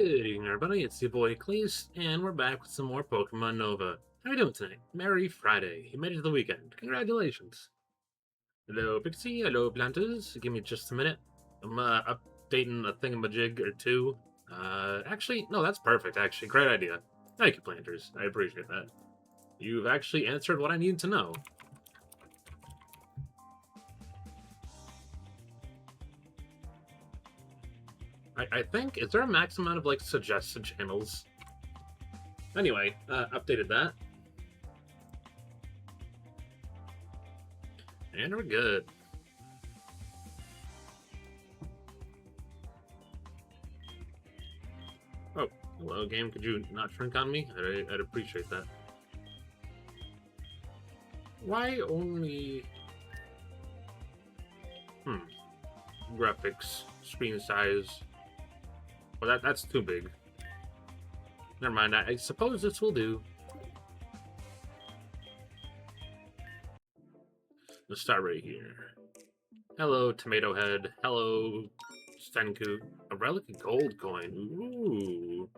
Good evening, everybody. It's your boy Cleese, and we're back with some more Pokemon Nova. How you doing tonight? Merry Friday. You made it to the weekend. Congratulations. Hello, Pixie. Hello, Planters. Give me just a minute. I'm updating a thingamajig or two. Actually, no, that's perfect, actually. Great idea. Thank you, Planters. I appreciate that. You've actually answered what I need to know. I think, is there a max amount of, like, suggested channels? Anyway, updated that. And we're good. Oh, hello, game. Could you not shrink on me? I'd appreciate that. Why only... Graphics, screen size. Well, that's too big. Never mind, I suppose this will do. Let's start right here. Hello, Tomato Head. Hello, Stenku. A relic gold coin. Ooh.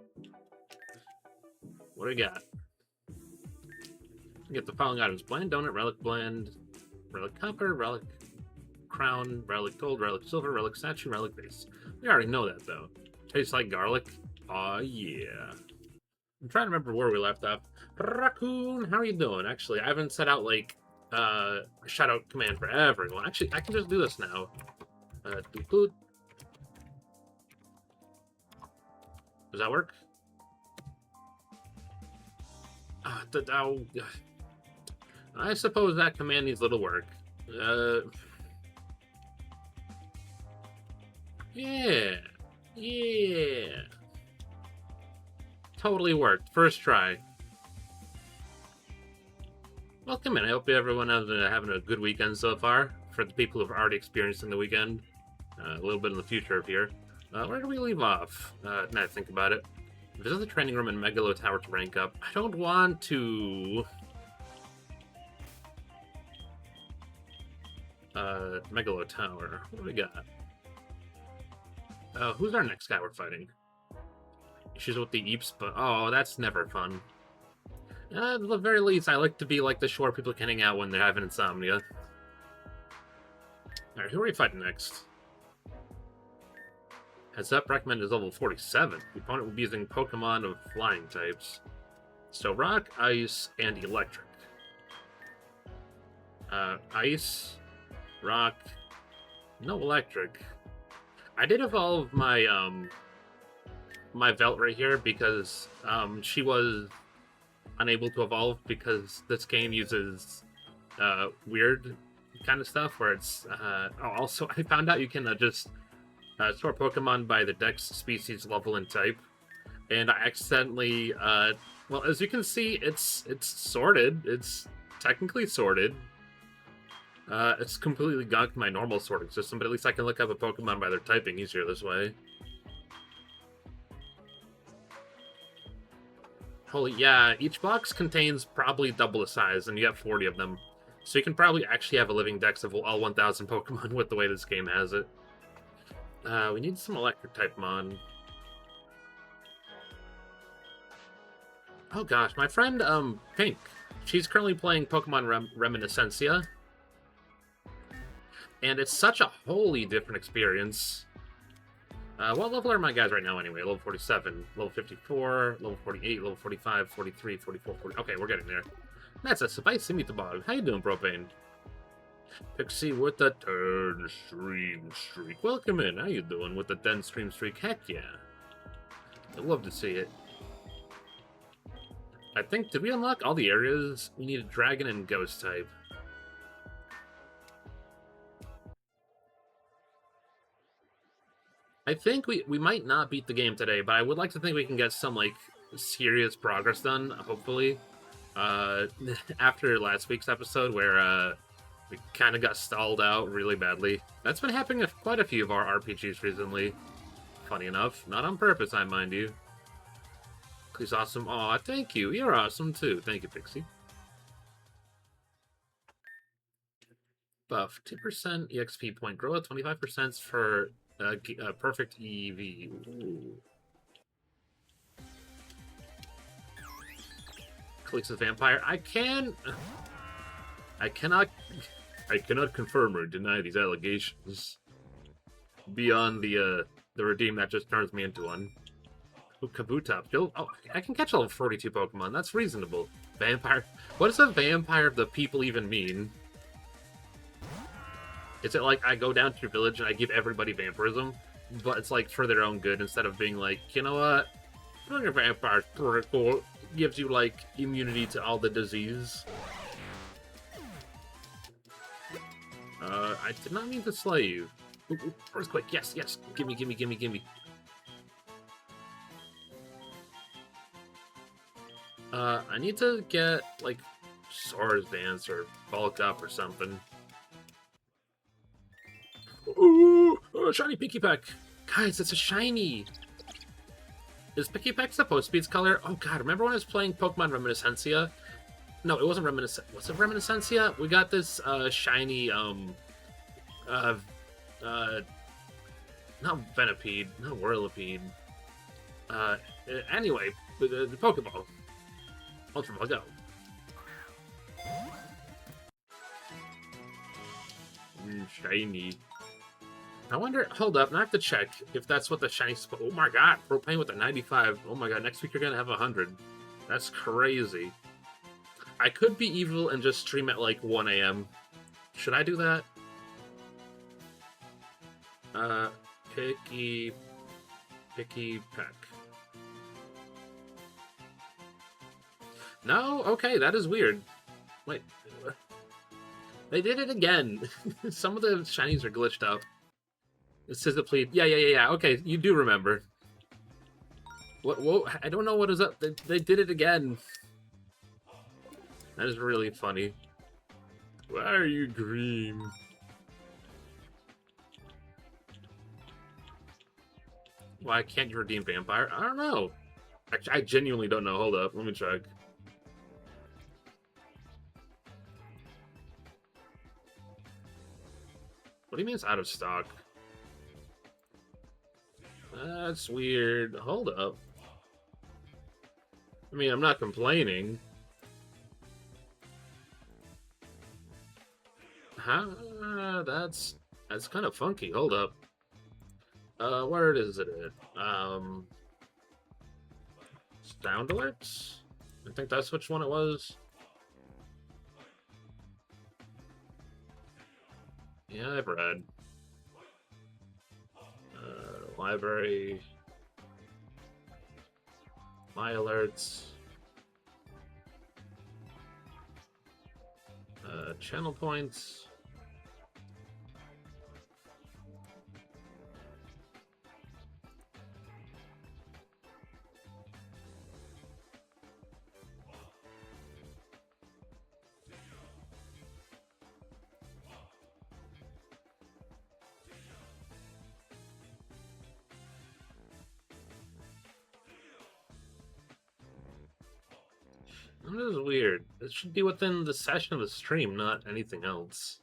What do we got? We get the following items: Bland Donut, Relic Blend, Relic Copper, Relic Crown, Relic Gold, Relic Silver, Relic Statue, Relic Base. We already know that, though. Tastes like garlic. Aw, yeah. I'm trying to remember where we left off. Raccoon, how are you doing? Actually, I haven't set out, like, a shout-out command for everyone. Actually, I can just do this now. Does that work? I suppose that command needs little work. Yeah. Totally worked. First try. Welcome in. I hope everyone is having a good weekend so far. For the people who've already experienced in the weekend, a little bit in the future of here. Where do we leave off? Now I think about it. Visit the training room in Megalo Tower to rank up. I don't want to. Megalo Tower. What do we got? Who's our next guy we're fighting? She's with the Eeps, but oh, that's never fun. At the very least, I like to be like the shore people can hang out when they're having insomnia. Alright, who are we fighting next? Heads up, recommended is level 47. The opponent will be using Pokemon of flying types. So rock, ice, and electric. Ice, rock, no electric. I did evolve my my Velt right here because she was unable to evolve because this game uses weird kind of stuff where it's also I found out you can just sort Pokemon by the Dex, species, level, and type, and I accidentally well, as you can see, it's sorted. It's technically sorted. It's completely gunked my normal sorting system, but at least I can look up a Pokemon by their typing easier this way. Holy, yeah, each box contains probably double the size, and you have 40 of them. So you can probably actually have a living dex of all 1,000 Pokemon with the way this game has it. We need some electric type mon. Oh gosh, my friend, Pink. She's currently playing Pokemon Reminiscencia. And it's such a wholly different experience. What level are my guys right now anyway? Level 47, level 54, level 48, level 45, 43, 44, 40. Okay, we're getting there. That's a spicy meatball. How you doing, Propane? Pixie with the turn stream streak. Welcome in. How you doing with the den stream streak? Heck yeah. I'd love to see it. I think, did we unlock all the areas? We need a dragon and ghost type. I think we might not beat the game today, but I would like to think we can get some, like, serious progress done, hopefully. After last week's episode, where, we kind of got stalled out really badly. That's been happening with quite a few of our RPGs recently. Funny enough. Not on purpose, I mind you. He's awesome. Aw, thank you. You're awesome, too. Thank you, Pixie. Buff. 2% EXP point growth, 25% for perfect EV. Ooh. Khaleesi's vampire. I cannot confirm or deny these allegations beyond the redeem that just turns me into one. Ooh, Kabutops. Oh, I can catch all 42 Pokemon. That's reasonable. Vampire. What does a vampire of the people even mean? Is it like I go down to your village and I give everybody vampirism, but it's like for their own good instead of being like, you know what? Being a vampire is pretty cool. Gives you like immunity to all the disease. I did not mean to slay you. Ooh, earthquake, yes, yes. Gimme, gimme, gimme, gimme. I need to get, like, Sora's Dance or bulk up or something. Ooh! Shiny Pinky Peck! Guys, it's a shiny! Is Pinky Peck supposed to be its color? Oh god, remember when I was playing Pokemon Reminiscencia? No, it wasn't Reminiscencia. Was it Reminiscencia? We got this, shiny, not Venipede, not Whirlipede. Anyway, the Pokeball. Ultra Ball, go. Shiny. I wonder, hold up, I have to check if that's what the shiny... Oh my god, we're playing with a 95. Oh my god, next week you're gonna have 100. That's crazy. I could be evil and just stream at like 1 a.m. Should I do that? Picky Peck. No? Okay, that is weird. Wait. They did it again. Some of the shinies are glitched up. It says the plead. Yeah. Okay, you do remember. What? I don't know what is up. They did it again. That is really funny. Why are you green? Why can't you redeem Vampire? I don't know. I genuinely don't know. Hold up. Let me check. What do you mean it's out of stock? That's weird. Hold up. I mean, I'm not complaining. Huh? That's kind of funky. Hold up. Where is it at? Sound alerts? I think that's which one it was. Yeah, I've read. Library. My alerts. Channel points. This is weird. It should be within the session of the stream, not anything else.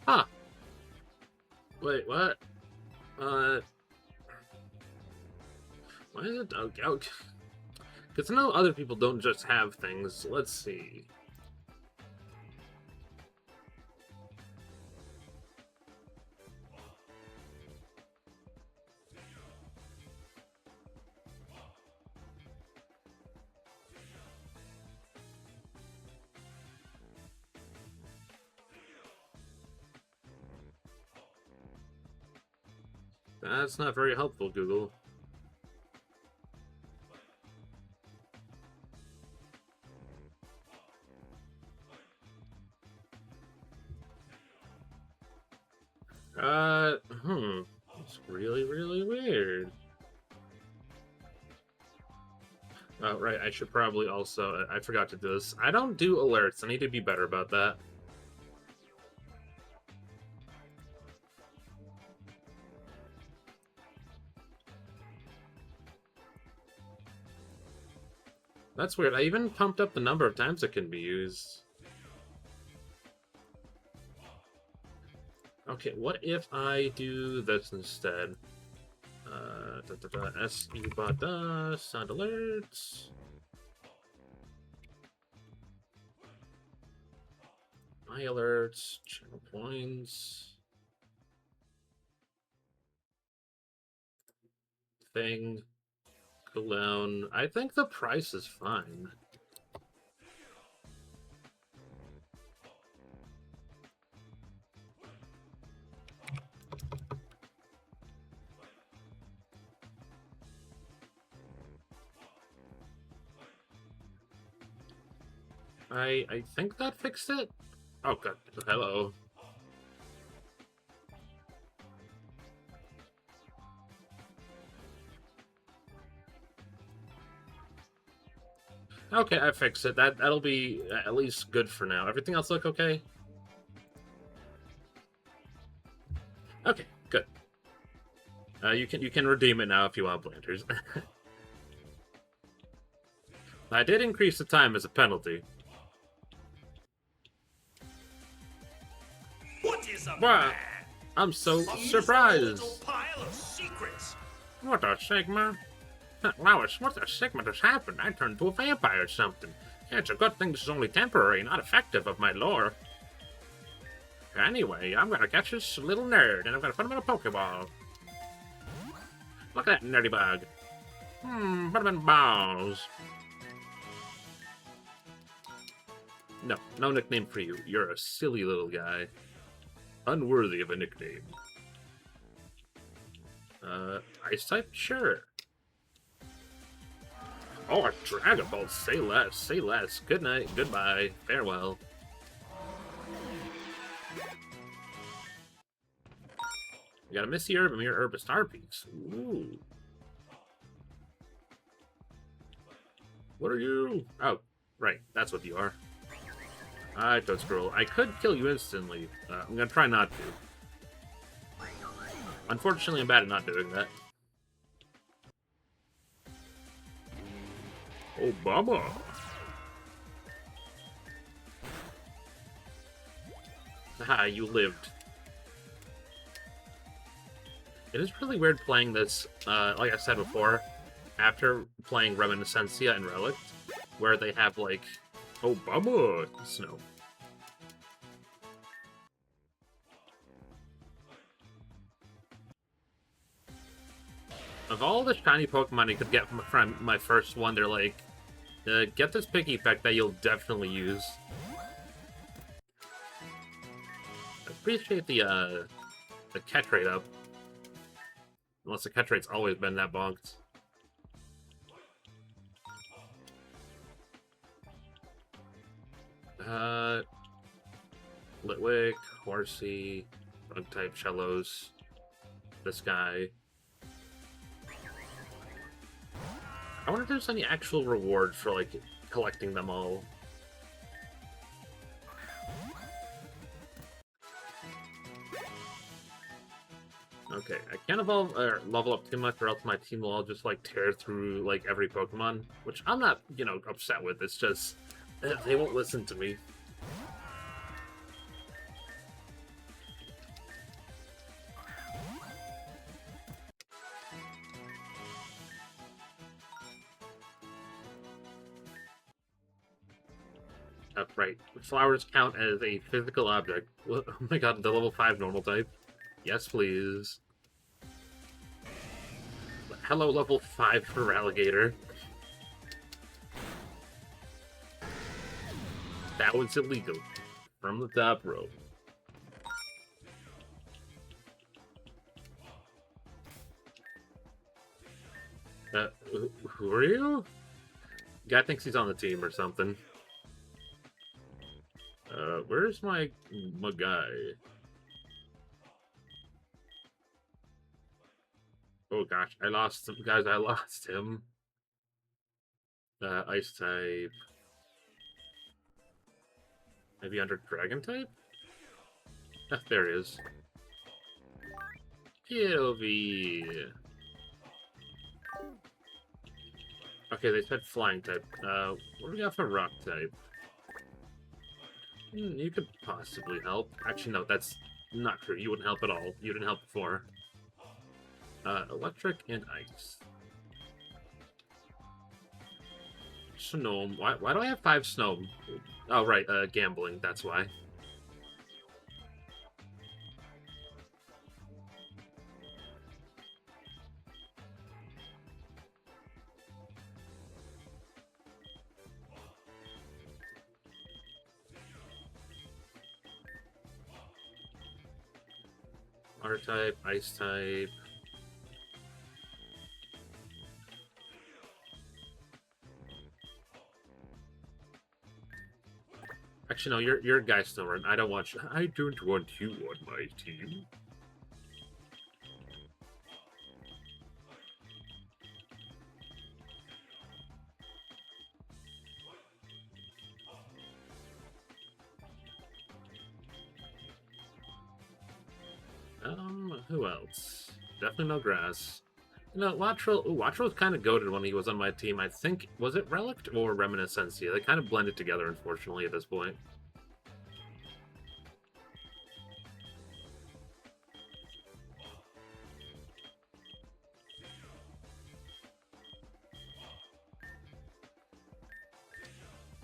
Huh. Wait, what? Why is it... Okay. Because I know other people don't just have things. Let's see. That's not very helpful, Google. It's really, really weird. Oh, right, I should probably also... I forgot to do this. I don't do alerts. I need to be better about that. That's weird. I even pumped up the number of times it can be used. Okay, what if I do this instead? SU bada, sound alerts. My alerts, channel points. Thing. Cooldown. I think the price is fine. I think that fixed it. Oh, good. Hello. Okay, I fixed it. That'll be at least good for now. Everything else look okay? Okay, good. You can redeem it now if you want, Planters. I did increase the time as a penalty. What is a Wow, man? I'm so A surprised. little pile of secrets. What a Sigma? Lois, what a Sigma has happened? I turned into a vampire or something. Yeah, it's a good thing this is only temporary, not effective of my lore. Anyway, I'm gonna catch this little nerd, and I'm gonna put him in a Pokeball. Look at that nerdy bug. Put him in balls. No, no nickname for you. You're a silly little guy. Unworthy of a nickname. Ice type? Sure. Oh, a Dragon Ball. Say less, say less. Good night, goodbye, farewell. You got a Misty Herb, a Mirror Herb, a Star Piece. Ooh. What are you? Oh, right, that's what you are. Alright, Toad Scroll. I could kill you instantly. I'm gonna try not to. Unfortunately, I'm bad at not doing that. Obama! Haha, you lived. It is really weird playing this, like I said before, after playing Reminiscencia and Relic, where they have, like, Obama snow. Of all the shiny Pokemon you could get from my first one, they're like, get this picky effect that you'll definitely use. I appreciate the catch rate up. Unless the catch rate's always been that bonked. Litwick, Horsey, Bug-type Shellos, this guy. I wonder if there's any actual reward for, like, collecting them all. Okay, I can't evolve or level up too much, or else my team will all just, like, tear through, like, every Pokemon. Which I'm not, you know, upset with. It's just, they won't listen to me. Right. Flowers count as a physical object. Oh my god, the level 5 normal type. Yes, please. Hello, level 5 for Alligator. That was illegal. From the top rope. Who are you? Guy thinks he's on the team or something. Where's my guy? Oh gosh, I lost him. Guys, I lost him. Ice type. Maybe under dragon type? Ah, there it is. POV. Okay, they said flying type. What do we got for rock type? You could possibly help. Actually, no, that's not true. You wouldn't help at all. You didn't help before. Electric and ice. Snow. Why do I have 5 snow? Oh, right, gambling, that's why. Water type, ice type. Actually, no, you're a guy still, I don't want you. I don't want you on my team. Who else? Definitely no grass. You know, Wattrel was kind of goated when he was on my team. I think, was it Relict or Reminiscencia? They kind of blended together, unfortunately, at this point.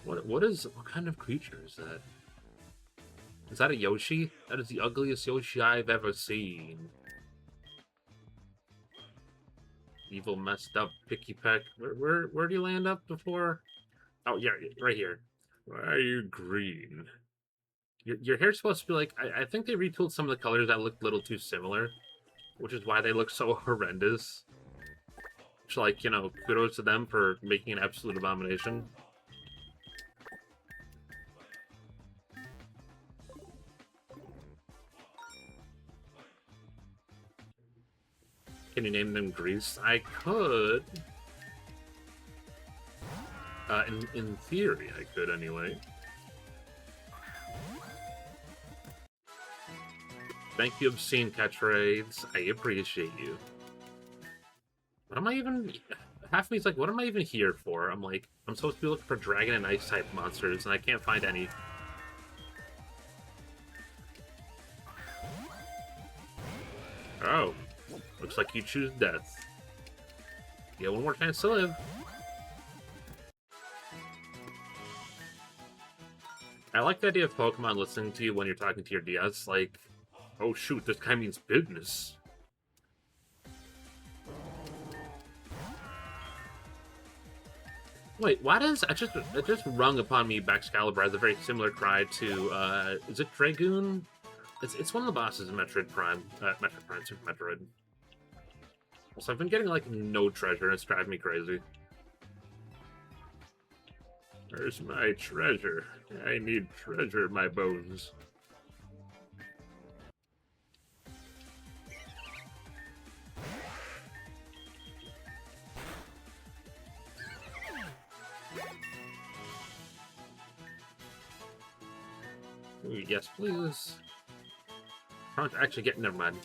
What kind of creature is that? Is that a Yoshi? That is the ugliest Yoshi I've ever seen. Evil, messed up, picky peck. Where do you land up before? Oh yeah, right here. Why are you green? Your hair's supposed to be like. I think they retooled some of the colors that looked a little too similar, which is why they look so horrendous. Which, like, you know, kudos to them for making an absolute abomination. Can you name them Grease? I could. In theory, I could anyway. Thank you, obscene catchphrase. I appreciate you. What am I even... Half of me's like, what am I even here for? I'm like, I'm supposed to be looking for dragon and ice type monsters, and I can't find any. Oh. Looks like you choose death. You have one more chance to live. I like the idea of Pokemon listening to you when you're talking to your DS. Like, oh shoot, this guy means business. Wait, why does it just rung upon me? Baxcalibur has a very similar cry to is it Dragoon? It's one of the bosses in Metroid Prime, Super Metroid. So I've been getting like no treasure, and it's driving me crazy. Where's my treasure? I need treasure, my bones. Ooh, yes, please. Actually, never mind.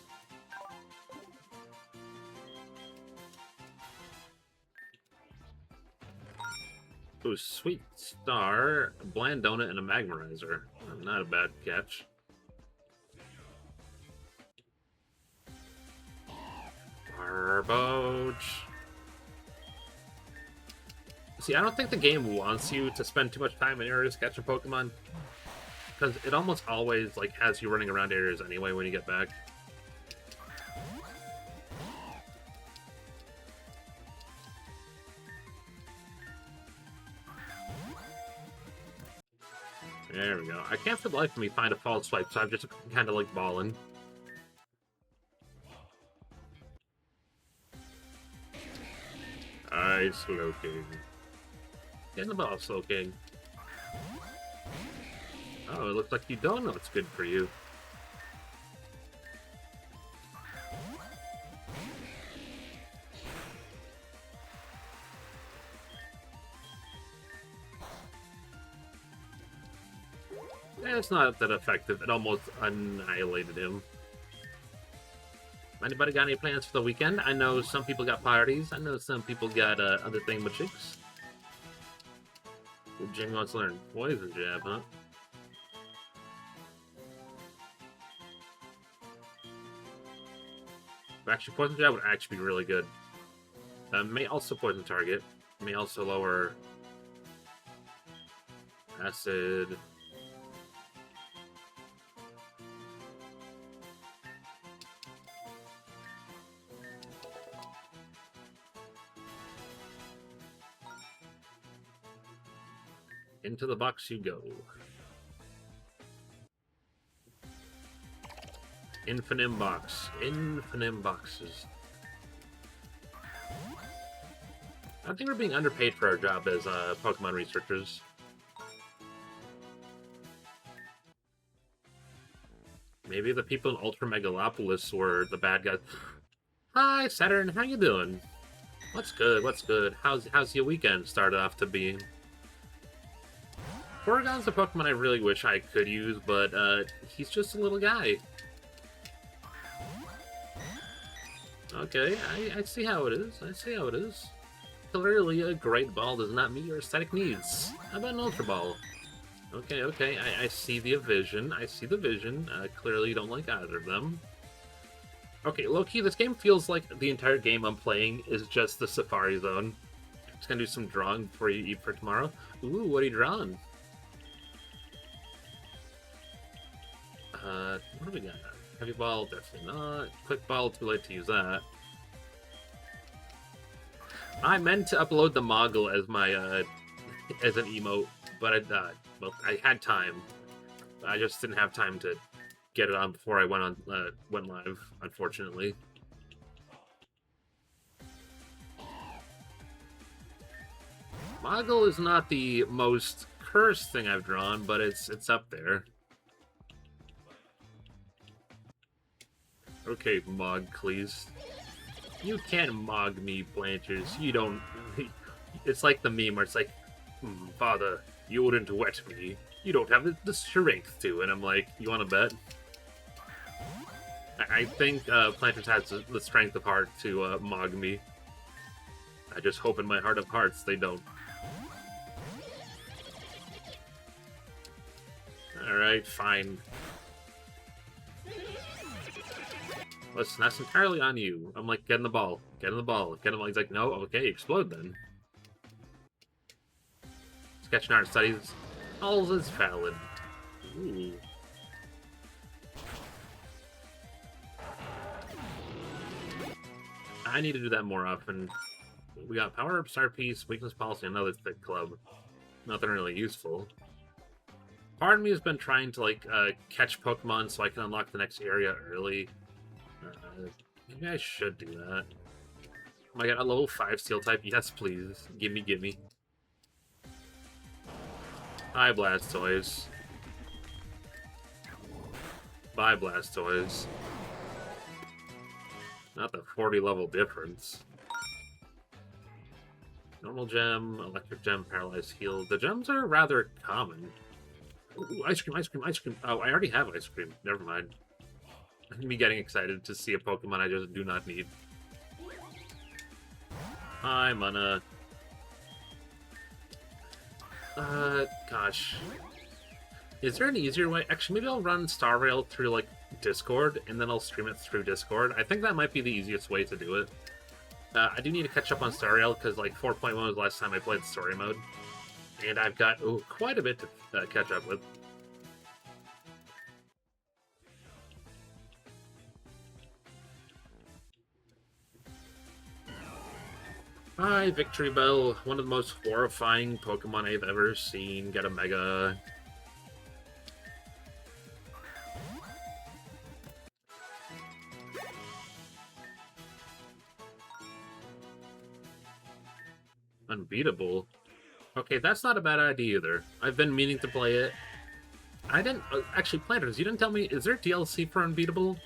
Ooh, sweet star, a bland donut, and a magmarizer. Not a bad catch. Barboach. See, I don't think the game wants you to spend too much time in areas catching Pokemon, because it almost always like has you running around areas anyway when you get back. There we go. I can't for the life of me find a false swipe, so I'm just kind of like balling. Slowking. Getting the ball, Slowking. Oh, it looks like you don't know what's good for you. It's not that effective. It almost annihilated him. Anybody got any plans for the weekend? I know some people got parties. I know some people got other thingamajigs. Jimmy wants to learn poison jab, huh? Actually, poison jab would actually be really good. May also poison target. May also lower acid. Into the box you go. Infinite box. Infinite boxes. I think we're being underpaid for our job as Pokemon researchers. Maybe the people in Ultra Megalopolis were the bad guys. Hi, Saturn. How you doing? What's good? What's good? How's your weekend started off to be? Porygon's a Pokemon I really wish I could use, but he's just a little guy. Okay, I see how it is. I see how it is. Clearly, a Great Ball does not meet your aesthetic needs. How about an Ultra Ball? Okay, okay, I see the vision. I see the vision. Clearly, you don't like either of them. Okay, low-key, this game feels like the entire game I'm playing is just the Safari Zone. Just gonna do some drawing before you eat for tomorrow. Ooh, what are you drawing? What do we got? Heavy Ball, definitely not. Quick Ball, too late to use that. I meant to upload the Moggle as my, as an emote, but well, I had time. I just didn't have time to get it on before I went live, unfortunately. Moggle is not the most cursed thing I've drawn, but it's up there. Okay, Mogcles. You can't mog me, Planters. You don't... It's like the meme where it's like, Father, you wouldn't wet me. You don't have the strength to. And I'm like, you want to bet? I think Planters has the strength of heart to mog me. I just hope in my heart of hearts they don't. Alright, fine. Listen, that's entirely on you. I'm like, get in the ball. Get in the ball. Get in the ball. He's like, no, okay, explode then. Sketching art studies. All is valid. Ooh. I need to do that more often. We got Power Up, Star Piece, Weakness Policy, another thick club. Nothing really useful. Part of me has been trying to, like, catch Pokemon so I can unlock the next area early. Maybe I should do that. Oh my god, a level 5 Steel type? Yes, please. Gimme, gimme. Bye, Blastoise. Bye, Blastoise. Not the 40 level difference. Normal gem, electric gem, paralyzed heal. The gems are rather common. Ooh, ice cream, ice cream, ice cream. Oh, I already have ice cream. Never mind. I'm be getting excited to see a Pokemon I just do not need. I'm on a... gosh. Is there an easier way? Actually, maybe I'll run Star Rail through, like, Discord, and then I'll stream it through Discord. I think that might be the easiest way to do it. I do need to catch up on Star Rail, because, like, 4.1 was the last time I played story mode. And I've got quite a bit to catch up with. Hi, Victory Bell. One of the most horrifying Pokemon I've ever seen. Get a Mega. Unbeatable. Okay, that's not a bad idea either. I've been meaning to play it. I didn't... actually, Planters, you didn't tell me... Is there DLC for Unbeatable?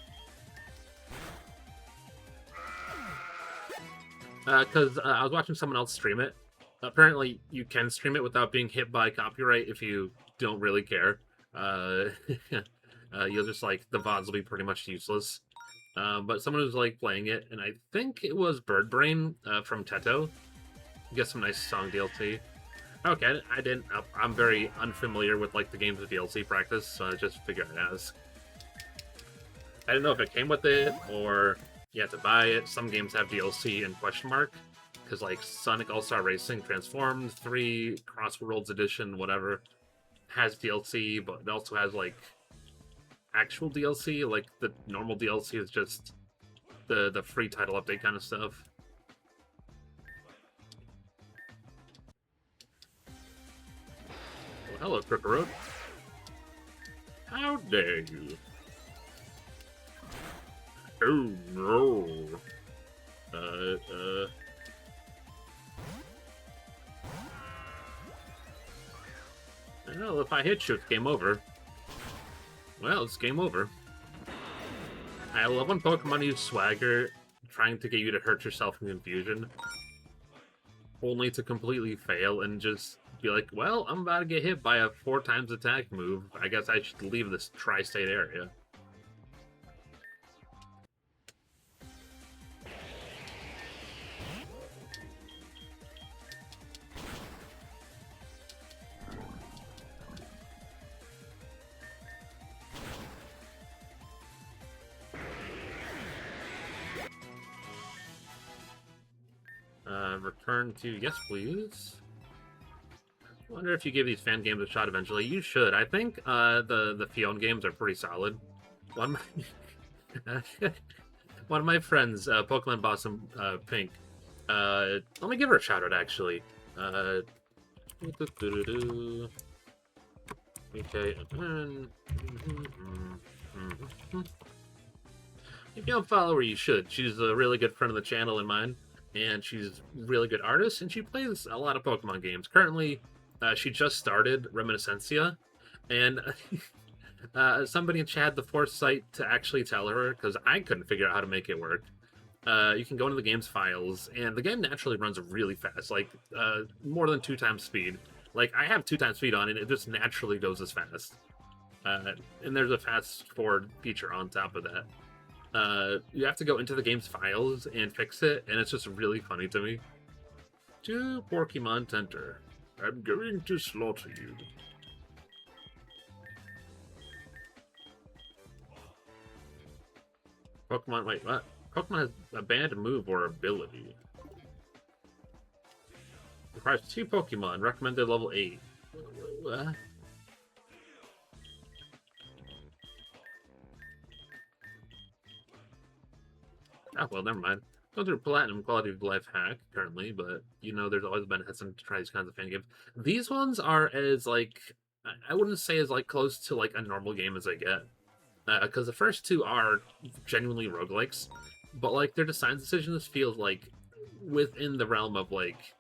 Because I was watching someone else stream it. Apparently, you can stream it without being hit by copyright if you don't really care. You'll just like the VODs will be pretty much useless. But someone who's like playing it, and I think it was Bird Brain from Teto. Get some nice song DLC. Okay, I didn't. I'm very unfamiliar with like the game's DLC practice, so I just figured I'd ask. I didn't know if it came with it or you have to buy it. Some games have DLC and question mark, because like Sonic All Star Racing Transformed 3 Cross Worlds Edition, whatever, has DLC, but it also has like actual DLC. Like the normal DLC is just the free title update kind of stuff. Well, hello, Crooked Road. How dare you? Oh no. Well, if I hit you, it's game over. Well, it's game over. I love when Pokemon use swagger, trying to get you to hurt yourself in confusion, only to completely fail and just be like, well, I'm about to get hit by a 4 times attack move. I guess I should leave this tri-state area. Return to yes, please. I wonder if you give these fan games a shot eventually. You should. I think the Fion games are pretty solid. One of my, one of my friends, Pokemon Blossom Pink. Let me give her a shout out actually. Okay. If you don't follow her, you should. She's a really good friend of the channel and mine, and she's a really good artist, and she plays a lot of Pokemon games. Currently, she just started Reminiscencia, and somebody in chat had the foresight to actually tell her, because I couldn't figure out how to make it work. You can go into the game's files, and the game naturally runs really fast, like more than 2 times speed. Like, I have 2 times speed on it, it just naturally goes as fast. And there's a fast forward feature on top of that. You have to go into the game's files and fix it, and it's just really funny to me. To Pokemon Center, I'm going to slaughter you. Pokemon, wait, what? Pokemon has a banned move or ability. Requires 2 Pokemon, recommended level 8. What? Oh, well, never mind. Going through Platinum quality of life hack currently, but you know there's always been hesitant to try these kinds of fan games. These ones are as, like, I wouldn't say as, like, close to, like, a normal game as I get. Because the first 2 are genuinely roguelikes, but, like, their design decisions feel, like, within the realm of, like,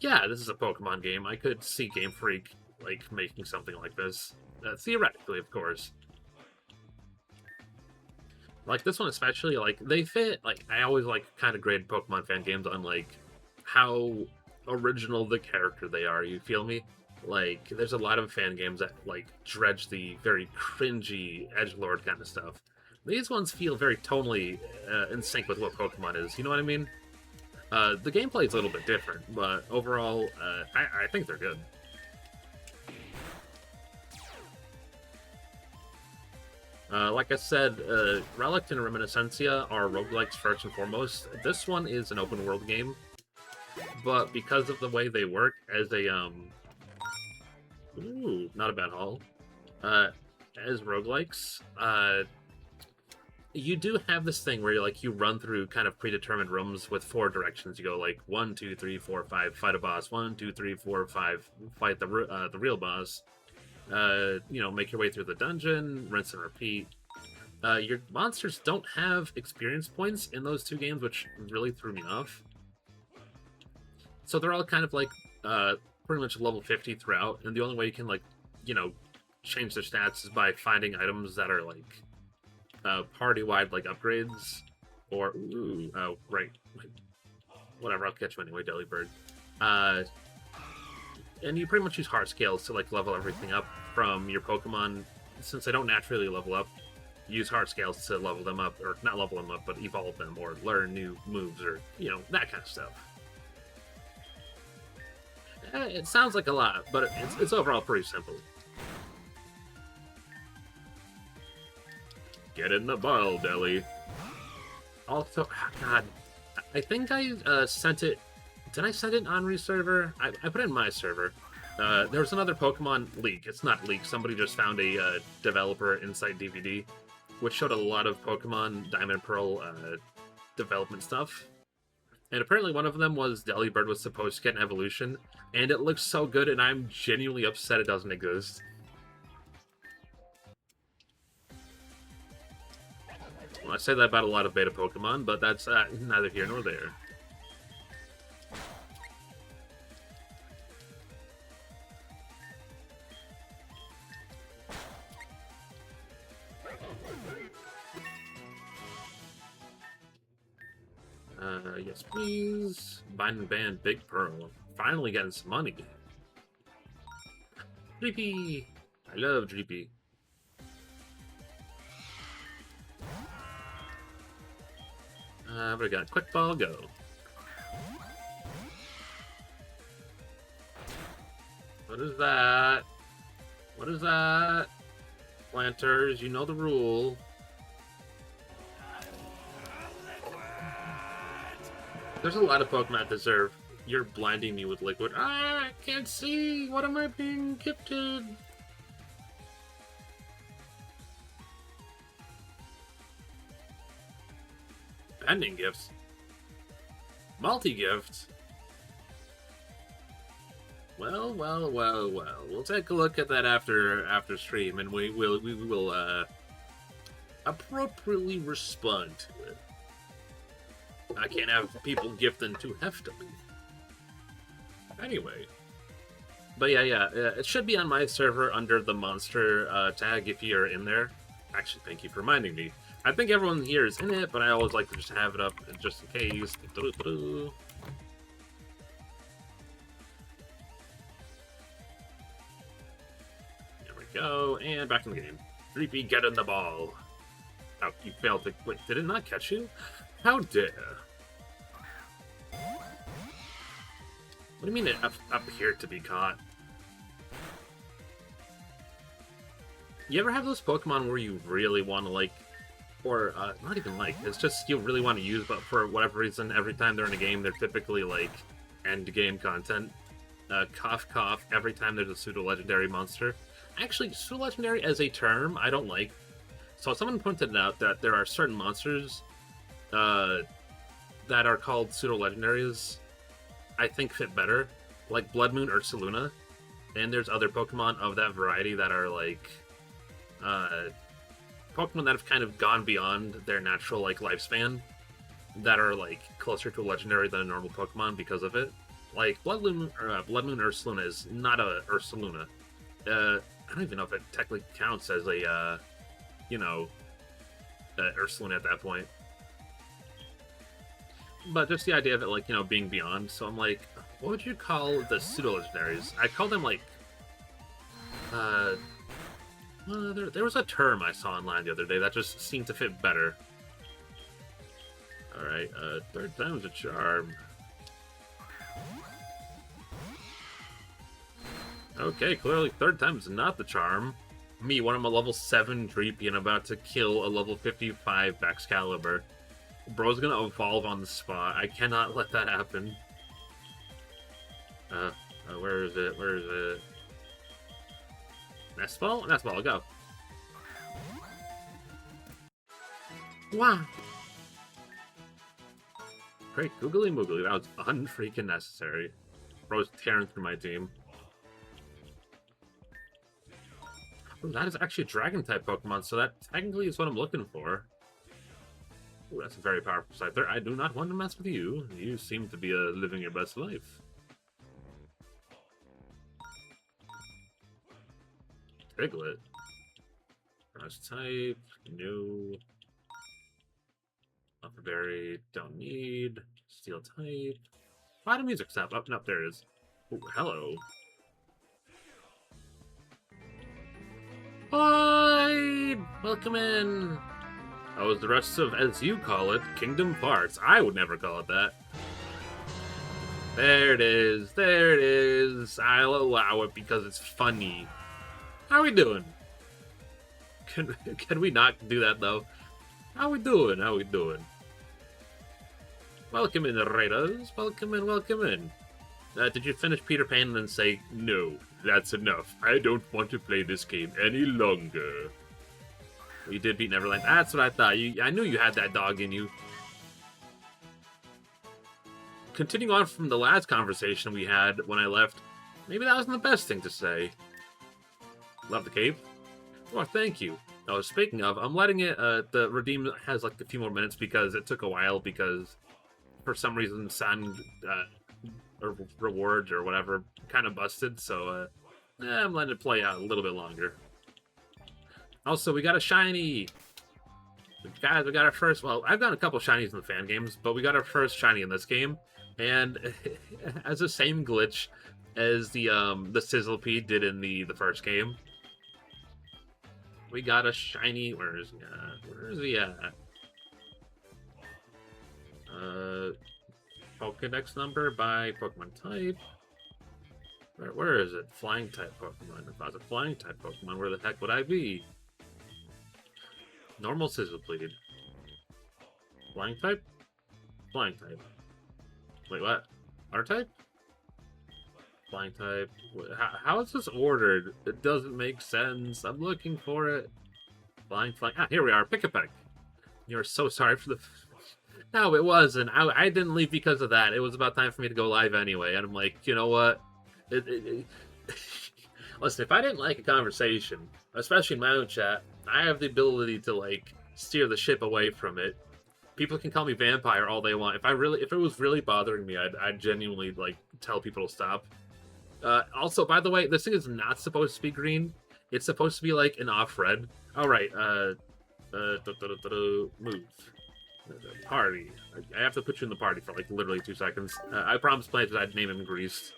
yeah, this is a Pokemon game. I could see Game Freak, like, making something like this. Theoretically, of course. Like, this one especially, like, they fit, like, I always, like, kind of grade Pokemon fan games on, like, how original the character they are, you feel me? Like, there's a lot of fan games that, like, dredge the very cringy edgelord kind of stuff. These ones feel very tonally in sync with what Pokemon is, you know what I mean? The gameplay is a little bit different, but overall, I think they're good. Like I said, Relic and Reminiscencia are roguelikes first and foremost. This one is an open world game, but because of the way they work as a, ooh, not a bad haul, as roguelikes, you do have this thing where you run through kind of predetermined rooms with 4 directions. You go like 1, 2, 3, 4, 5, fight a boss. 1, 2, 3, 4, 5, fight the real boss. Make your way through the dungeon, rinse and repeat. Your monsters don't have experience points in those 2 games, which really threw me off. So they're all kind of like pretty much level 50 throughout, and the only way you can change their stats is by finding items that are like party-wide upgrades, or right, whatever. I'll catch you anyway, Delibird. And you pretty much use heart scales to level everything up. from your Pokemon, since they don't naturally level up, use hard scales to level them up, or not level them up, but evolve them, or learn new moves, or, you know, that kind of stuff. It sounds like a lot, but it's overall pretty simple. Get in the ball, Deli. Also, God, I think I sent it. Did I send it on server? I put it in my server. There was another Pokemon leak. It's not leak. Somebody just found a developer insight DVD, which showed a lot of Pokemon Diamond and Pearl development stuff. And apparently one of them was Delibird was supposed to get an evolution, and it looks so good, and I'm genuinely upset it doesn't exist. Well, I say that about a lot of beta Pokemon, but that's neither here nor there. Yes, please. Bind and Band, Big Pearl. Finally getting some money. Dreepy! I love Dreepy. What do we got? Quick Ball, go. What is that? What is that? Planters, you know the rule. There's a lot of Pokemon that deserve. You're blinding me with liquid. Ah, I can't see. What am I being gifted? Pending gifts. Multi-gifts. Well. We'll take a look at that after stream, and we will appropriately respond to it. I can't have people gifting too heftily. Anyway. But yeah, it should be on my server under the monster tag if you're in there. Actually, thank you for reminding me. I think everyone here is in it, but I always like to just have it up just in case. There we go, and back in the game. Dreepy, get in the ball. Oh, you failed to... Wait, did it not catch you? How dare? What do you mean it appeared to be caught? You ever have those Pokemon where you really want to, like, or not even like, it's just you really want to use, but for whatever reason, every time they're in a game, they're typically, like, end-game content. Cough, cough, every time there's a pseudo-legendary monster. Actually, pseudo-legendary as a term, I don't like. So someone pointed out that there are certain monsters that are called pseudo-legendaries I think fit better, like Blood Moon or Ursaluna, and there's other Pokemon of that variety that are like Pokemon that have kind of gone beyond their natural like lifespan, that are like closer to a legendary than a normal Pokemon because of it. Like Blood Moon Ursaluna is not a Ursaluna. I don't even know if it technically counts as a Ursaluna at that point. But just the idea of it, like, being beyond. So I'm like, what would you call the pseudo-legendaries? I call them, like, there was a term I saw online the other day that just seemed to fit better. Alright, third time's a charm. Okay, clearly third time's not the charm. Me, when I'm a level 7 Dreepy and about to kill a level 55 Baxcalibur. Bro's gonna evolve on the spot. I cannot let that happen. Where is it? Where is it? Nest ball? Nest ball, go. Wow. Great googly moogly. That was unfreaking necessary. Bro's tearing through my team. Ooh, that is actually a dragon type Pokemon, so that technically is what I'm looking for. Ooh, that's a very powerful Scyther. I do not want to mess with you. You seem to be living your best life. Piglet. Frost type. No. Upper Berry. Don't need. Steel type. Why the music stop? Up and up there it is. Ooh, hello. Hi! Welcome in! Oh, the rest of, as you call it, Kingdom Hearts. I would never call it that. There it is. There it is. I'll allow it because it's funny. How we doing? Can we not do that, though? How we doing? How we doing? Welcome in, Raiders. Welcome in, welcome in. Did you finish Peter Pan and then say, no, that's enough. I don't want to play this game any longer. You did beat Neverland. That's what I thought. I knew you had that dog in you. Continuing on from the last conversation we had when I left, maybe that wasn't the best thing to say. Love the cave. Oh, thank you. Oh, speaking of, I'm letting it, the redeem has like a few more minutes because it took a while because for some reason Sun, or rewards or whatever kind of busted, so, I'm letting it play out a little bit longer. Also, we got a shiny! Guys, we got our first, well, I've got a couple shinies in the fan games, but we got our first shiny in this game, and has the same glitch as the Sizzlepede did in the first game. We got a shiny, where is he at? Pokedex number by Pokemon type. Where is it? Flying type Pokemon. If I was a flying type Pokemon, where the heck would I be? Normal Sizzlepede. Flying type? Flying type. Wait, what? Water type? Flying type. How is this ordered? It doesn't make sense. I'm looking for it. Flying. Ah, here we are. Pick a peck. You're so sorry for the... No, it wasn't. I didn't leave because of that. It was about time for me to go live anyway. And I'm like, you know what? Listen, if I didn't like a conversation, especially in my own chat, I have the ability to, like, steer the ship away from it. People can call me vampire all they want. If it was really bothering me, I'd genuinely, like, tell people to stop. Also, by the way, this thing is not supposed to be green. It's supposed to be, like, an off-red. Alright, move. Party. I have to put you in the party for, like, literally 2 seconds. I promised Plants that I'd name him Grease.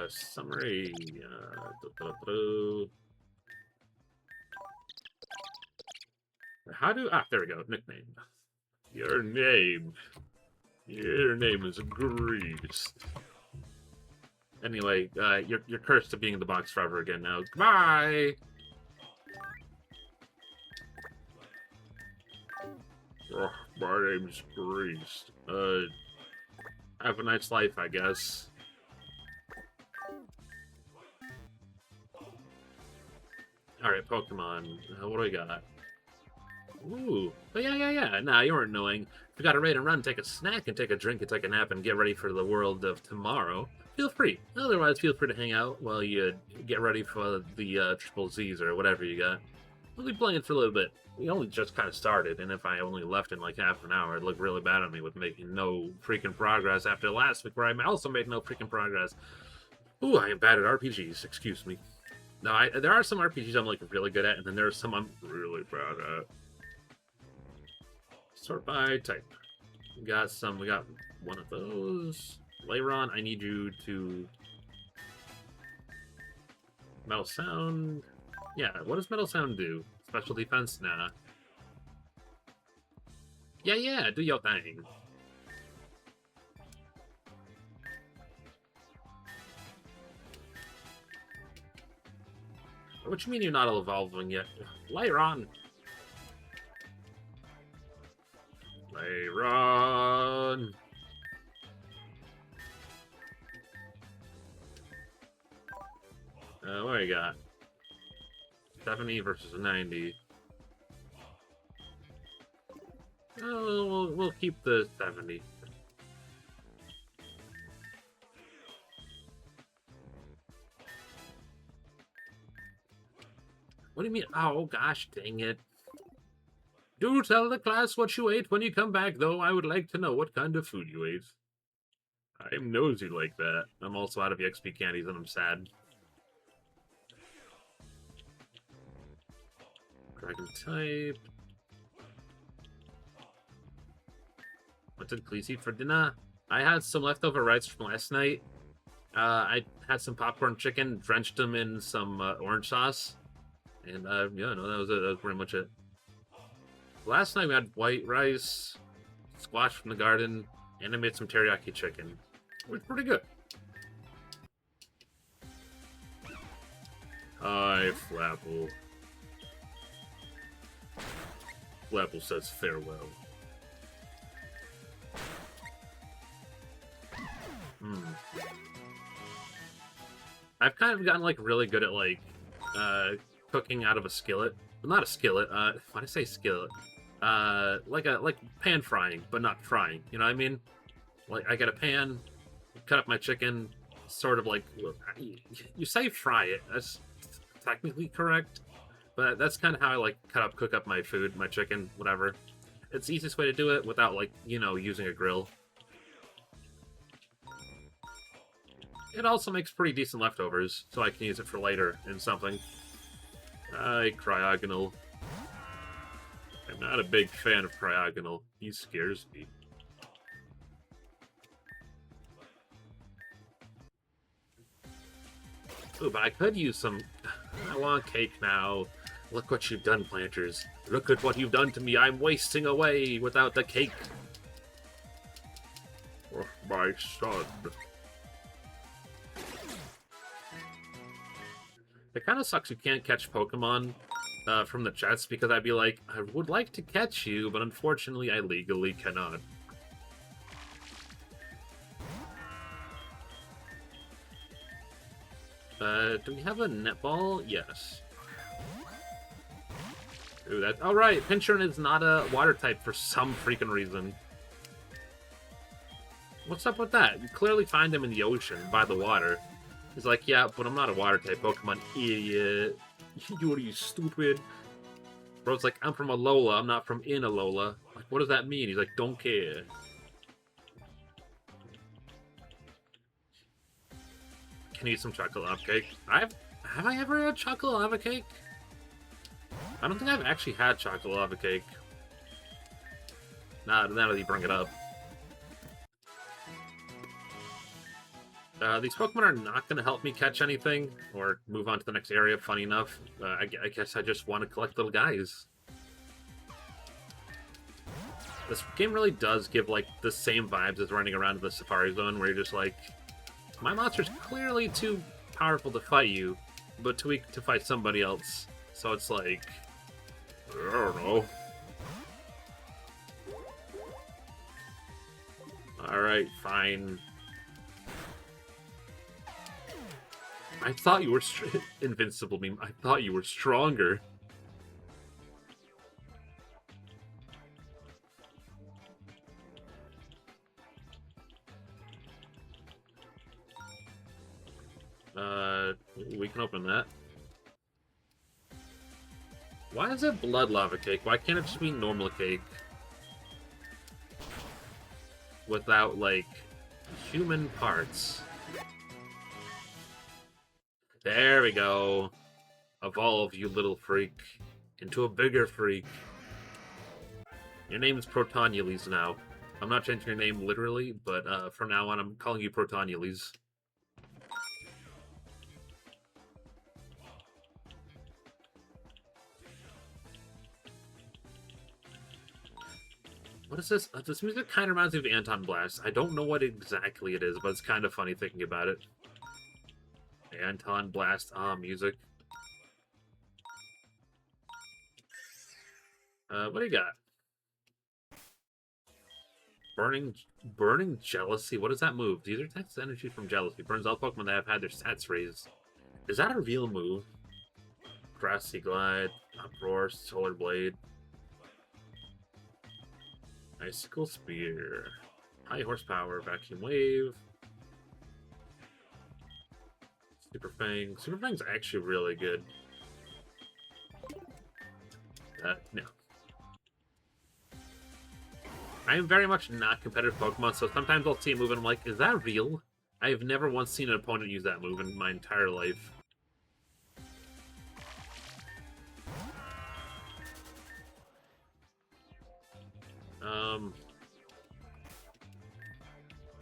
Summary. How do... Ah, there we go. Nickname. Your name is Grease. Anyway, you're cursed to being in the box forever again now. Goodbye! Oh, my name's Grease. Have a nice life, I guess. Alright, Pokemon. What do we got? Ooh. But yeah. Nah, you weren't annoying. If you got to raid and run, take a snack and take a drink and take a nap and get ready for the world of tomorrow, feel free. Otherwise, feel free to hang out while you get ready for the Triple Z's or whatever you got. We'll be playing for a little bit. We only just kind of started, and if I only left in like half an hour, it'd look really bad on me with making no freaking progress after last week, where I also made no freaking progress. Ooh, I am bad at RPGs, excuse me. No, there are some RPGs I'm like really good at, and then there are some I'm really bad at. Sort by type. We got one of those. Leiron, I need you to... Metal Sound. Yeah, what does Metal Sound do? Special defense? Nah. Yeah, do your thing. What you mean you're not evolving yet? Leiron! Leiron! What do you got? 70 versus 90. Oh, we'll keep the 70. What do you mean? Oh, gosh, dang it. Do tell the class what you ate when you come back, though. I would like to know what kind of food you ate. I'm nosy like that. I'm also out of XP candies and I'm sad. Dragon type. What did Cleese eat for dinner? I had some leftover rice from last night. I had some popcorn chicken, drenched them in some orange sauce, and yeah, no, that was it. That was pretty much it. Last night we had white rice, squash from the garden, and I made some teriyaki chicken. It was pretty good. Hi, Flapple. Flapple says farewell. I've kind of gotten like really good at like cooking out of a skillet. Well, not a skillet. When I say skillet, like pan frying, but not frying. You know what I mean? Like I get a pan, cut up my chicken, sort of like you say fry it. That's technically correct, but that's kind of how I like cook up my food, my chicken, whatever. It's the easiest way to do it without like using a grill. It also makes pretty decent leftovers, so I can use it for later in something. Cryogonal. I'm not a big fan of Cryogonal. He scares me. Ooh, but I could use some... I want cake now. Look what you've done, planters. Look at what you've done to me. I'm wasting away without the cake. Oh, my son. It kind of sucks you can't catch Pokemon from the chats, because I'd be like, I would like to catch you, but unfortunately I legally cannot. Do we have a netball? Yes. Ooh, that. Oh, right. Pincurn is not a water type for some freaking reason. What's up with that? You clearly find him in the ocean by the water. He's like, yeah, but I'm not a water type Pokemon, idiot. You stupid. Bro's like, I'm from Alola, I'm not from in Alola. Like, what does that mean? He's like, don't care. Can you eat some chocolate lava cake? Have I ever had chocolate lava cake? I don't think I've actually had chocolate lava cake. Now that you bring it up. These Pokemon are not going to help me catch anything or move on to the next area, funny enough. I guess I just want to collect little guys. This game really does give, like, the same vibes as running around in the Safari Zone, where you're just like, my monster's clearly too powerful to fight you, but too weak to fight somebody else. So it's like, I don't know. Alright, fine. I thought you were invincible meme. I thought you were stronger. We can open that. Why is it blood lava cake? Why can't it just be normal cake? Without, like, human parts. There we go. Evolve, you little freak. Into a bigger freak. Your name is Protonules now. I'm not changing your name literally, but from now on I'm calling you Protonules. What is this? This music kind of reminds me of Anton Blast. I don't know what exactly it is, but it's kind of funny thinking about it. Anton Blast, music. What do you got? Burning Jealousy? What does that move? These are Texas energy from Jealousy. Burns all Pokemon that have had their stats raised. Is that a real move? Grassy Glide, Uproar, Solar Blade. Icicle Spear. High Horsepower, Vacuum Wave. Super Fang. Super Fang's actually really good. No. I am very much not competitive Pokemon, so sometimes I'll see a move and I'm like, is that real? I have never once seen an opponent use that move in my entire life.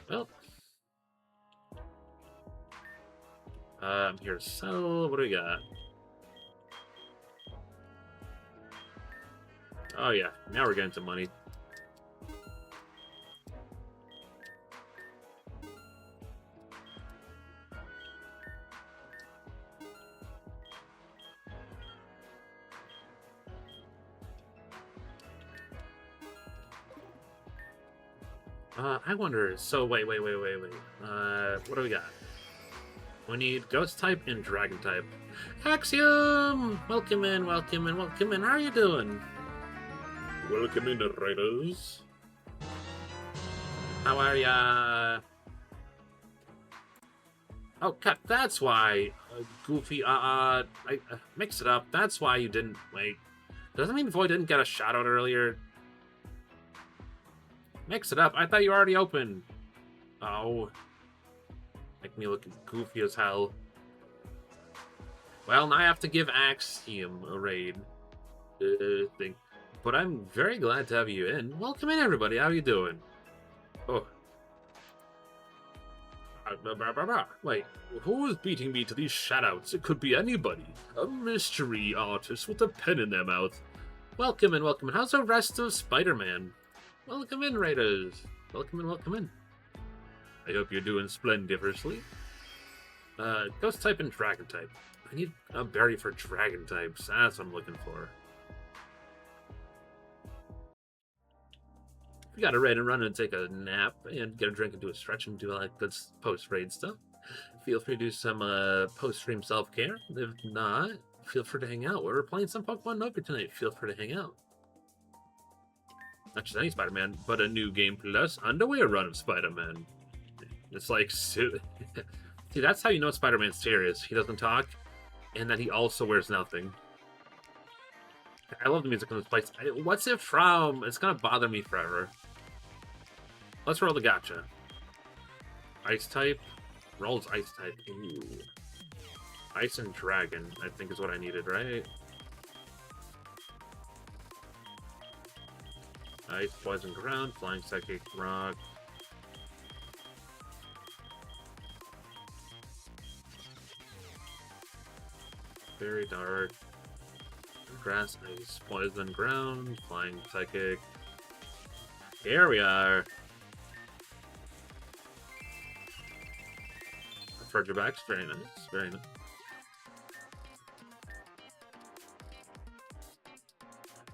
Well. down here. So, what do we got? Oh yeah, now we're getting some money. I wonder. So wait. What do we got? We need Ghost type and Dragon type. Axiom! Welcome in. How are you doing? Welcome in, Raiders. How are ya? Oh, cut. That's why. Goofy, I mix it up. That's why you didn't. Wait. Doesn't mean Void didn't get a shout out earlier. Mix it up. I thought you already opened. Oh. Make me look goofy as hell. Well, now I have to give Axiom a raid. Thing. But I'm very glad to have you in. Welcome in, everybody. How you doing? Oh. Wait, who is beating me to these shoutouts? It could be anybody. A mystery artist with a pen in their mouth. Welcome in. How's the rest of Spider-Man? Welcome in, Raiders. Welcome in. I hope you're doing splendiferously. Ghost type and Dragon type. I need a berry for Dragon types. That's what I'm looking for. If you got a raid and run and take a nap and get a drink and do a stretch and do like good post-raid stuff, feel free to do some post-stream self-care. If not, feel free to hang out. We're playing some Pokemon Novi tonight. Feel free to hang out. Not just any Spider-Man, but a new Game Plus underwear run of Spider-Man. It's like, see, that's how you know Spider-Man's serious. He doesn't talk, and that he also wears nothing. I love the music in this place. What's it from? It's gonna bother me forever. Let's roll the gacha. Ice type. Rolls ice type. Ooh. Ice and Dragon, I think is what I needed, right? Ice, Poison, Ground, Flying Psychic, Rock. Very Dark. Grass, Ice, Poison, Ground, Flying Psychic. Here we are. Furgerbacks, very nice, very nice.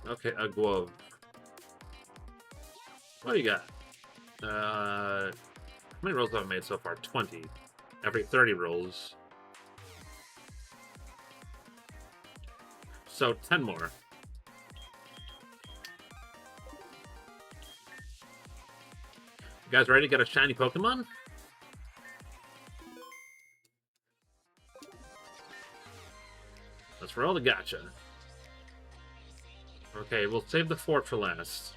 Okay, a glove. What do you got? How many rolls have I made so far? 20. Every 30 rolls. So 10 more. You guys ready to get a shiny Pokemon? Let's roll the gacha. Okay, we'll save the fort for last.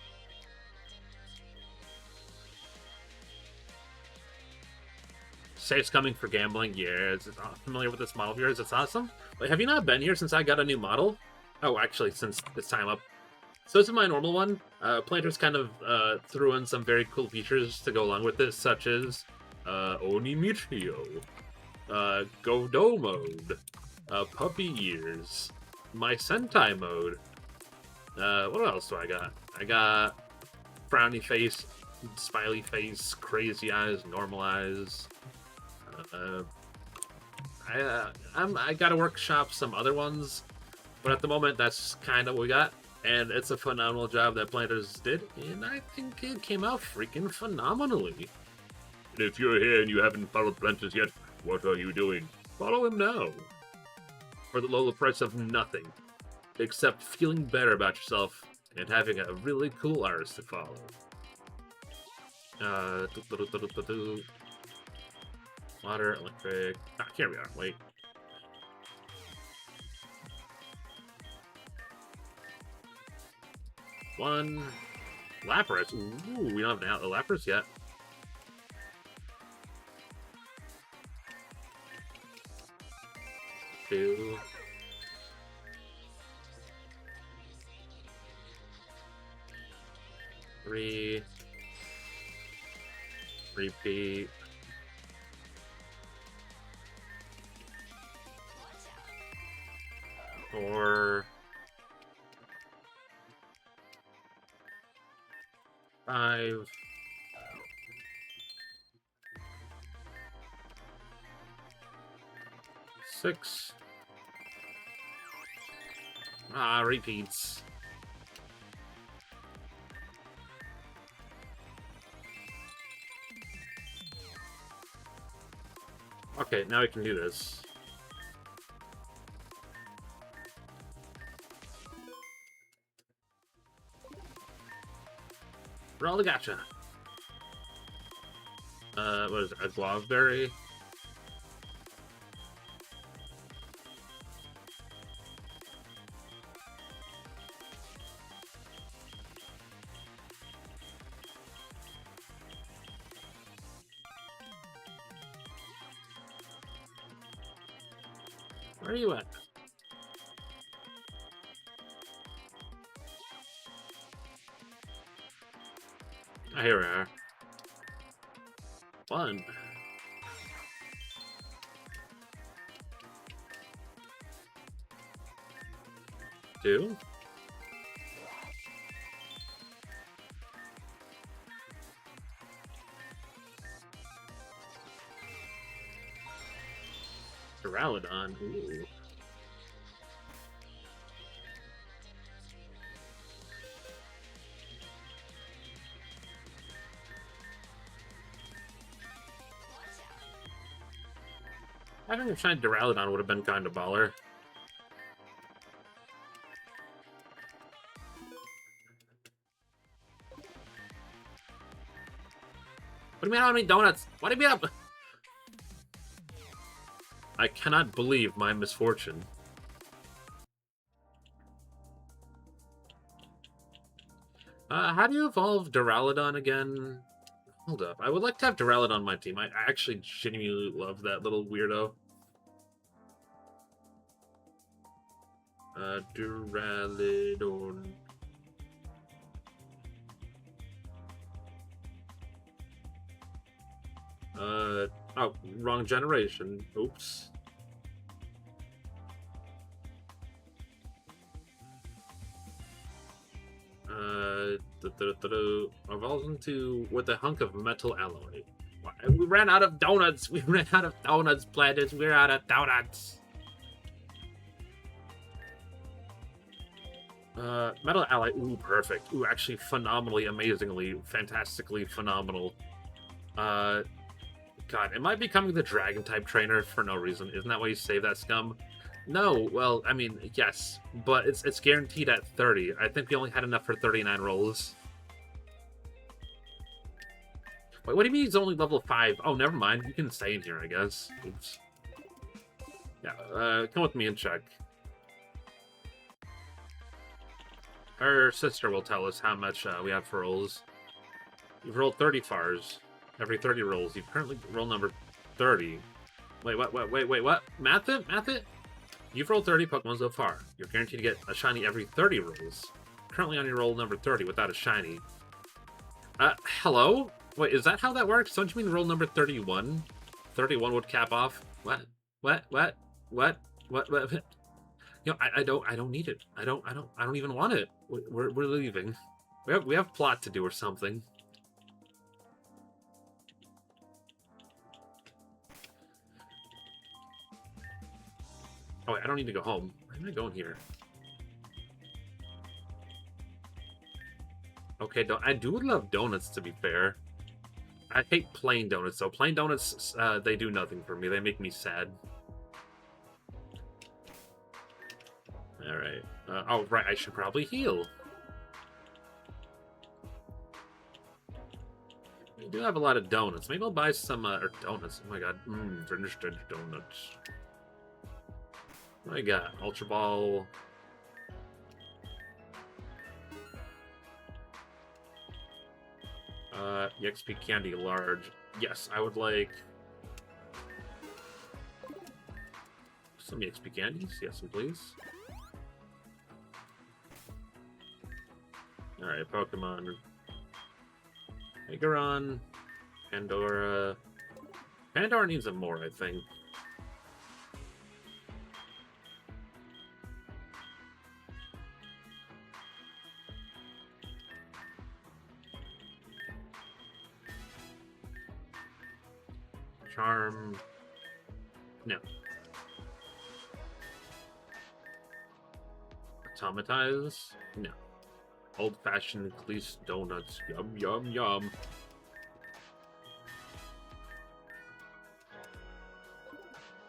Safe's coming for gambling. Yeah, is familiar with this model of yours? It's awesome. Wait, have you not been here since I got a new model? Oh, actually, since this time up. So this is my normal one. Planters kind of threw in some very cool features to go along with this, such as Onimitrio, Godot mode, Puppy Ears, my Sentai mode. What else do I got? I got Frowny Face, Smiley Face, Crazy Eyes, Normal Eyes. I gotta workshop some other ones, but at the moment that's kind of what we got, and it's a phenomenal job that Planters did, and I think it came out freaking phenomenally. And if you're here and you haven't followed Planters yet, what are you doing? Follow him now. For the low price of nothing, except feeling better about yourself and having a really cool artist to follow. Water, electric. Ah, here we are. Wait. One. Lapras. Ooh, we don't have the Lapras yet. Two. Three. Repeat. 4, 5, 6. Ah, repeats. Okay, now we can do this. Roll the gotcha. What is it? A guavaberry? Where are you at? Ah, here we are. 1. 2. Duraludon. Ooh. Having a shiny Duraludon would have been kind of baller. What do you mean I don't need donuts? What do you mean I cannot believe my misfortune. How do you evolve Duraludon again? Hold up. I would like to have Duraludon on my team. I actually genuinely love that little weirdo. Duraludon. Oh, wrong generation. Oops. Evolves into with a hunk of metal alloy. We ran out of donuts. We ran out of donuts, Planet. We're out of donuts. Metal alloy. Ooh, perfect. Ooh, actually, phenomenally, amazingly, fantastically phenomenal. God, am I becoming the dragon type trainer for no reason? Isn't that why you save that scum? No, well, I mean, yes, but it's guaranteed at 30. I think we only had enough for 39 rolls. Wait, what do you mean he's only level 5? Oh, never mind. You can stay in here, I guess. Oops. Yeah, come with me and check. Her sister will tell us how much we have for rolls. You've rolled 30 FARs. Every 30 rolls. You've currently rolled number 30. Wait, what? Math it? You've rolled 30 Pokemon so far. You're guaranteed to get a shiny every 30 rolls. Currently on your roll number 30 without a shiny. Hello? Wait, is that how that works? Don't you mean roll number 31? 31 would cap off? What? You know, I don't need it. I don't even want it. We're leaving. We have plot to do or something. Oh, wait, I don't need to go home. Where am I going here? Okay, I do love donuts, to be fair. I hate plain donuts, though. Plain donuts, they do nothing for me. They make me sad. Alright. Oh, right, I should probably heal. We do have a lot of donuts. Maybe I'll buy some, or donuts. Oh my god. Finished donuts. What do I got? Ultra Ball. EXP Candy Large. Yes, I would like some EXP Candies. Yes, please. Alright, Pokemon. Megaron. Pandora. Pandora needs a more, I think. Charm. No. Automatize? No. Old-fashioned Cleese donuts. Yum, yum, yum.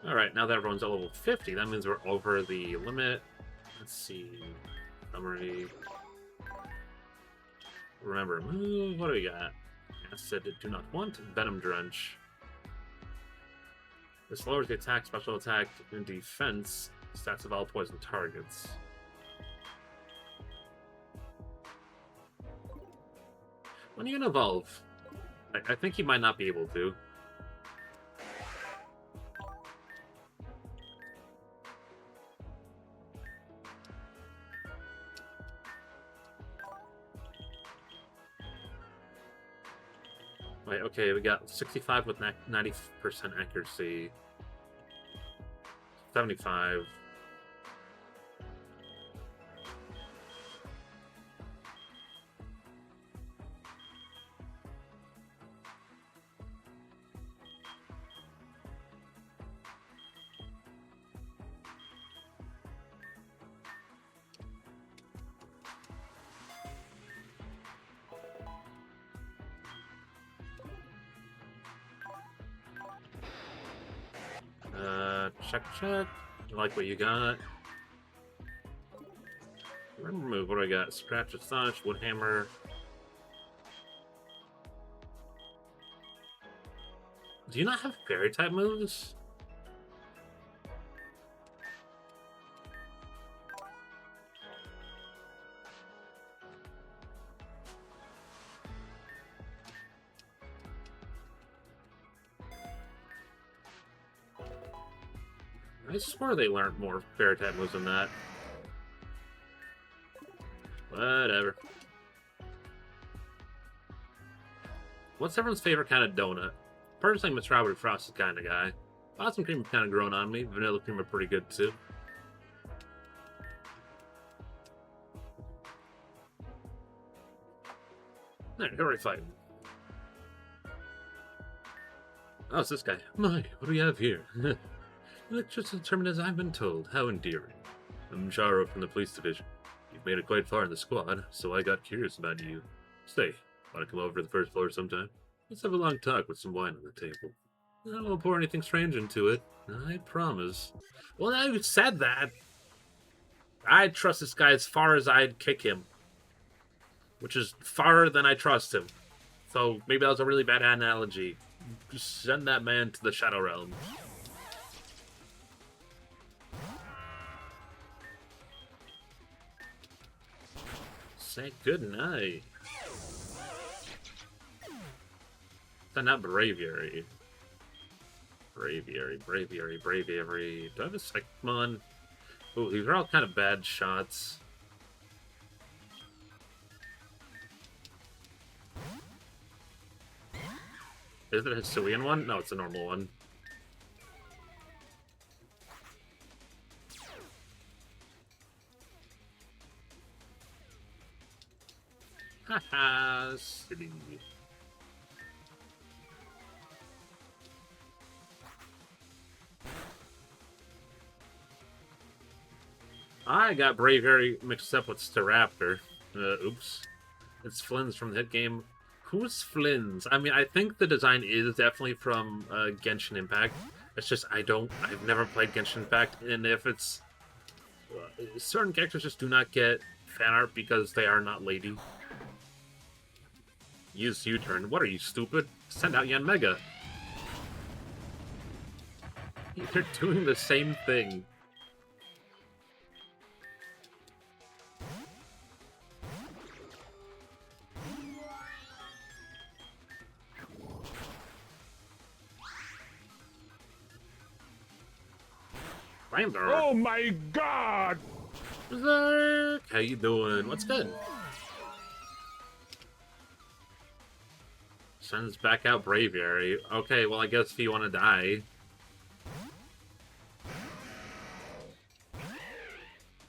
Alright, now that everyone's at level 50, that means we're over the limit. Let's see. Summary. Remember, move. What do we got? Acid, do not want. Venom Drench. This lowers the attack, special attack, and defense stats of all poison targets. When are you gonna evolve? I think he might not be able to. Wait, okay, we got 65 with 90% accuracy. 75. Check. I like what you got. Remove. What do I got? Scratch, Astonish, Woodhammer. Do you not have fairy type moves? I swear they learned more fairy type moves than that. Whatever. What's everyone's favorite kind of donut? Personally, I'm a strawberry frosted kind of guy. Boston cream kind of grown on me. Vanilla cream are pretty good too. There, who are we fighting? Oh, it's this guy. My, what do we have here? Look just as determined as I've been told. How endearing. I'm Charo from the police division. You've made it quite far in the squad, so I got curious about you. Stay. Want to come over to the first floor sometime? Let's have a long talk with some wine on the table. I won't pour anything strange into it. I promise. Well, now you said that. I trust this guy as far as I'd kick him. Which is farther than I trust him. So maybe that was a really bad analogy. Just send that man to the Shadow Realm. Say good night. Send out Braviary. Braviary. Do I have a second one? Ooh, these are all kind of bad shots. Is it a Hisuian one? No, it's a normal one. Haha, silly. I got Braviary mixed up with Staraptor. Oops. It's Flynn's from the hit game. Who's Flynn's? I mean, I think the design is definitely from Genshin Impact. It's just, I've never played Genshin Impact, and if it's... certain characters just do not get fan art because they are not lady. Use U-turn. What are you, stupid? Send out Yanmega. You're doing the same thing. Oh my god! Berserk! How you doing? What's good? Sends back out Braviary. Okay, well, I guess if you want to die.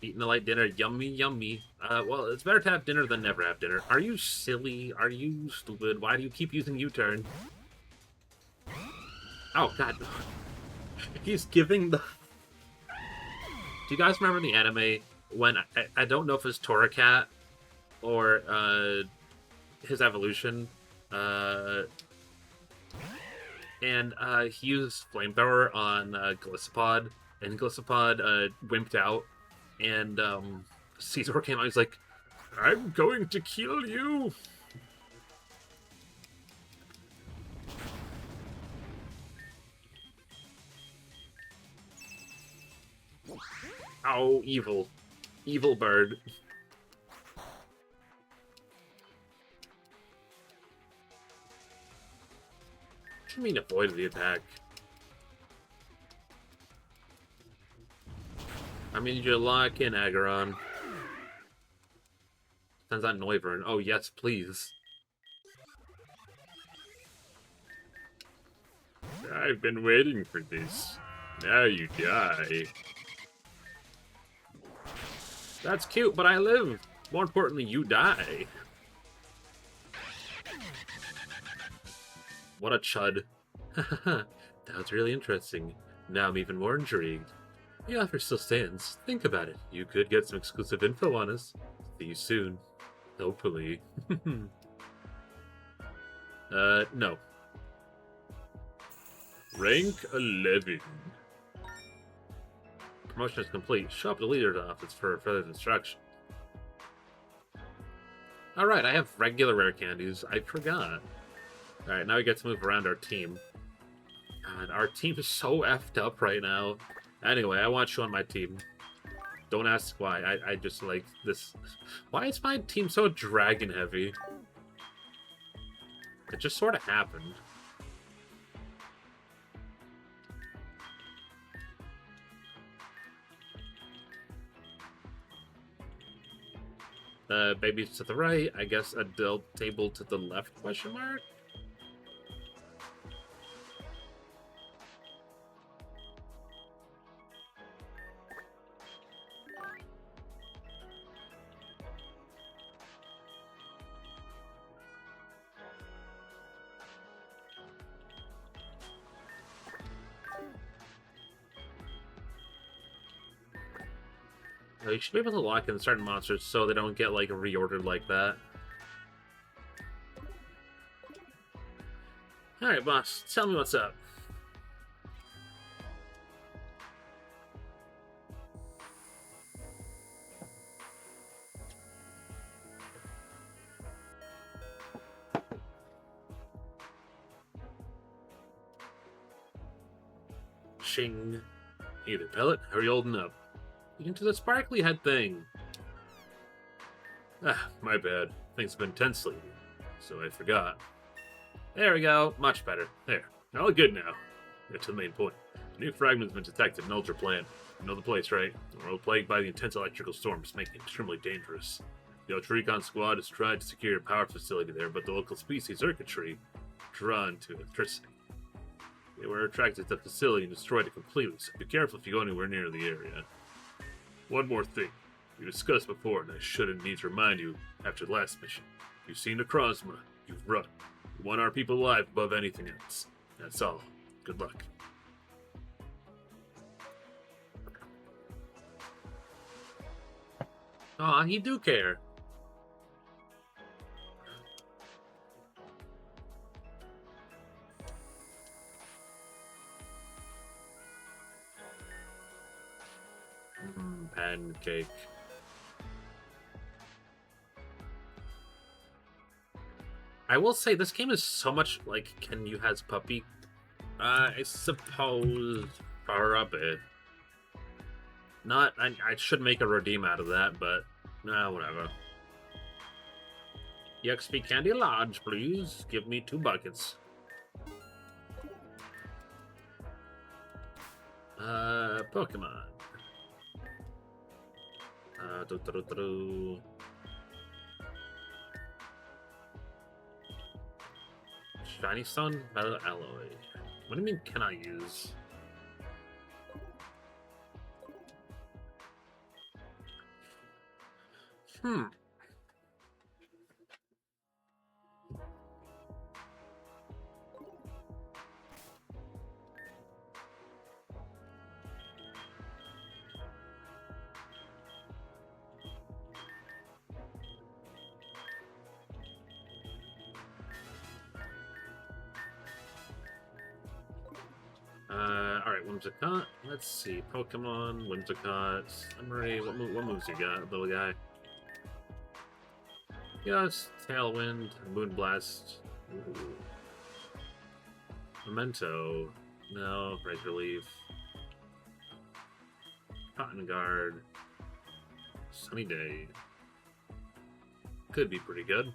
Eating a light dinner. Yummy, yummy. Well, it's better to have dinner than never have dinner. Are you silly? Are you stupid? Why do you keep using U-turn? Oh, God. He's giving the... Do you guys remember the anime when... I don't know if it's Toracat or his evolution. And he used Flamethrower on Gliscopod, and Gliscopod wimped out, and Caesar came out, he's like, I'm going to kill you! Oh, evil. Evil bird. What do you mean avoid the attack? I mean, you lock in Acheron. Sends out Noivern. Oh, yes, please. I've been waiting for this. Now you die. That's cute, but I live. More importantly, you die. What a chud. That was really interesting. Now I'm even more intrigued. The offer still stands. Think about it. You could get some exclusive info on us. See you soon. Hopefully. No. Rank 11. Promotion is complete. Show up at the leader's office for further instruction. Alright, I have regular rare candies. I forgot. Alright, now we get to move around our team. God, our team is so effed up right now. Anyway, I want you on my team. Don't ask why. I just like this. Why is my team so dragon heavy? It just sort of happened. Babies to the right. I guess adult table to the left, question mark? You should be able to lock in certain monsters so they don't get, like, reordered like that. Alright, boss. Tell me what's up. Shing. Either pellet, hurry holding up. Into the sparkly head thing. Ah, my bad. Things have been tense lately, so I forgot. There we go. Much better. There. All good now. Get to the main point. A new fragment has been detected in Ultra Plan. You know the place, right? The world plagued by the intense electrical storms, making it extremely dangerous. The Ultra Recon Squad has tried to secure a power facility there, but the local species circuitry drawn to electricity. They were attracted to the facility and destroyed it completely, so be careful if you go anywhere near the area. One more thing. We discussed before, and I shouldn't need to remind you after the last mission. You've seen Necrozma. You've run. We want our people alive above anything else. That's all. Good luck. Aw, he do care. Pancake. I will say, this game is so much like, can you has puppy? I suppose, for a bit. Not, I should make a redeem out of that, but, nah, whatever. EXP candy large, please. Give me 2 buckets. Pokemon. Shiny Sun, Metal Alloy. What do you mean, can I use? Alright, Whimsicott. Let's see. Pokemon, Whimsicott, Summary. What moves you got, little guy? Yes, Tailwind, Moonblast. Ooh. Memento. No, Razor Leaf. Cotton Guard. Sunny Day. Could be pretty good.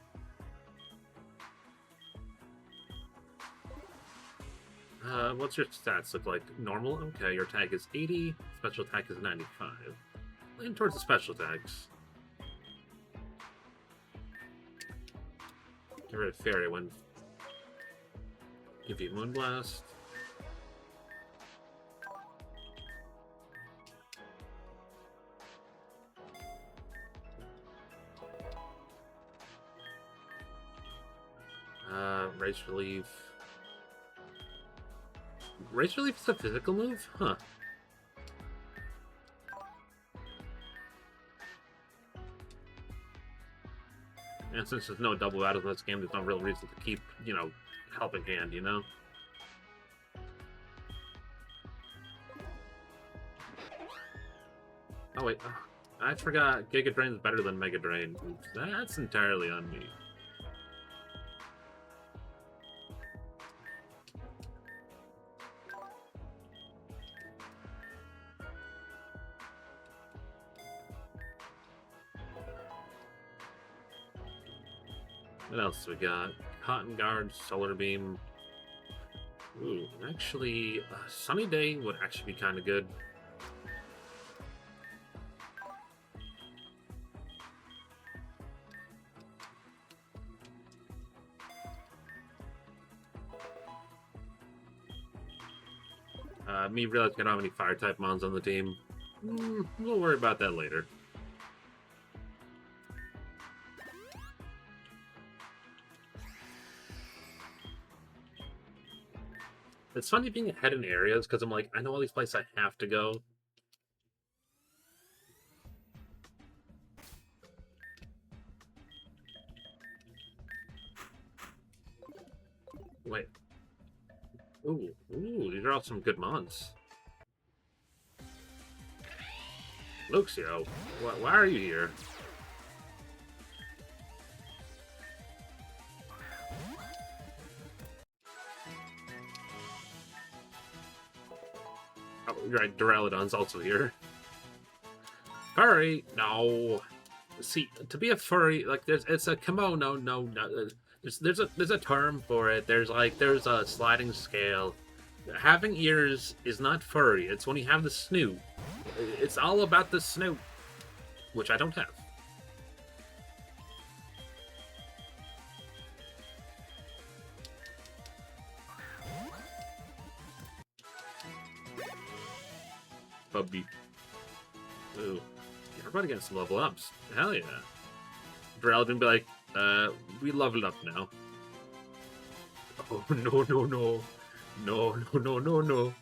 What's your stats look like? Normal? Okay, your attack is 80, special attack is 95. Lean towards the special attacks. Get rid of Fairy Wind. Give you Moonblast. Race Relief. Race Relief is a physical move? Huh. And since there's no double battles in this game, there's no real reason to keep, you know, Helping Hand, you know? Oh wait, I forgot Giga Drain is better than Mega Drain. Oops, that's entirely on me. What else we got? Cotton Guard, Solar Beam. Ooh, actually, Sunny Day would actually be kind of good. Me realizing I don't have any Fire-type mons on the team. We'll worry about that later. It's funny being ahead in areas, because I'm like, I know all these places I have to go. Wait. Ooh, these are all some good mons. Luxio, why are you here? Oh, you're right, Duraludon's also here. Furry? No. See, to be a furry, like, it's a kimono, no. There's a term for it. There's a sliding scale. Having ears is not furry. It's when you have the snoot. It's all about the snoot, which I don't have. Puppy. Ooh, everybody getting some level ups. Hell yeah. Duraludon be like, we leveled up now. Oh, no. No.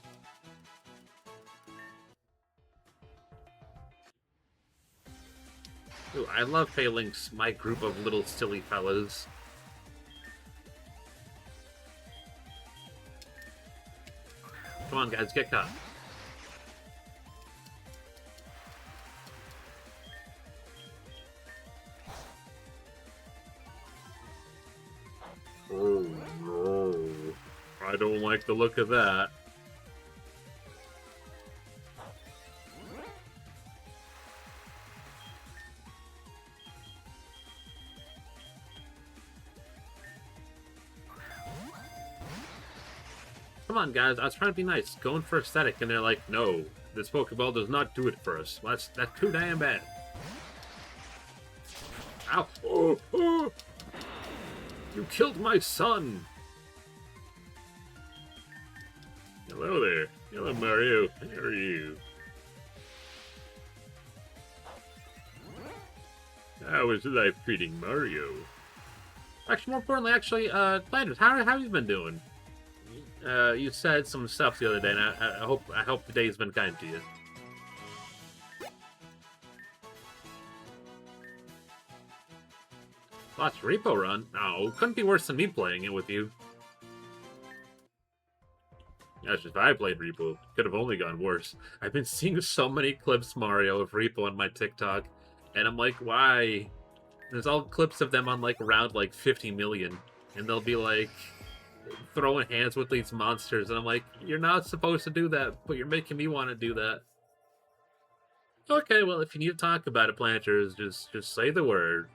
Ooh, I love Phalanx, my group of little silly fellas. Come on, guys, get caught. Oh, no. I don't like the look of that. Come on, guys, I was trying to be nice, going for aesthetic, and they're like, no, this Pokeball does not do it for us. That's too damn bad. Ow! Oh! You killed my son! Hello there. Hello, Mario. How are you? How is life treating Mario? Actually, more importantly, Landers, how have you been doing? You said some stuff the other day, and I hope the day's been kind to you. Lost Repo Run? No, couldn't be worse than me playing it with you. Gosh, if I played Repo, it could have only gone worse. I've been seeing so many clips, Mario, of Repo on my TikTok, and I'm like, why? There's all clips of them on like around like 50 million, and they'll be like throwing hands with these monsters, and I'm like, you're not supposed to do that, but you're making me want to do that. Okay, well, if you need to talk about it, Planters, just say the word.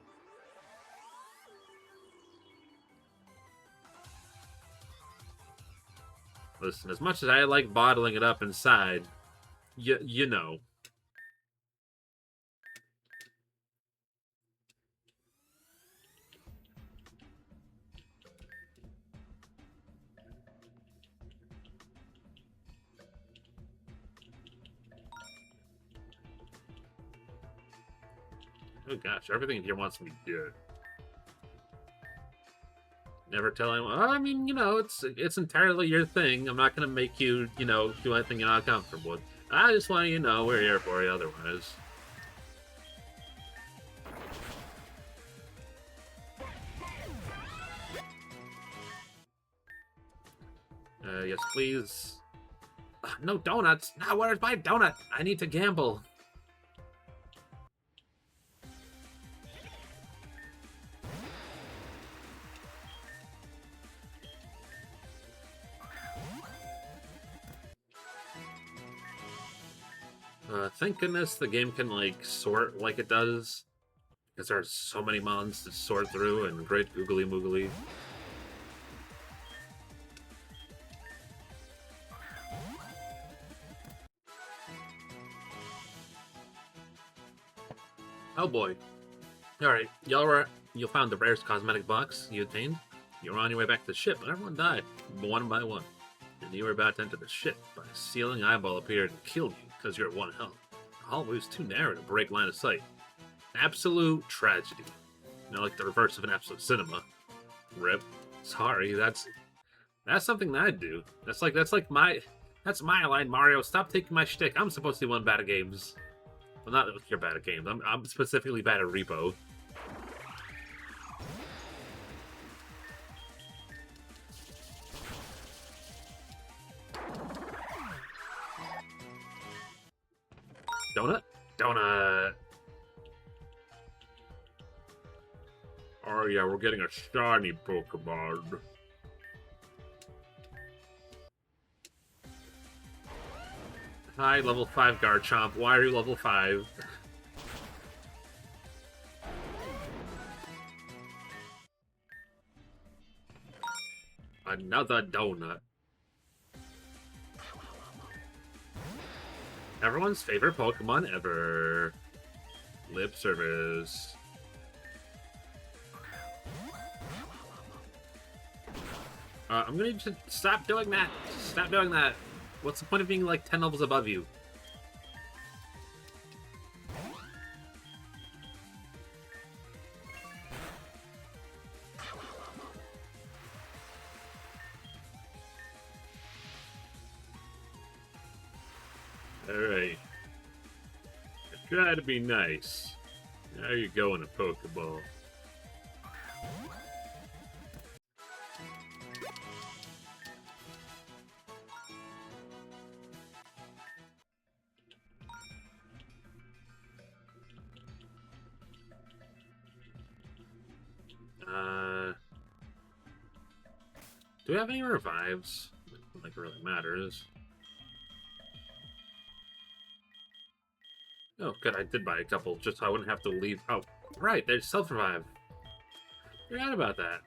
Listen, as much as I like bottling it up inside, you know. Oh gosh, everything here wants me dead. Never tell anyone. Oh, I mean, it's entirely your thing. I'm not gonna make you, do anything you're not comfortable with. I just want you to know we're here for you otherwise. Yes, please. No donuts. Now, where's my donut? I need to gamble. Thank goodness the game can, like, sort like it does. Because there are so many mons to sort through, and great googly moogly. Oh boy. Alright, you found the rarest cosmetic box you obtained. You were on your way back to the ship, but everyone died, one by one. And you were about to enter the ship, but a sealing eyeball appeared and killed you because you're at 1 health. The hallway was too narrow to break line of sight. Absolute tragedy. Like the reverse of an absolute cinema. Rip. Sorry, that's something that I'd do. That's my line, Mario. Stop taking my shtick. I'm supposed to be one bad at games. Well, not that you're bad at games. I'm specifically bad at Repo. Donut? Donut! Oh yeah, we're getting a shiny Pokemon. Hi, level 5 Garchomp. Why are you level 5? Another donut. Everyone's favorite Pokemon ever. Lip service. I'm gonna need to stop doing that. Stop doing that. What's the point of being like 10 levels above you? Alright. Try to be nice. Now you're going to Pokeball. Do we have any revives? Like, it really matters. Oh, good, I did buy a couple, just so I wouldn't have to leave. Oh, right, there's self-revive. Forgot about that.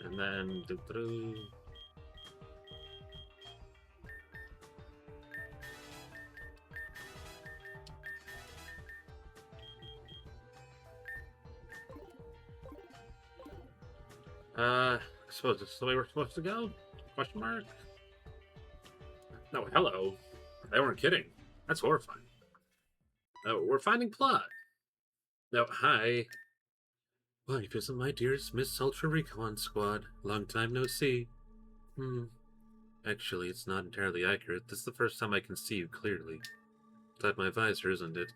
And then... I suppose this is the way we're supposed to go? Question mark? No, hello. They weren't kidding. That's horrifying. Oh, we're finding plot. No, hi. Why, visit my dearest Miss Ultra Recon Squad. Long time no see. Actually, it's not entirely accurate. This is the first time I can see you clearly. That my visor, isn't it?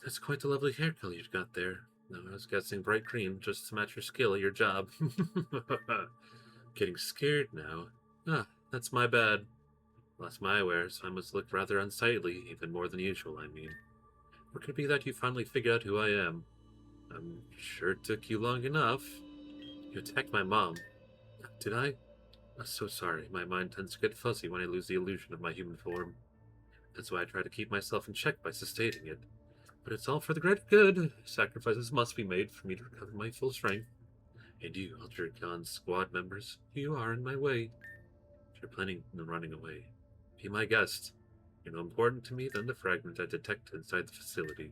That's quite the lovely hair color you've got there. No, I was guessing bright green, just to match your skill at your job. Getting scared now. Ah, that's my bad. Lost my wear, so I must look rather unsightly, even more than usual, I mean. Or could it be that you finally figured out who I am? I'm sure it took you long enough. You attacked my mom. Did I? I'm so sorry. My mind tends to get fuzzy when I lose the illusion of my human form. That's why I try to keep myself in check by sustaining it. But it's all for the greater good. Sacrifices must be made for me to recover my full strength. And you, Aldrich Khan's squad members, you are in my way. If you're planning on running away, be my guest. You're no important to me than the fragment I detected inside the facility.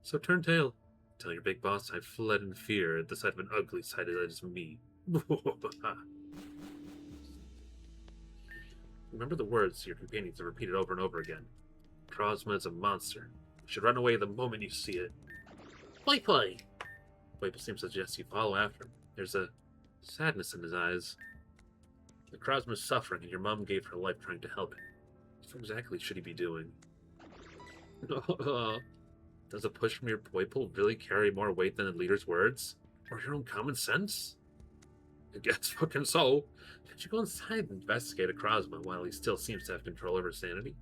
So turn tail. Tell your big boss I fled in fear at the sight of an ugly sight that is me. Remember the words your companions have repeated over and over again. Necrozma is a monster. You should run away the moment you see it. Play! Playful seems to suggest you follow after him. There's a sadness in his eyes. Necrozma is suffering, and your mom gave her life trying to help him. What exactly should he be doing? Does a push from your Poiple really carry more weight than the leader's words? Or your own common sense? I guess fucking so. Should you go inside and investigate Necrozma while he still seems to have control over sanity?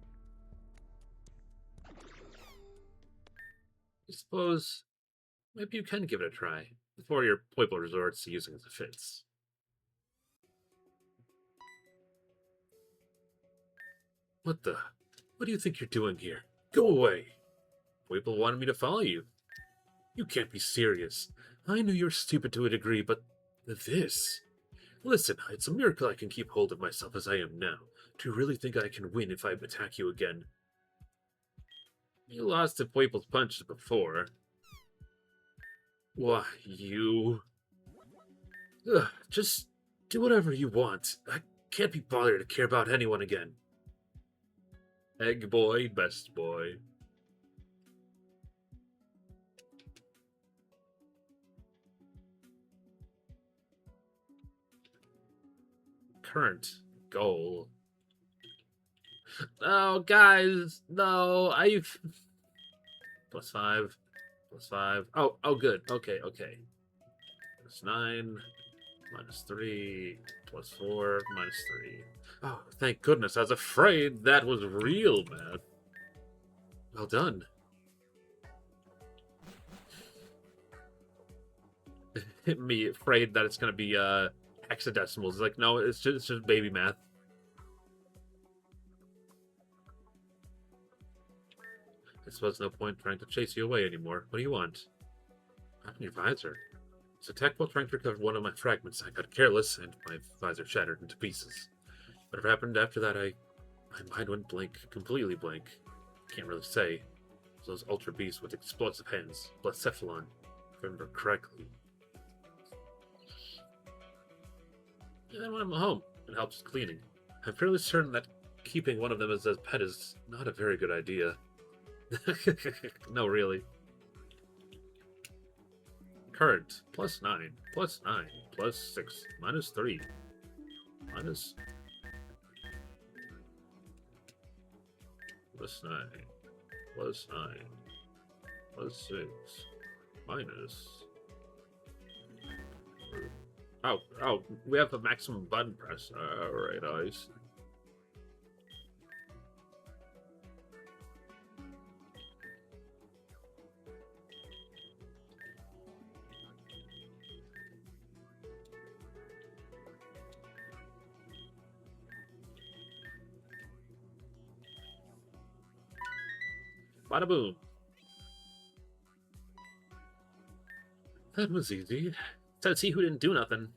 I suppose maybe you can give it a try before your Poiple resorts to using it as it fits. What the? What do you think you're doing here? Go away! Poiple wanted me to follow you. You can't be serious. I knew you're stupid to a degree, but this... Listen, it's a miracle I can keep hold of myself as I am now. Do you really think I can win if I attack you again? You lost to Poiple's punches before. Why, you... Ugh, just do whatever you want. I can't be bothered to care about anyone again. Egg boy, best boy. Current goal. Oh, guys, no, I've... +5, +5. Oh, good. Okay. +9, -3, +4, -3. Oh, thank goodness. I was afraid that was real math. Well done. Me afraid that it's going to be hexadecimals. Like, no, it's just baby math. I suppose no point trying to chase you away anymore. What do you want? I'm your visor. It's a tech while trying to recover one of my fragments. I got careless, and my visor shattered into pieces. Whatever happened after that, my mind went blank, completely blank. Can't really say. Those ultra beasts with explosive hands, Blacephalon, if I remember correctly. And then when I'm home, it helps with cleaning. I'm fairly certain that keeping one of them as a pet is not a very good idea. No, really. Current, +9, +9, +6, -3, minus... +9, +9, +6, minus... Oh, we have a maximum button press. Alright, eyes. Bada boom. That was easy. Says he who didn't do nothing.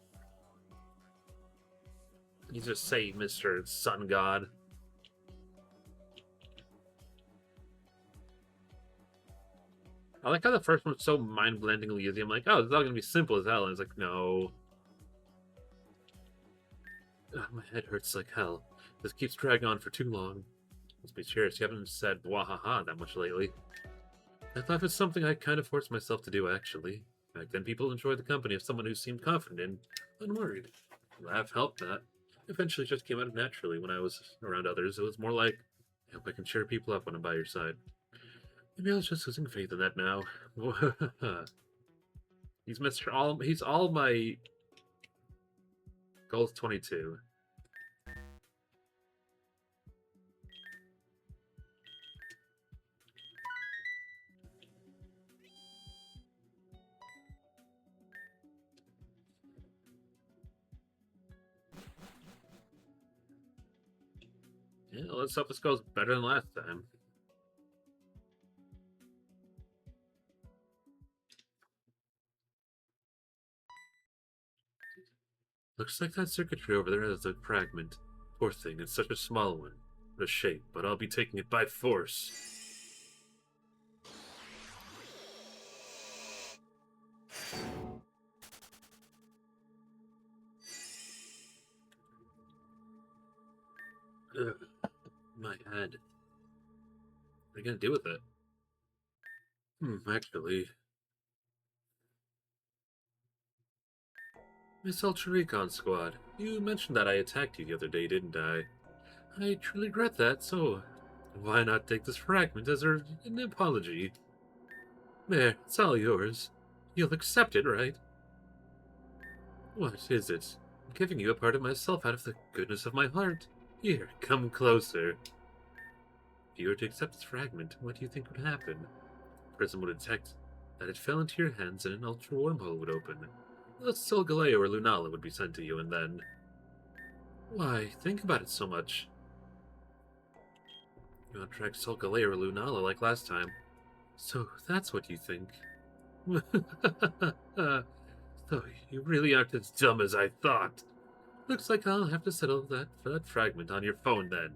You just say, Mr. Sun God. I like how the first one's so mind-blendingly easy. I'm like, oh, this is all gonna be simple as hell. And it's like, no. Ugh, my head hurts like hell. This keeps dragging on for too long. Let's be serious, you haven't said wahaha that much lately. I thought it was something I kind of forced myself to do, actually. Back then, people enjoyed the company of someone who seemed confident and unworried. Laugh helped that. Eventually, it just came out naturally when I was around others. It was more like, I hope I can cheer people up when I'm by your side. Maybe I was just losing faith in that now. He's all my goals 22. Yeah, let's hope this goes better than last time. Looks like that circuitry over there has a fragment. Poor thing, it's such a small one. What a shape, but I'll be taking it by force. Ugh, my head. What are you gonna do with it? Actually. Miss Ultra Recon Squad, you mentioned that I attacked you the other day, didn't I? I truly regret that, so why not take this fragment as an apology? There, it's all yours. You'll accept it, right? What is it? I'm giving you a part of myself out of the goodness of my heart. Here, come closer. If you were to accept this fragment, what do you think would happen? The prism would detect that it fell into your hands and an ultra wormhole would open. The Sol Galeo or Lunala would be sent to you, and then... Why, think about it so much. You want to track Sol Galeo or Lunala like last time. So that's what you think. So you really aren't as dumb as I thought. Looks like I'll have to settle that for that fragment on your phone then.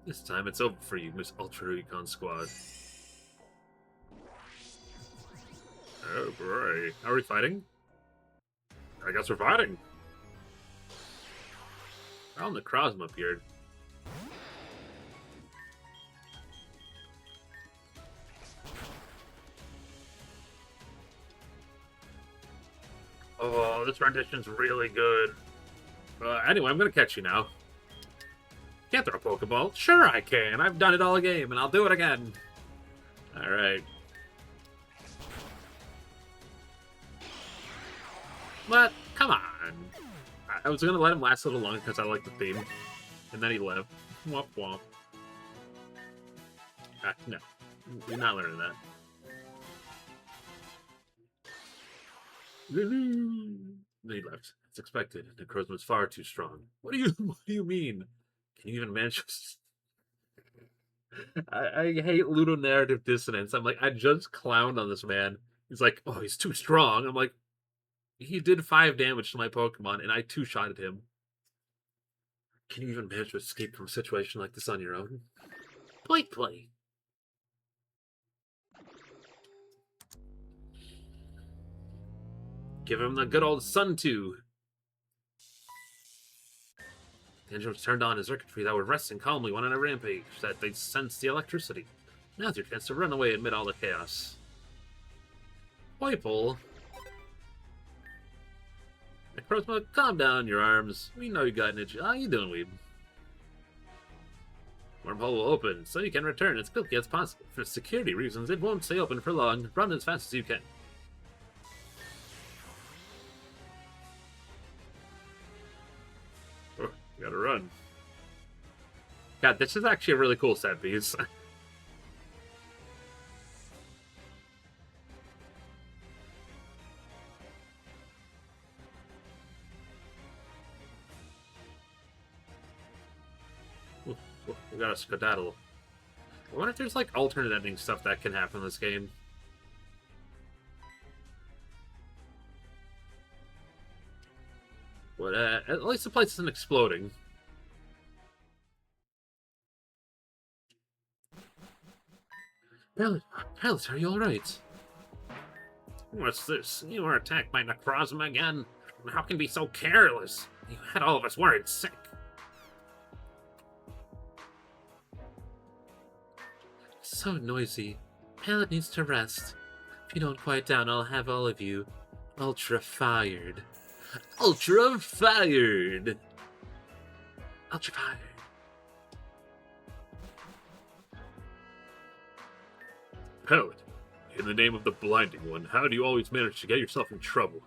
This time it's over for you, Miss Ultra Recon Squad. Oh boy. Are we fighting? I guess we're fighting. Oh, Necrozma appeared. Oh, this rendition's really good. Anyway, I'm gonna catch you now. Can't throw a Pokeball? Sure I can. I've done it all game, and I'll do it again. Alright. But, come on. I was gonna let him last a little longer because I like the theme. And then he left. Womp womp. No. You're not learning that. Then he left. It's expected. Necrozma's far too strong. What do you mean? Can you even manage? I hate ludonarrative dissonance. I'm like, I just clowned on this man. He's like, oh, he's too strong. I'm like, he did 5 damage to my Pokemon, and I two-shotted him. Can you even manage to escape from a situation like this on your own? Play. Give him the good old Sun-2. The engine was turned on as circuitry that were resting calmly went on a rampage, that they sensed the electricity. Now's your chance to run away amid all the chaos. Poipole. Necrozma, calm down your arms. We know you got an itch. How you doing, Weeb? Wormhole will open, so you can return as quickly as possible. For security reasons, it won't stay open for long. Run as fast as you can. Oh, gotta run. God, this is actually a really cool set piece. We got a skedaddle. I wonder if there's like alternate ending stuff that can happen in this game. But at least the place isn't exploding. Pallet, are you alright? What's this? You were attacked by Necrozma again? How can you be so careless? You had all of us worried sick. So noisy. Pallet needs to rest. If you don't quiet down, I'll have all of you ultra-fired. Ultra-fired! Ultra-fired. Pellet, in the name of the Blinding One, how do you always manage to get yourself in trouble?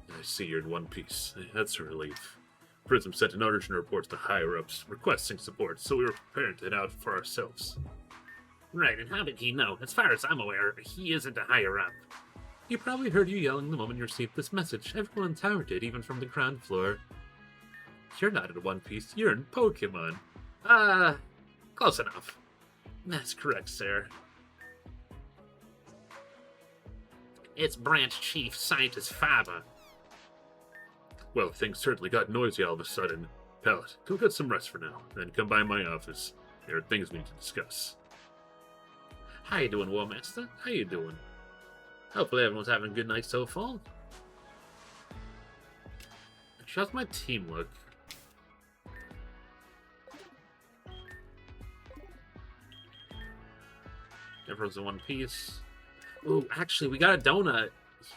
I see you're in one piece. That's a relief. Prism sent an urgent report to higher-ups requesting support, so we were preparing to head out for ourselves. Right, and how did he know? As far as I'm aware, he isn't a higher-up. He probably heard you yelling the moment you received this message. Everyone in the tower did, even from the ground floor. You're not in One Piece, you're in Pokemon. Close enough. That's correct, sir. It's Branch Chief Scientist Faba. Well, things certainly got noisy all of a sudden. Pellet, go get some rest for now, then come by my office. There are things we need to discuss. How you doing, War Master? How you doing? Hopefully everyone's having a good night so far. How's my team look? Everyone's in one piece. Ooh, actually, we got a donut.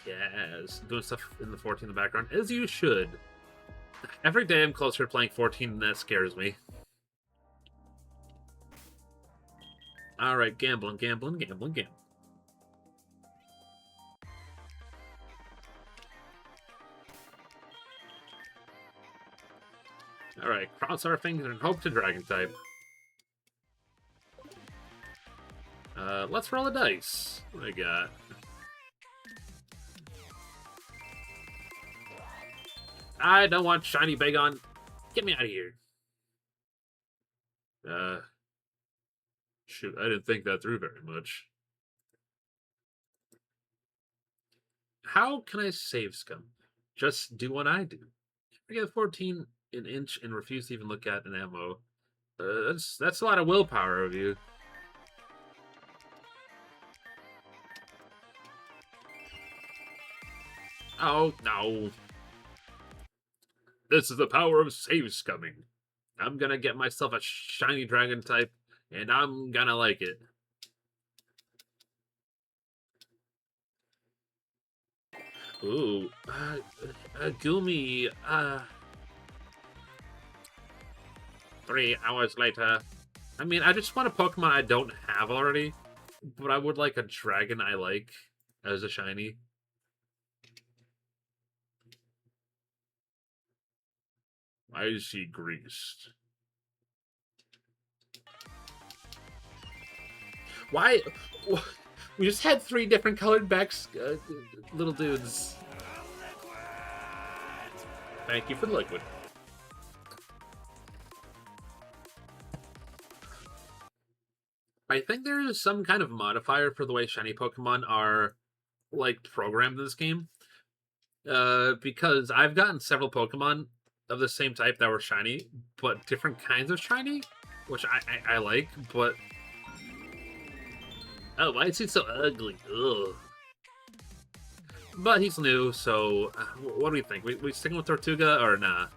Yes, doing stuff in the 14 in the background, as you should. Every day I'm closer to playing 14, and that scares me. Alright, gambling. Alright, cross our fingers and hope to Dragon type. Let's roll a dice. What do I got? I don't want shiny Bagon. Get me out of here. Shoot, I didn't think that through very much. How can I save scum? Just do what I do. I get 14 an inch and refuse to even look at an ammo. That's a lot of willpower of you. Oh, no. This is the power of save scumming. I'm gonna get myself a shiny dragon type, and I'm gonna like it. Ooh, Gumi, 3 hours later. I mean, I just want a Pokemon I don't have already, but I would like a dragon I like as a shiny. Why is she greased? Why? We just had 3 different colored backs, little dudes. Thank you for the liquid. I think there is some kind of modifier for the way shiny Pokemon are, like, programmed in this game. Because I've gotten several Pokemon of the same type that were shiny, but different kinds of shiny, which I like, but... Oh, why is he so ugly? Ugh. But he's new, so what do we think? We sticking with Tortuga or nah?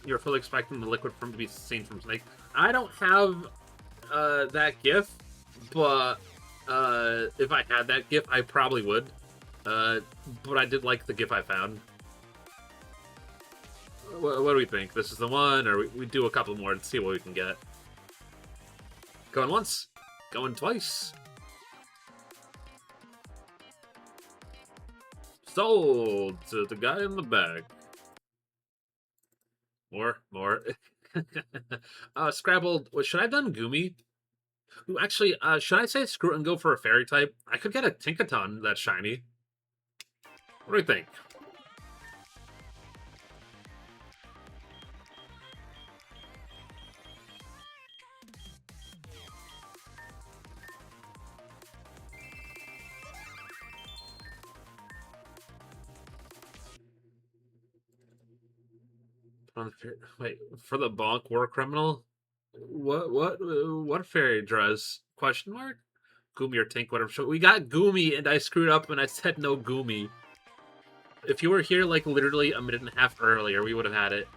You're fully expecting the liquid form to be seen from Snake. I don't have that GIF, but if I had that GIF, I probably would. But I did like the GIF I found. What do we think? This is the one, or we do a couple more and see what we can get? Going once, going twice. Sold to the guy in the back. More. Scrabbled. Should I have done Gumi? Ooh, actually, should I say screw it and go for a fairy type? I could get a Tinkaton that's shiny. What do you think? Wait, for the bonk war criminal? What fairy dress? Question mark? Gumi or Tink, whatever. So we got Gumi, and I screwed up and I said no Gumi. If you were here like literally a minute and a half earlier, we would have had it.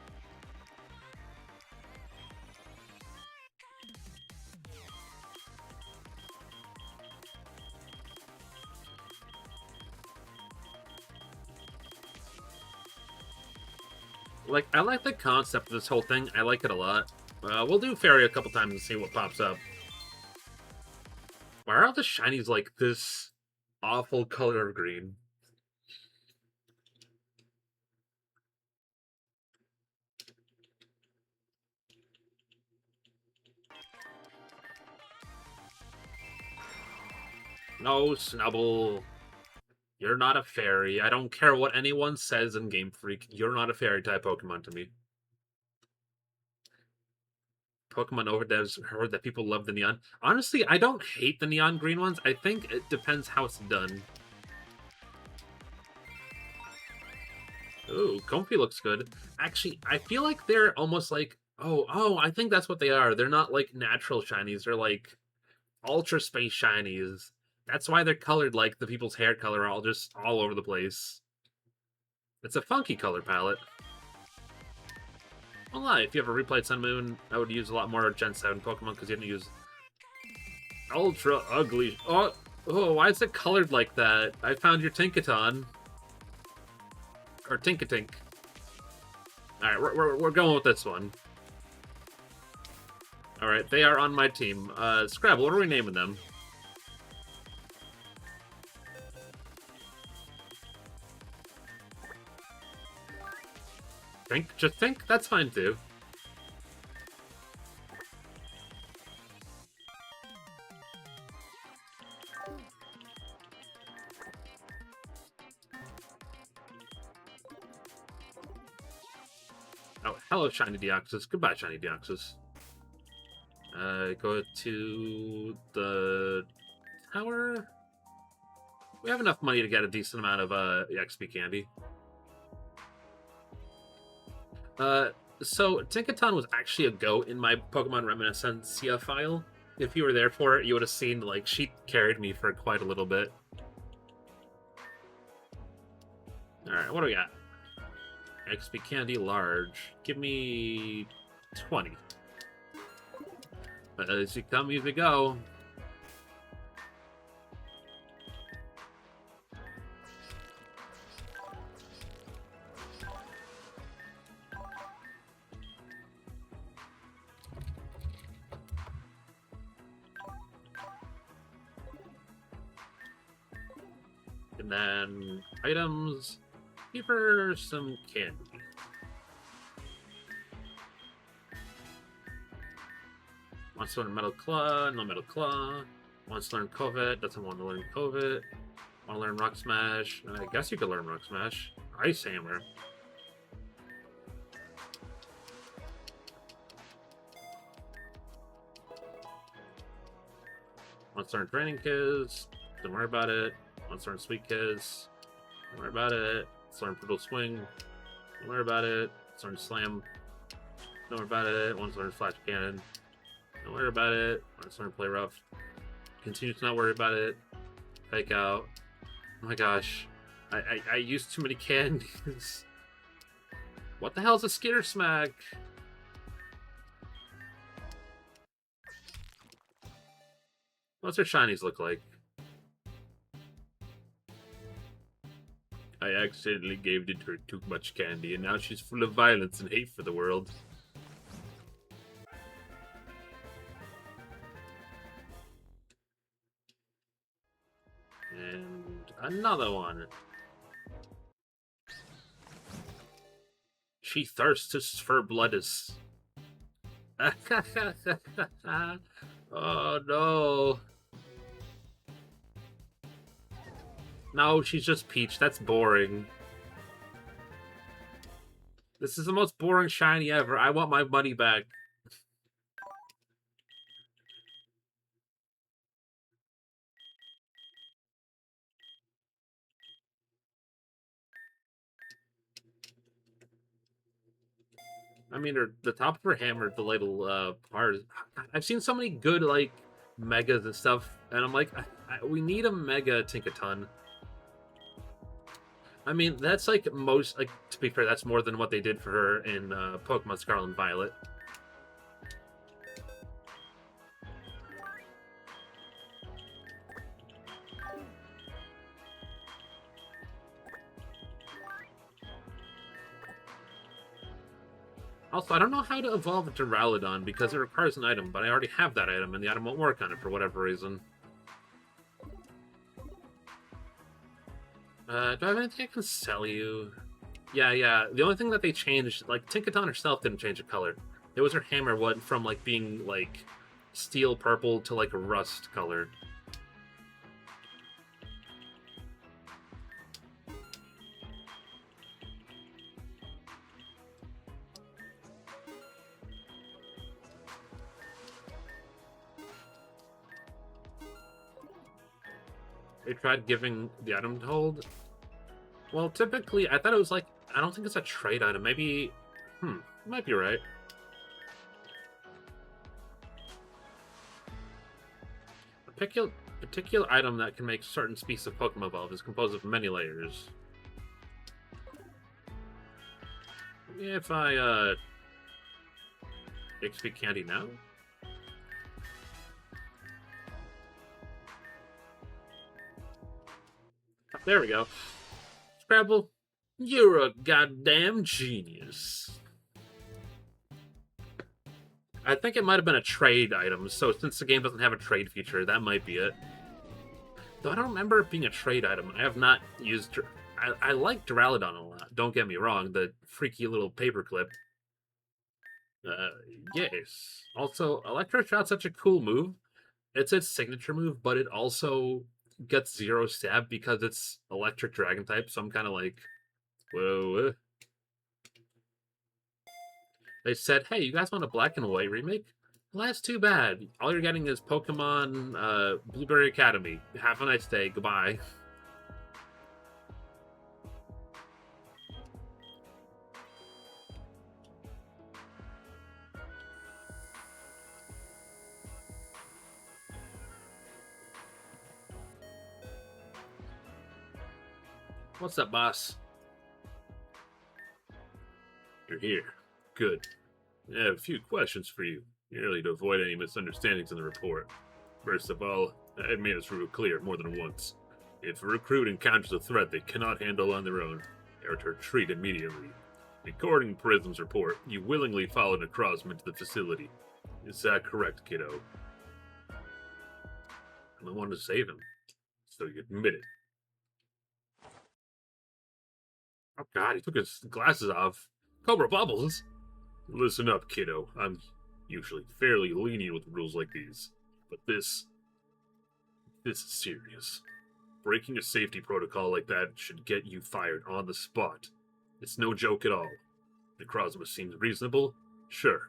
Like, I like the concept of this whole thing. I like it a lot. We'll do Fairy a couple times and see what pops up. Why are all the shinies like this awful color of green? No, Snubble. You're not a fairy. I don't care what anyone says in Game Freak. You're not a fairy type Pokemon to me. Pokemon Overdevs heard that people love the neon. Honestly, I don't hate the neon green ones. I think it depends how it's done. Ooh, Comfy looks good. Actually, I feel like they're almost like... Oh, I think that's what they are. They're not like natural shinies. They're like Ultra Space shinies. That's why they're colored like the people's hair color, all just all over the place. It's a funky color palette. I'll lie, if you ever replayed Sun Moon, I would use a lot more Gen 7 Pokemon because you didn't use Ultra Ugly. Oh, why is it colored like that? I found your Tinkaton. Or Tinkatink. Alright, we're going with this one. Alright, they are on my team. Scrabble, what are we naming them? Think? Just think? That's fine too. Oh, hello, Shiny Deoxys. Goodbye, Shiny Deoxys. Go to the tower. We have enough money to get a decent amount of XP candy. So Tinkaton was actually a goat in my Pokemon Reminiscencia file. If you were there for it, you would have seen, like, she carried me for quite a little bit. Alright, what do we got? XP candy large. Give me 20. As you come, as you go. And then items. Give her some candy. Wants to learn Metal Claw, no Metal Claw. Wants to learn Covet, doesn't want to learn Covet. Want to learn Rock Smash. I guess you could learn Rock Smash. Ice Hammer. Wants to learn Training Kids. Don't worry about it. Wants to learn Sweet Kids. Don't worry about it. Let's learn Brutal Swing. Don't worry about it. Let's learn Slam. Don't worry about it. Wants to learn Flash Cannon. Don't worry about it. Wants to learn Play Rough. Continue to not worry about it. Fake Out. Oh my gosh. I used too many candies. What the hell is a Skitter Smack? What's her shinies look like? I accidentally gave her too much candy, and now she's full of violence and hate for the world. And another one. She thirsts for bloodus. Oh no. No, she's just Peach. That's boring. This is the most boring shiny ever. I want my money back. I mean, the top of her hammer, the little part. I've seen so many good, like, megas and stuff, and I'm like, we need a mega Tinkaton. I mean, that's like most, like, to be fair, that's more than what they did for her in Pokemon Scarlet and Violet. Also, I don't know how to evolve a Duraludon because it requires an item, but I already have that item, and the item won't work on it for whatever reason. Do I have anything I can sell you? Yeah. The only thing that they changed, like, Tinkaton herself didn't change the color. It was her hammer went from, like, being, like, steel purple to, like, a rust color. They tried giving the item to hold. Well, typically, I thought it was like, I don't think it's a trade item. Maybe, you might be right. A particular item that can make certain species of Pokemon evolve is composed of many layers. If I, XP candy now? There we go. Scrabble, you're a goddamn genius. I think it might have been a trade item, so since the game doesn't have a trade feature, that might be it. Though I don't remember it being a trade item. I have not used... I like Duraludon a lot, don't get me wrong, the freaky little paperclip. Yes. Also, Electro Shot's such a cool move. It's its signature move, but it also gets 0 stab because it's electric dragon type, so I'm kind of like, whoa. They said, hey, you guys want a black and white remake? Well, that's too bad. All you're getting is Pokemon Blueberry Academy. Have a nice day. Goodbye. What's up, boss? You're here. Good. I have a few questions for you, merely to avoid any misunderstandings in the report. First of all, I made this rule clear more than once. If a recruit encounters a threat they cannot handle on their own, they are to retreat immediately. According to Prism's report, you willingly followed Necrozma into the facility. Is that correct, kiddo? I wanted to save him, so you admit it. Oh god, he took his glasses off. Cobra Bubbles? Listen up, kiddo. I'm usually fairly lenient with rules like these, but this is serious. Breaking a safety protocol like that should get you fired on the spot. It's no joke at all. Necrozma seems reasonable? Sure.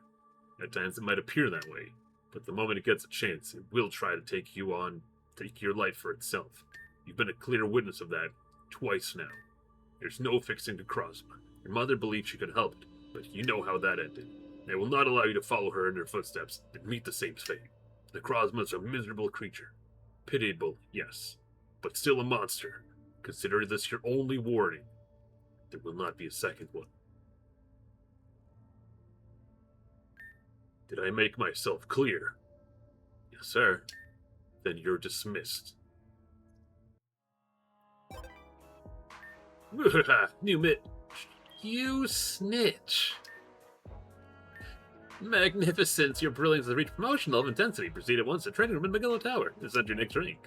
At times it might appear that way, but the moment it gets a chance, it will try to take your life for itself. You've been a clear witness of that twice now. There's no fixing Necrozma. Your mother believed she could help it, but you know how that ended. They will not allow you to follow her in her footsteps and meet the same fate. Necrozma is a miserable creature. Pitiable, yes, but still a monster. Consider this your only warning. There will not be a second one. Did I make myself clear? Yes, sir. Then you're dismissed. New mit. You snitch. Magnificence, your brilliance has reached promotion level of intensity. Proceed at once to training room in Megillo Tower. This is your next rank.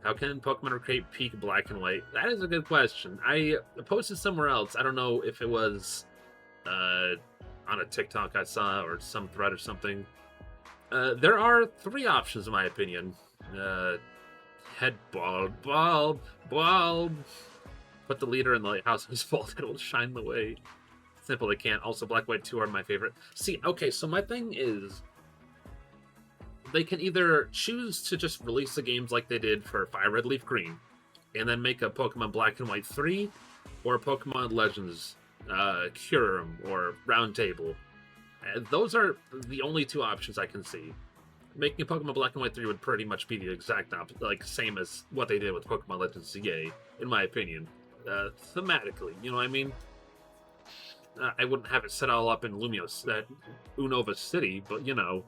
How can Pokemon recreate peak black and white? That is a good question. I posted somewhere else. I don't know if it was on a TikTok I saw or some thread or something. There are 3 options in my opinion. Head bulb. Put the leader in the lighthouse in his fault. It will shine the way. Simple, they can't. Also, Black, White 2 are my favorite. See, okay, so my thing is, they can either choose to just release the games like they did for Fire Red Leaf Green, and then make a Pokemon Black and White 3, or Pokemon Legends, Kyurem, or Round Table. Those are the only 2 options I can see. Making a Pokemon Black and White 3 would pretty much be the exact opposite, like, same as what they did with Pokemon Legends CA, in my opinion. Thematically, you know what I mean? I wouldn't have it set all up in Unova City, but, you know.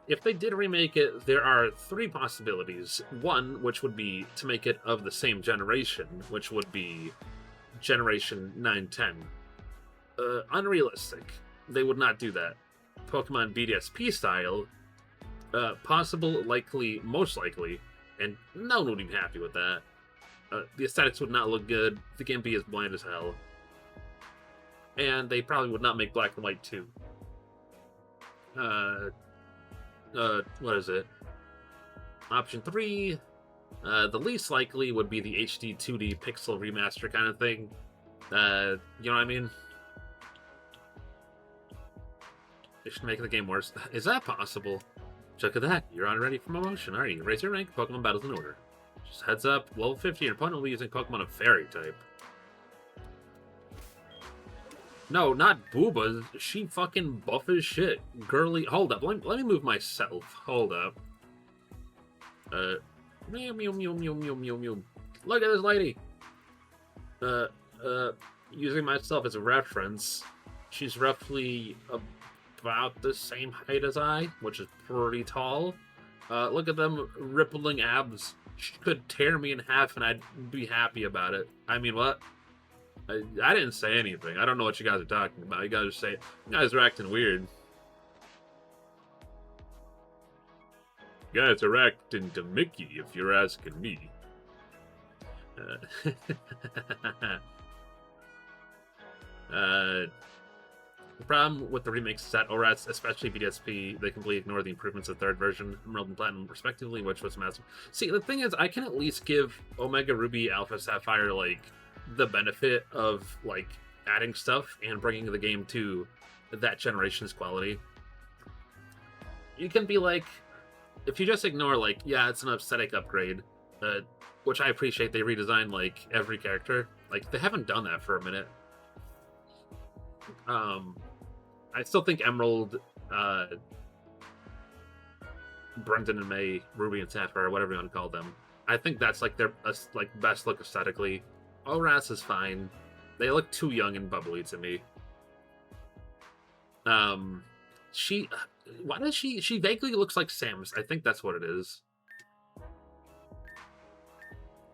If they did remake it, there are 3 possibilities. One, which would be to make it of the same generation, which would be Generation 910. Unrealistic. They would not do that. Pokemon BDSP style, possible, likely, most likely, and no one would be happy with that. The aesthetics would not look good. The game be as bland as hell. And they probably would not make Black and White 2. What is it? Option 3, the least likely would be the HD 2D pixel remaster kind of thing. You know what I mean? They should make the game worse. Is that possible? Look at that. You're on ready for promotion, are you? Raise your rank, Pokemon battles in order. Just heads up, level 50, your opponent will be using Pokemon of Fairy type. No, not Booba. She fucking buff as shit. Girly. Hold up. Let me move myself. Hold up. Meow, meow, meow, meow, meow, meow, meow. Look at this lady. Using myself as a reference, she's roughly about the same height as I, which is pretty tall. Look at them rippling abs. She could tear me in half and I'd be happy about it. I mean, what? I didn't say anything. I don't know what you guys are talking about. You guys are acting weird. You guys are acting to Mickey, if you're asking me. The problem with the remakes is that ORAS, especially BDSP, they completely ignore the improvements of the third version, Emerald and Platinum, respectively, which was massive. See, the thing is, I can at least give Omega Ruby, Alpha Sapphire, like, the benefit of, like, adding stuff and bringing the game to that generation's quality. You can be like, if you just ignore, like, yeah, it's an aesthetic upgrade, which I appreciate, they redesigned, like, every character. Like, they haven't done that for a minute. I still think Emerald, Brendan and May, Ruby and Sapphire, whatever you want to call them, I think that's, like, their, like, best look aesthetically. ORAS is fine. They look too young and bubbly to me. Why does she vaguely looks like Samus. I think that's what it is.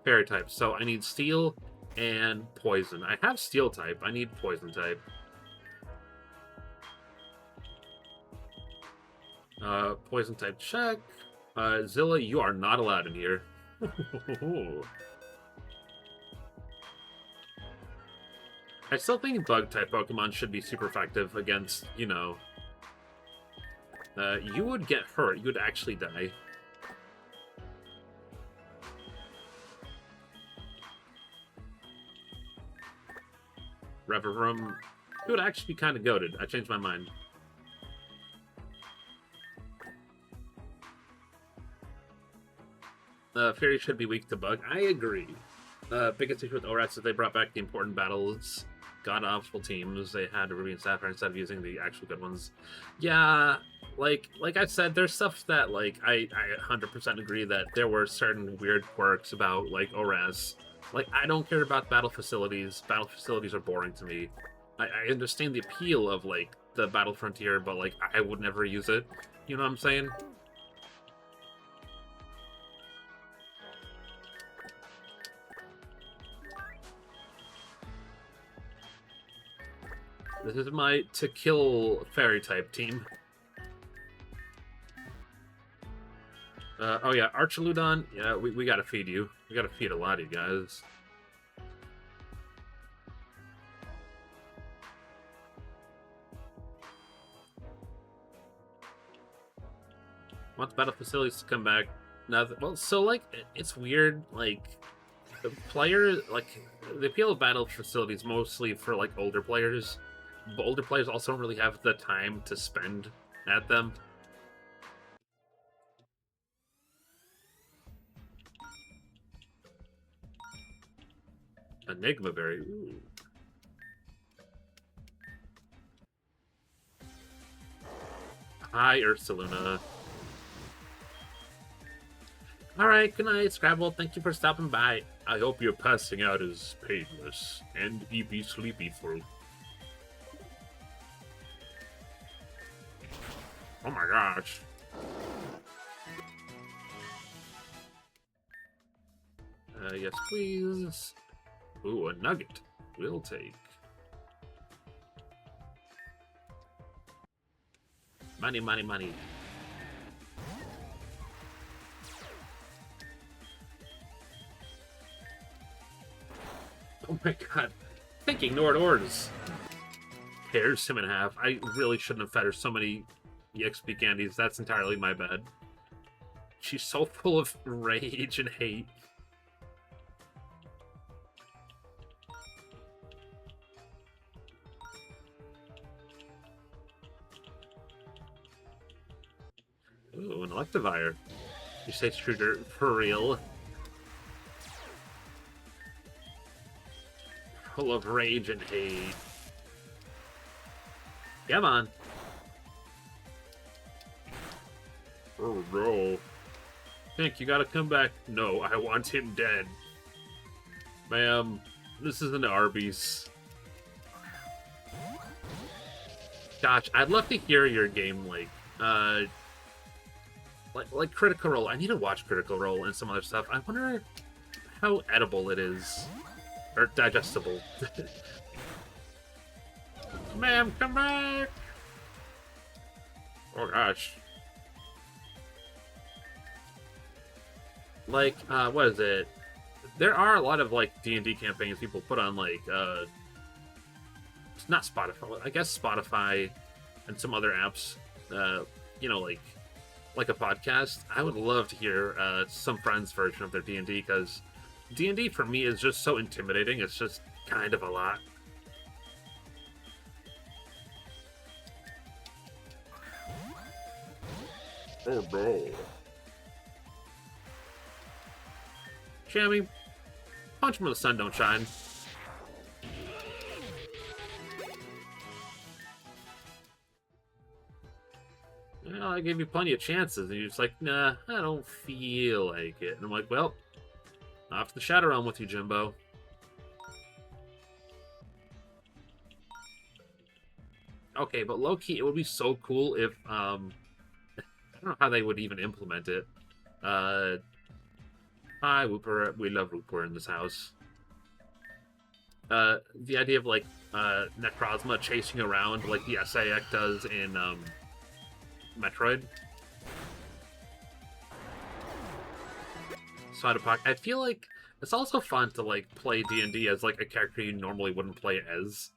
Fairy type. So I need Steel and Poison. I have Steel type. I need Poison type. Poison type check. Zilla, you are not allowed in here. I still think Bug-type Pokemon should be super effective against, you know... you would get hurt. You would actually die. Revavrum. It would actually be kind of goated. I changed my mind. Fairy should be weak to Bug. I agree. Biggest issue with ORAS is they brought back the important battles, god-awful teams. They had Ruby and Sapphire instead of using the actual good ones. Yeah, like I said, there's stuff that, like, I 100% agree that there were certain weird quirks about, like, ORAS. Like, I don't care about battle facilities. Battle facilities are boring to me. I understand the appeal of, like, the Battle Frontier, but, like, I would never use it. You know what I'm saying? This is my to-kill Fairy-type team. Oh yeah, Archaludon, yeah, we gotta feed you. We gotta feed a lot of you guys. Want the battle facilities to come back. Now, well, so, like, it's weird, like, the player, like, the appeal of battle facilities mostly for, like, older players. But older players also don't really have the time to spend at them. Enigma Berry. Ooh. Hi, Ursaluna. Alright, good night, Scrabble. Thank you for stopping by. I hope your passing out is painless and ye be sleepyful. Oh my gosh. Yes, please. Ooh, a nugget. We'll take. Money, money, money. Oh my god. I think ignored orders. Tears him in half. I really shouldn't have fed her so many EXP candies. That's entirely my bad. She's so full of rage and hate. Ooh, an Electivire. You say Trigger for real? Full of rage and hate. Come on. Oh no. Hank, you gotta come back. No, I want him dead. Ma'am, this isn't Arby's. Gosh, I'd love to hear your game like Critical Role. I need to watch Critical Role and some other stuff. I wonder how edible it is. Or digestible. Ma'am, come back! Oh gosh. Like, what is it? There are a lot of, like, D&D campaigns people put on, like, not Spotify, I guess Spotify and some other apps, you know, like a podcast. I would love to hear, some friends' version of their D&D, because D&D for me is just so intimidating. It's just kind of a lot. Oh, bro. Shammy, punch him when the sun don't shine. Well, I gave you plenty of chances, and you're just like, nah, I don't feel like it. And I'm like, well, off to the Shadow Realm with you, Jimbo. Okay, but low-key, it would be so cool if, I don't know how they would even implement it. Hi, Whooper. We love Whooper in this house. The idea of, like, Necrozma chasing around like the SAX does in, Metroid. So out of pocket. I feel like it's also fun to, like, play D&D as, like, a character you normally wouldn't play as.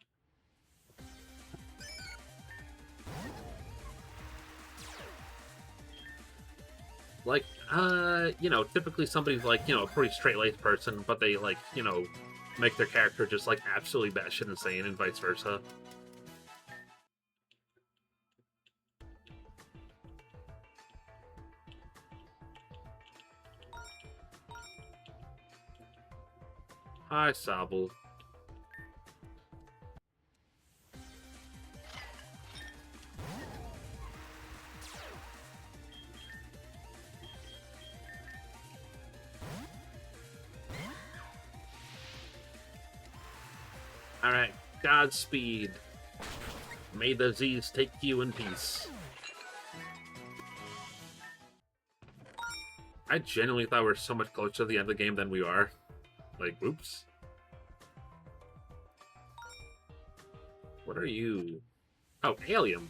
Like, you know, typically somebody's, like, you know, a pretty straight-laced person, but they, like, you know, make their character just, like, absolutely batshit insane and vice versa. Hi, Sobble. Alright, Godspeed. May the Z's take you in peace. I genuinely thought we were so much closer to the end of the game than we are. Like, oops. What are you? Oh, Alien.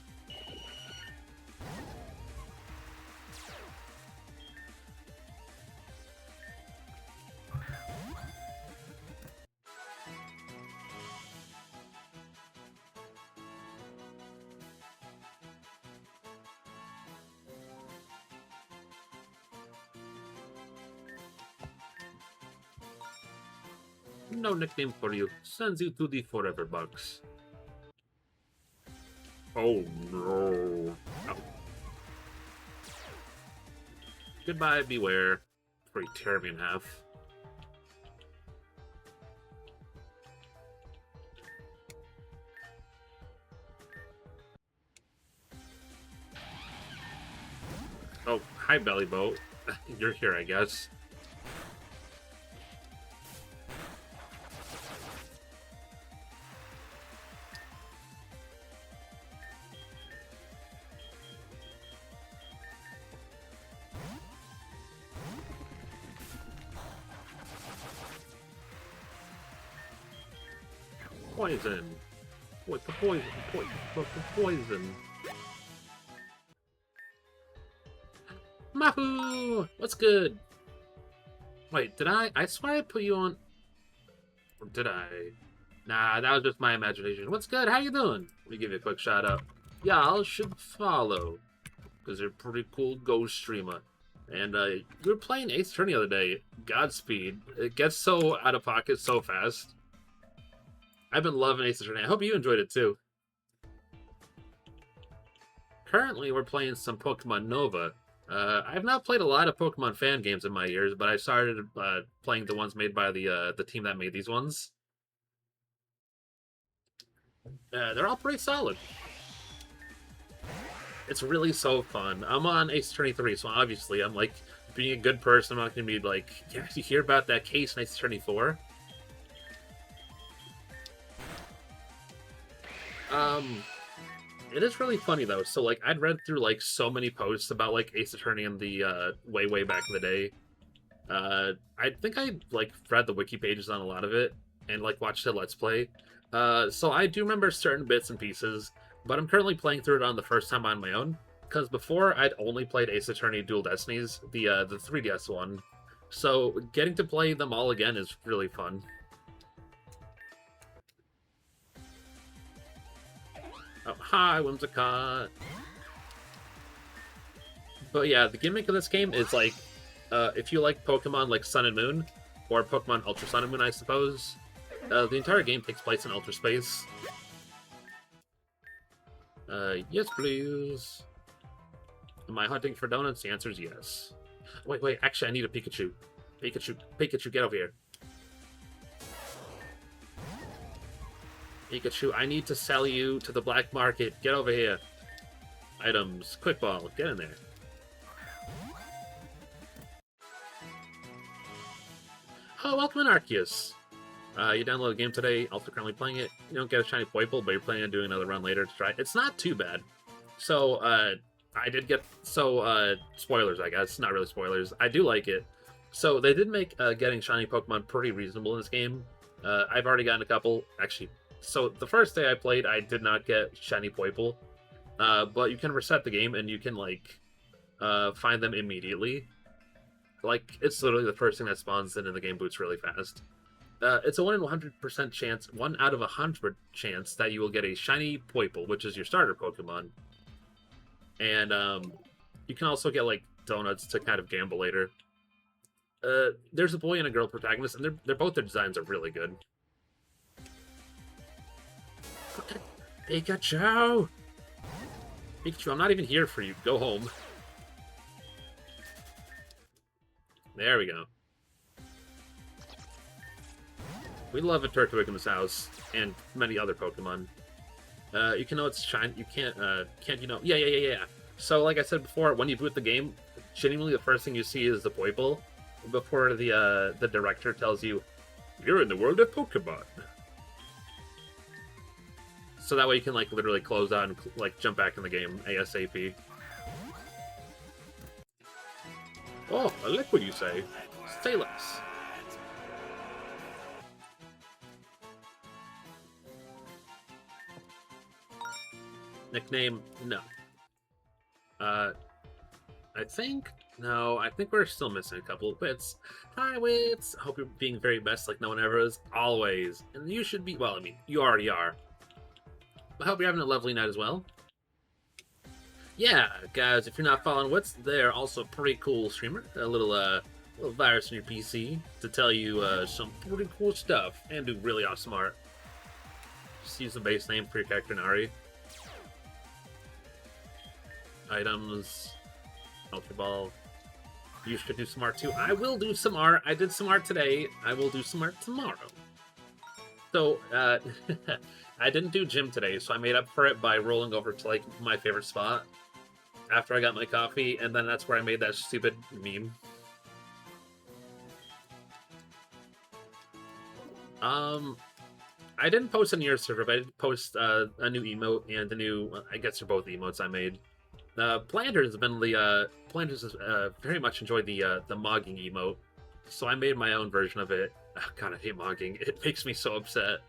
No nickname for you. Sends you to the forever box. Oh no. Oh. Goodbye, beware. Before you tear me in half. Oh, hi, Belly Boat. You're here, I guess. Poison. Poison. Poison. Mahu! What's good? Wait, did I? I swear I put you on... Or did I? Nah, that was just my imagination. What's good? How you doing? Let me give you a quick shout out. Y'all should follow. Because they're a pretty cool ghost streamer. And we were playing Ace Attorney the other day. Godspeed. It gets so out of pocket so fast. I've been loving Ace Attorney. I hope you enjoyed it too. Currently, we're playing some Pokemon Nova. I've not played a lot of Pokemon fan games in my years, but I started playing the ones made by the team that made these ones. They're all pretty solid. It's really so fun. I'm on Ace Attorney 3, so obviously I'm like being a good person. I'm not gonna be like, yeah, you hear about that case in Ace Attorney 4? It is really funny though. So like I'd read through like so many posts about like Ace Attorney in the way back in the day. I think I like read the wiki pages on a lot of it and like watched a Let's Play. So I do remember certain bits and pieces, but I'm currently playing through it on the first time on my own. Because before I'd only played Ace Attorney Dual Destinies, the 3DS one. So getting to play them all again is really fun. Oh, hi, Whimsicott. But yeah, the gimmick of this game is like, if you like Pokemon like Sun and Moon, or Pokemon Ultra Sun and Moon, I suppose, the entire game takes place in Ultra Space. Yes, please. Am I hunting for donuts? The answer is yes. Wait, actually, I need a Pikachu. Pikachu, get over here. Pikachu, I need to sell you to the black market. Get over here. Items. Quick ball. Get in there. Oh, welcome in, Arceus. You download the game today, also currently playing it. You don't get a shiny Poiple, but you're planning on doing another run later to try it. It's not too bad. So, I did get... So, spoilers, I guess. Not really spoilers. I do like it. So, they did make getting shiny Pokemon pretty reasonable in this game. I've already gotten a couple. Actually, so the first day I played, I did not get shiny Poiple. But you can reset the game, and you can, like, find them immediately. Like, it's literally the first thing that spawns in, and the game boots really fast. It's a 1 in 100% chance, 1 out of 100 chance that you will get a shiny Poiple, which is your starter Pokemon. And you can also get like donuts to kind of gamble later. There's a boy and a girl protagonist, and they're both their designs are really good. Pikachu! Pikachu, I'm not even here for you. Go home. There we go. We love a Turtwig in this house, and many other Pokemon. You can know it's shiny. You can't you know? Yeah. So, like I said before, when you boot the game, genuinely the first thing you see is the Poiple, before the director tells you, "You're in the world of Pokemon." So that way you can like literally close out and like jump back in the game ASAP. Oh, I like what you say. Say less. Nickname? No. I think... No, I think we're still missing a couple of bits. Hi, Wits! Hope you're being very best like no one ever is. Always. And you should be... Well, I mean, you already are. I hope you're having a lovely night as well. Yeah, guys, if you're not following Wits, they're also a pretty cool streamer. A little virus on your PC to tell you some pretty cool stuff and do really awesome art. Just use the base name for your character, Nari. Items, Ultra Ball. You should do some art too. I will do some art. I did some art today. I will do some art tomorrow. So, I didn't do gym today, so I made up for it by rolling over to, like, my favorite spot after I got my coffee, and then that's where I made that stupid meme. I didn't post on your server, but I did post a new emote and a new, I guess they're both emotes I made. Planters has been Planters has very much enjoyed the mogging emote, so I made my own version of it. Oh, God, I hate mogging. It makes me so upset.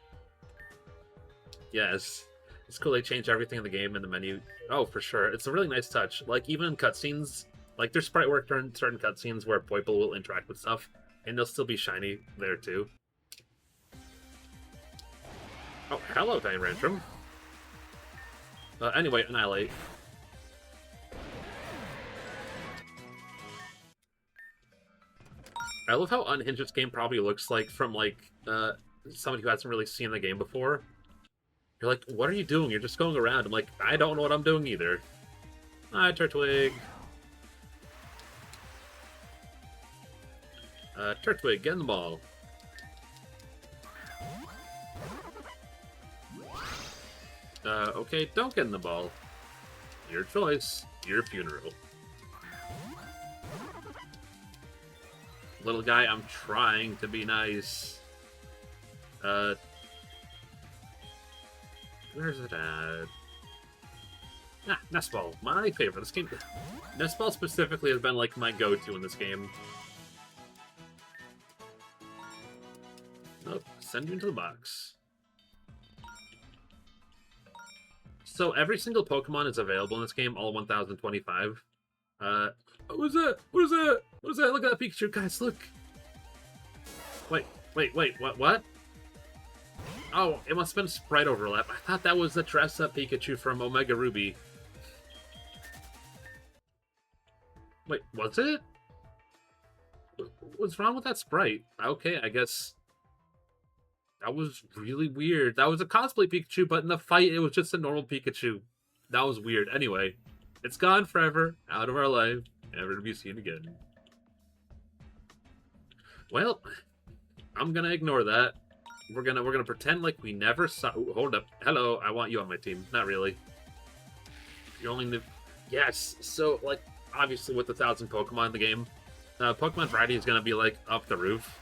Yes. It's cool they changed everything in the game in the menu. Oh, for sure. It's a really nice touch. Like, even in cutscenes, like, there's sprite work during certain cutscenes where Poiple will interact with stuff, and they'll still be shiny there, too. Oh, hello, Tiny Rantrum. Anyway, Annihilate. I love how unhinged this game probably looks like from, like, somebody who hasn't really seen the game before. You're like, what are you doing? You're just going around. I'm like, I don't know what I'm doing either. Hi, Turtwig. Turtwig, get in the ball. Okay, don't get in the ball. Your choice. Your funeral. Little guy, I'm trying to be nice. Where's it at? Ah, Nest Ball. My favorite. This game... Nest Ball specifically has been, like, my go-to in this game. Nope. Send you into the box. So every single Pokemon is available in this game, all 1,025. What is that? What is that? What is that? Look at that Pikachu, guys, look! Wait, what? Oh, it must have been sprite overlap. I thought that was the dress-up Pikachu from Omega Ruby. Wait, was it? What's wrong with that sprite? Okay, I guess... That was really weird. That was a cosplay Pikachu, but in the fight, it was just a normal Pikachu. That was weird. Anyway, it's gone forever, out of our life, never to be seen again. Well, I'm gonna ignore that. We're gonna pretend like we never saw. Ooh, hold up. Hello, I want you on my team. Not really. You're only the. Yes. So, like, obviously, with 1,000 Pokemon in the game, Pokemon variety is gonna be like up the roof.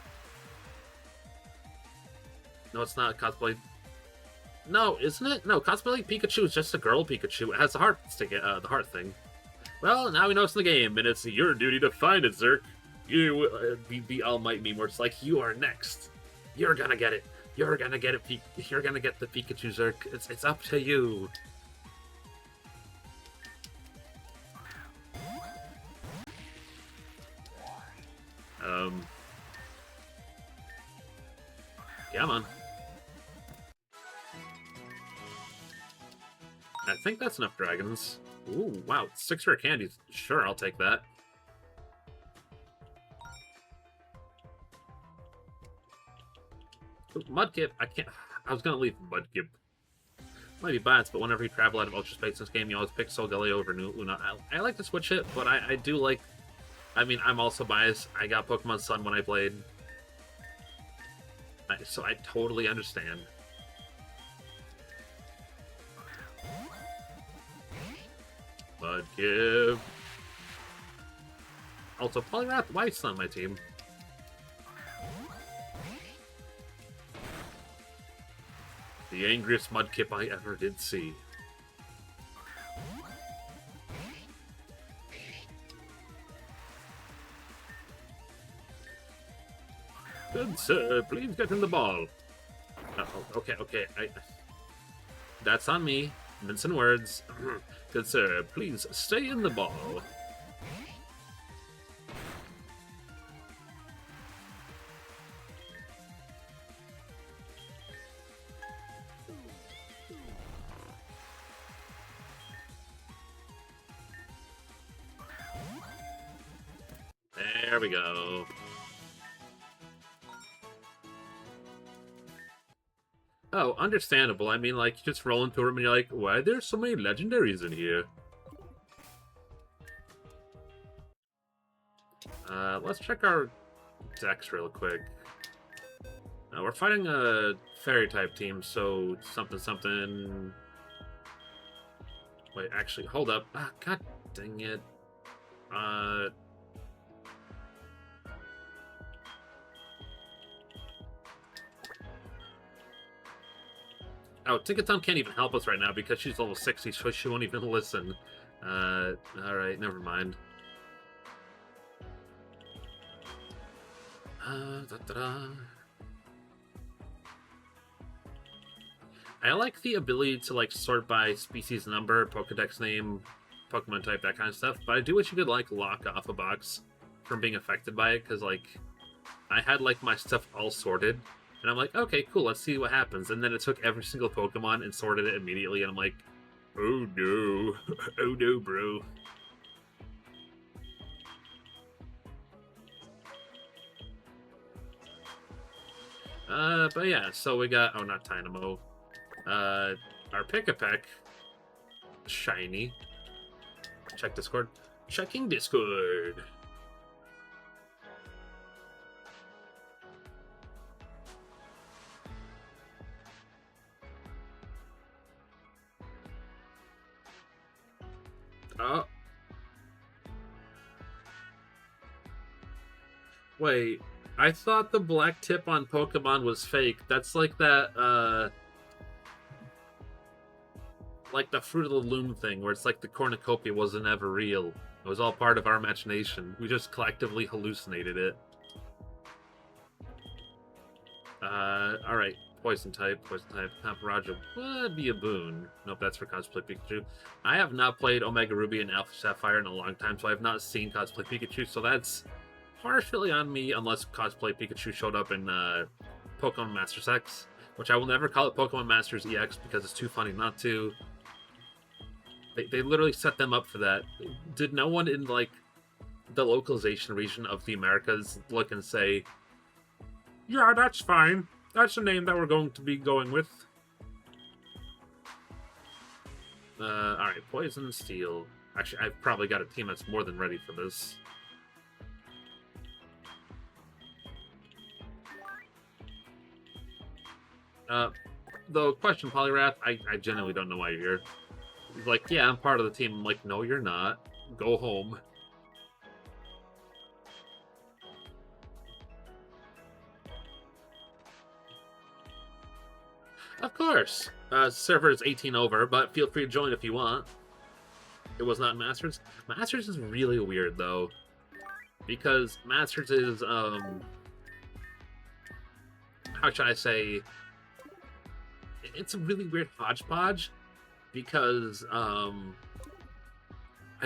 No, it's not cosplay. No, isn't it? No, cosplay Pikachu is just a girl Pikachu. It has the heart stick, the heart thing. Well, now we know it's in the game, and it's your duty to find it, Zerk. You, the All Might meme, where it's like, you are next. You're gonna get it. You're gonna get it. You're gonna get the Pikachu, Zerk. It's up to you. Yeah, man. I think that's enough dragons. Ooh, wow, 6 rare candies. Sure, I'll take that. Ooh, Mudkip, I can't... I was gonna leave Mudkip. Might be biased, but whenever you travel out of Ultra Space in this game, you always pick Solgaleo over Luna. I like to switch it, but I do like... I mean, I'm also biased. I got Pokemon Sun when I played. So I totally understand. Mudkip. Also, Poliwrath White's on my team. The angriest Mudkip I ever did see. Good sir, please get in the ball. Okay. That's on me. Mincing words. Good sir, please stay in the ball. There we go. Oh, understandable. I mean, like, you just roll into a room and you're like, why are there so many legendaries in here? Let's check our decks real quick. We're fighting a fairy-type team, so something... Wait, actually, hold up. Ah, god dang it. Oh, Tinkaton can't even help us right now because she's level 60, so she won't even listen. Alright, never mind. I like the ability to like sort by species number, Pokedex name, Pokemon type, that kind of stuff. But I do wish you could like lock off a box from being affected by it, because like I had like my stuff all sorted, and I'm like, okay, cool, let's see what happens. And then it took every single Pokemon and sorted it immediately, and I'm like, oh no, oh no, bro. But yeah, so we got, oh, not Tynamo. Our Pick-a-Peck, shiny. Check Discord. Checking Discord. Oh. Wait, I thought the black tip on Pokemon was fake. That's like that, like the Fruit of the Loom thing, where it's like the cornucopia wasn't ever real. It was all part of our imagination. We just collectively hallucinated it. Alright. Poison type. Raja would be a boon. Nope, that's for Cosplay Pikachu. I have not played Omega Ruby and Alpha Sapphire in a long time, so I have not seen Cosplay Pikachu, so that's partially on me, unless Cosplay Pikachu showed up in Pokemon Masters X, which I will never call it Pokemon Masters EX because it's too funny not to. They literally set them up for that. Did no one in, like, the localization region of the Americas look and say, yeah, that's fine. That's the name that we're going to be going with. Alright, Poison, Steel. Actually, I've probably got a team that's more than ready for this. The question, Polyrath, I genuinely don't know why you're here. He's like, yeah, I'm part of the team. I'm like, no, you're not. Go home. Of course. Server is 18 over, but feel free to join if you want. It was not Masters. Masters is really weird, though. Because Masters is, how should I say? It's a really weird hodgepodge. Because, I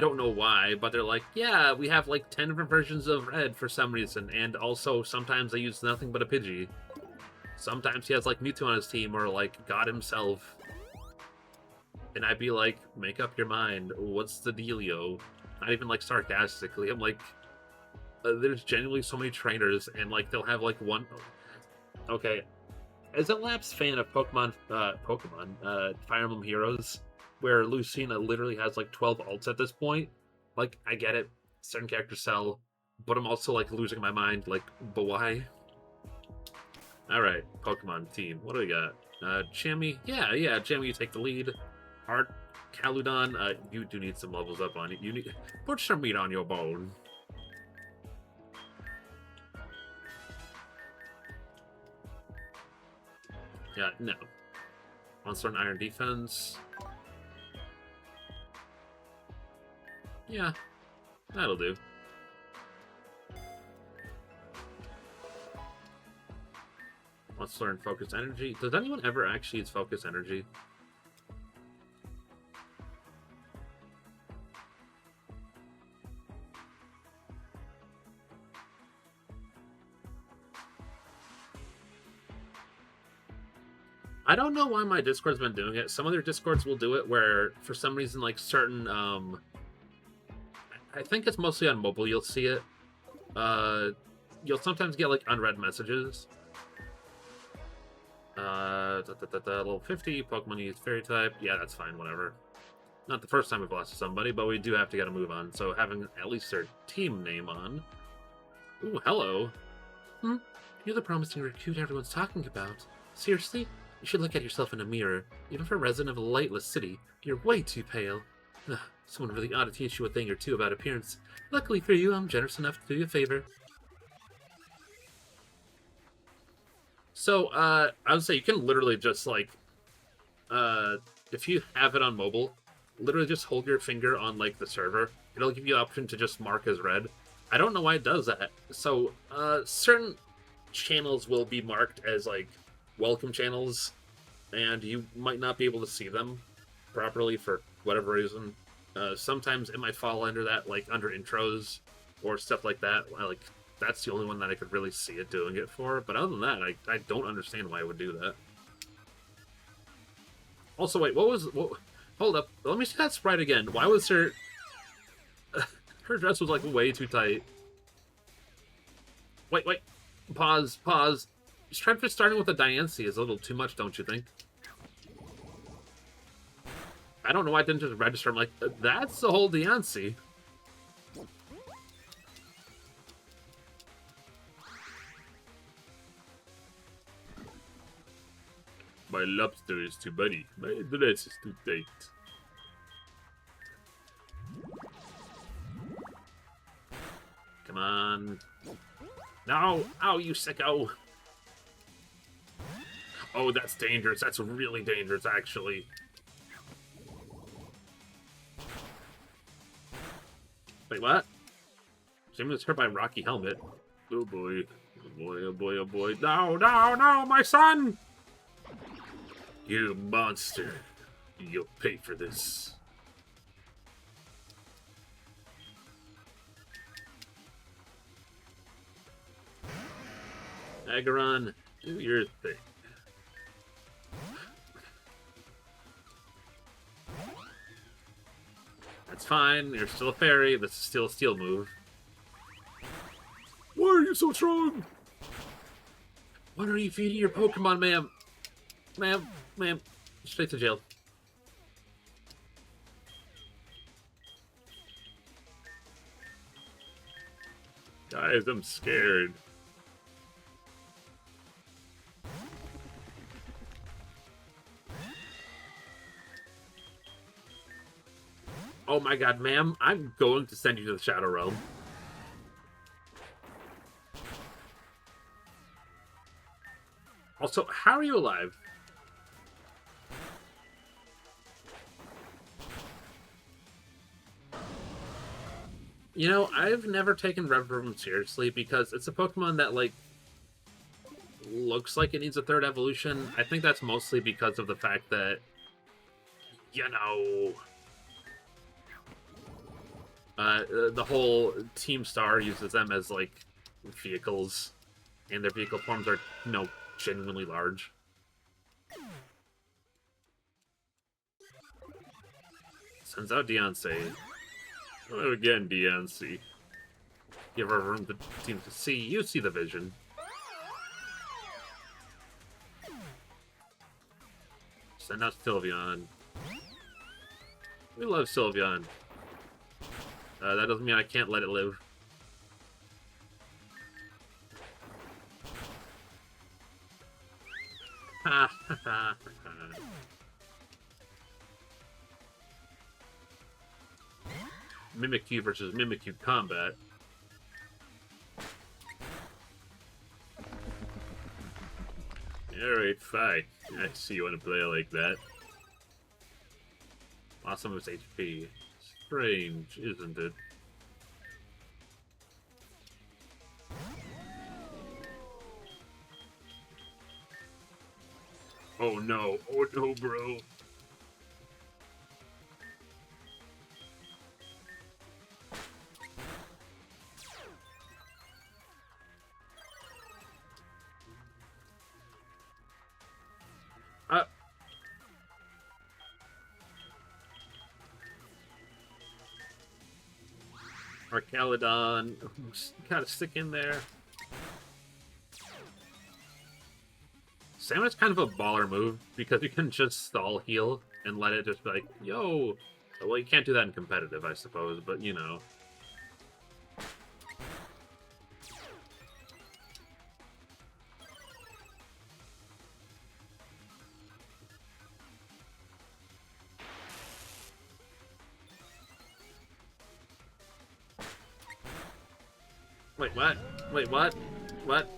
don't know why, but they're like, yeah, we have like 10 different versions of Red for some reason, and also sometimes they use nothing but a Pidgey. Sometimes he has like Mewtwo on his team, or like God himself. And I'd be like, make up your mind, what's the dealio? Not even like sarcastically, I'm like, there's genuinely so many trainers, and like they'll have like one... Okay, as a lapsed fan of Fire Emblem Heroes, where Lucina literally has like 12 ults at this point, like, I get it, certain characters sell, but I'm also like losing my mind, like, but why? Alright, Pokemon team, what do we got? Chammy, yeah, Chammy, you take the lead. Art, Caludon, you do need some levels up on it. You need, put some meat on your bone. Yeah, no. Monster and Iron Defense. Yeah, that'll do. Let's learn Focus Energy. Does anyone ever actually use Focus Energy? I don't know why my Discord's been doing it. Some other Discords will do it where, for some reason, like certain, I think it's mostly on mobile you'll see it. You'll sometimes get, like, unread messages. Level 50, Pokemon use Fairy type. Yeah, that's fine, whatever. Not the first time we've lost to somebody, but we do have to get a move on. So having at least their team name on. Ooh, hello. You're the promising recruit everyone's talking about. Seriously? You should look at yourself in a mirror. Even for a resident of a lightless city, you're way too pale. Ugh, someone really ought to teach you a thing or two about appearance. Luckily for you, I'm generous enough to do you a favor. So, I would say you can literally just, like, if you have it on mobile, literally just hold your finger on, like, the server. It'll give you the option to just mark as red. I don't know why it does that. So, certain channels will be marked as, like, welcome channels, and you might not be able to see them properly for whatever reason. Sometimes it might fall under that, like under intros or stuff like that. Like that's the only one that I could really see it doing it for. But other than that, I don't understand why it would do that. Also, wait, what? Hold up, let me see that sprite again. Why was her her dress was like way too tight? Wait, pause. Stripe starting with a Diancie is a little too much, don't you think? I don't know why I didn't just register. I'm like, that's the whole Diancie. My lobster is too muddy. My dress is too tight. Come on. No! Ow, you sicko! Oh, that's dangerous. That's really dangerous, actually. Wait, what? Jimmy was hurt by Rocky Helmet. Oh boy. Oh boy, oh boy, oh boy. No, my son! You monster. You'll pay for this. Agaron, do your thing. That's fine. You're still a fairy. This is still a steel move. Why are you so strong? What are you feeding your Pokemon, ma'am? Ma'am. Straight to jail. Guys, I'm scared. Oh my god, ma'am, I'm going to send you to the Shadow Realm. Also, how are you alive? You know, I've never taken Revavroom seriously because it's a Pokemon that, like, looks like it needs a third evolution. I think that's mostly because of the fact that, you know, the whole Team Star uses them as, like, vehicles, and their vehicle forms are, you know, genuinely large. Sends out Diancie. Oh, again, Diancie. Give her room to seem to see. You see the vision. Send out Sylveon. We love Sylveon. That doesn't mean I can't let it live. Ha ha ha ha. Mimikyu versus Mimikyu combat. Alright, fine. I see you want to play like that. Lost some of his HP. Strange, isn't it? Oh no, bro. Arcaludon, gotta stick in there. Salmon's kind of a baller move because you can just stall heal and let it just be like, yo. Well, you can't do that in competitive, I suppose, but you know. Wait, what? Wait, what? What?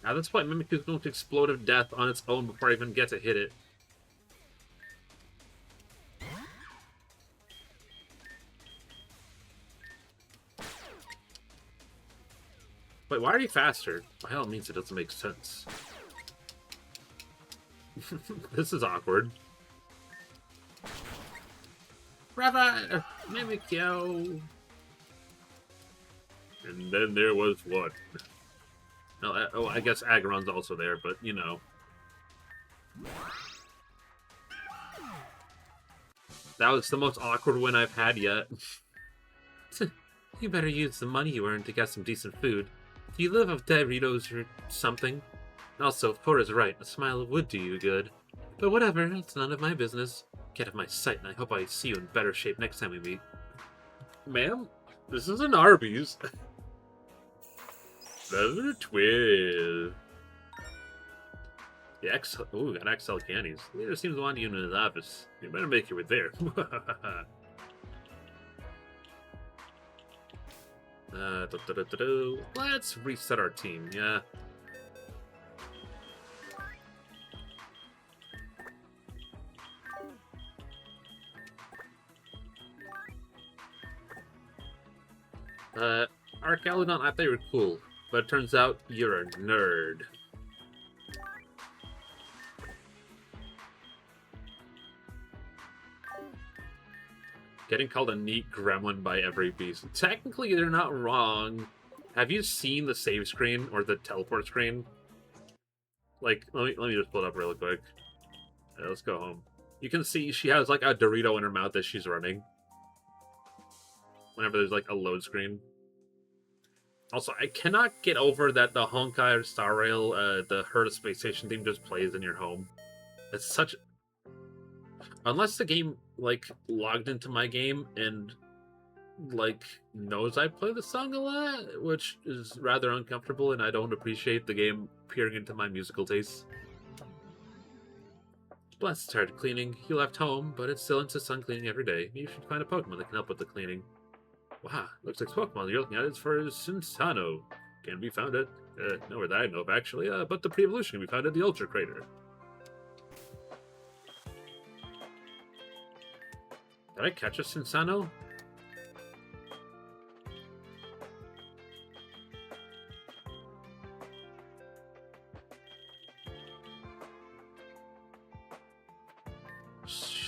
At this point, Mimikyu's going to explosive death on its own before I even get to hit it. Wait, why are you faster? By all means, it doesn't make sense. This is awkward. Brava! Mimikyo! And then there was what? No, oh, I guess Aggron's also there, but you know. That was the most awkward win I've had yet. You better use the money you earned to get some decent food. Do you live off Doritos or something? Also, Pora's right, a smile would do you good. But whatever, it's none of my business. Get out of my sight, and I hope I see you in better shape next time we meet. Ma'am, this is an Arby's. Those are 12. The ooh, got XL candies. The leader seems to want you in his office. You better make your way there. Let's reset our team, yeah. Arcaludon, I thought you were cool, but it turns out you're a nerd. Getting called a neat gremlin by every beast. Technically, they're not wrong. Have you seen the save screen or the teleport screen? Like, let me just pull it up real quick. Yeah, let's go home. You can see she has like a Dorito in her mouth as she's running. Whenever there's like a load screen. Also, I cannot get over that the Honkai Star Rail, the Herd of Space Station theme just plays in your home. It's such... Unless the game, like, logged into my game and, like, knows I play the song a lot, which is rather uncomfortable, and I don't appreciate the game peering into my musical tastes. Bless started cleaning. He left home, but it still insists on cleaning every day. You should find a Pokemon that can help with the cleaning. Wow, looks like Pokemon you're looking at is for Cinsano. Can be found at, nowhere that I know of actually, but the pre-evolution can be found at the Ultra Crater. Did I catch a Cinsano?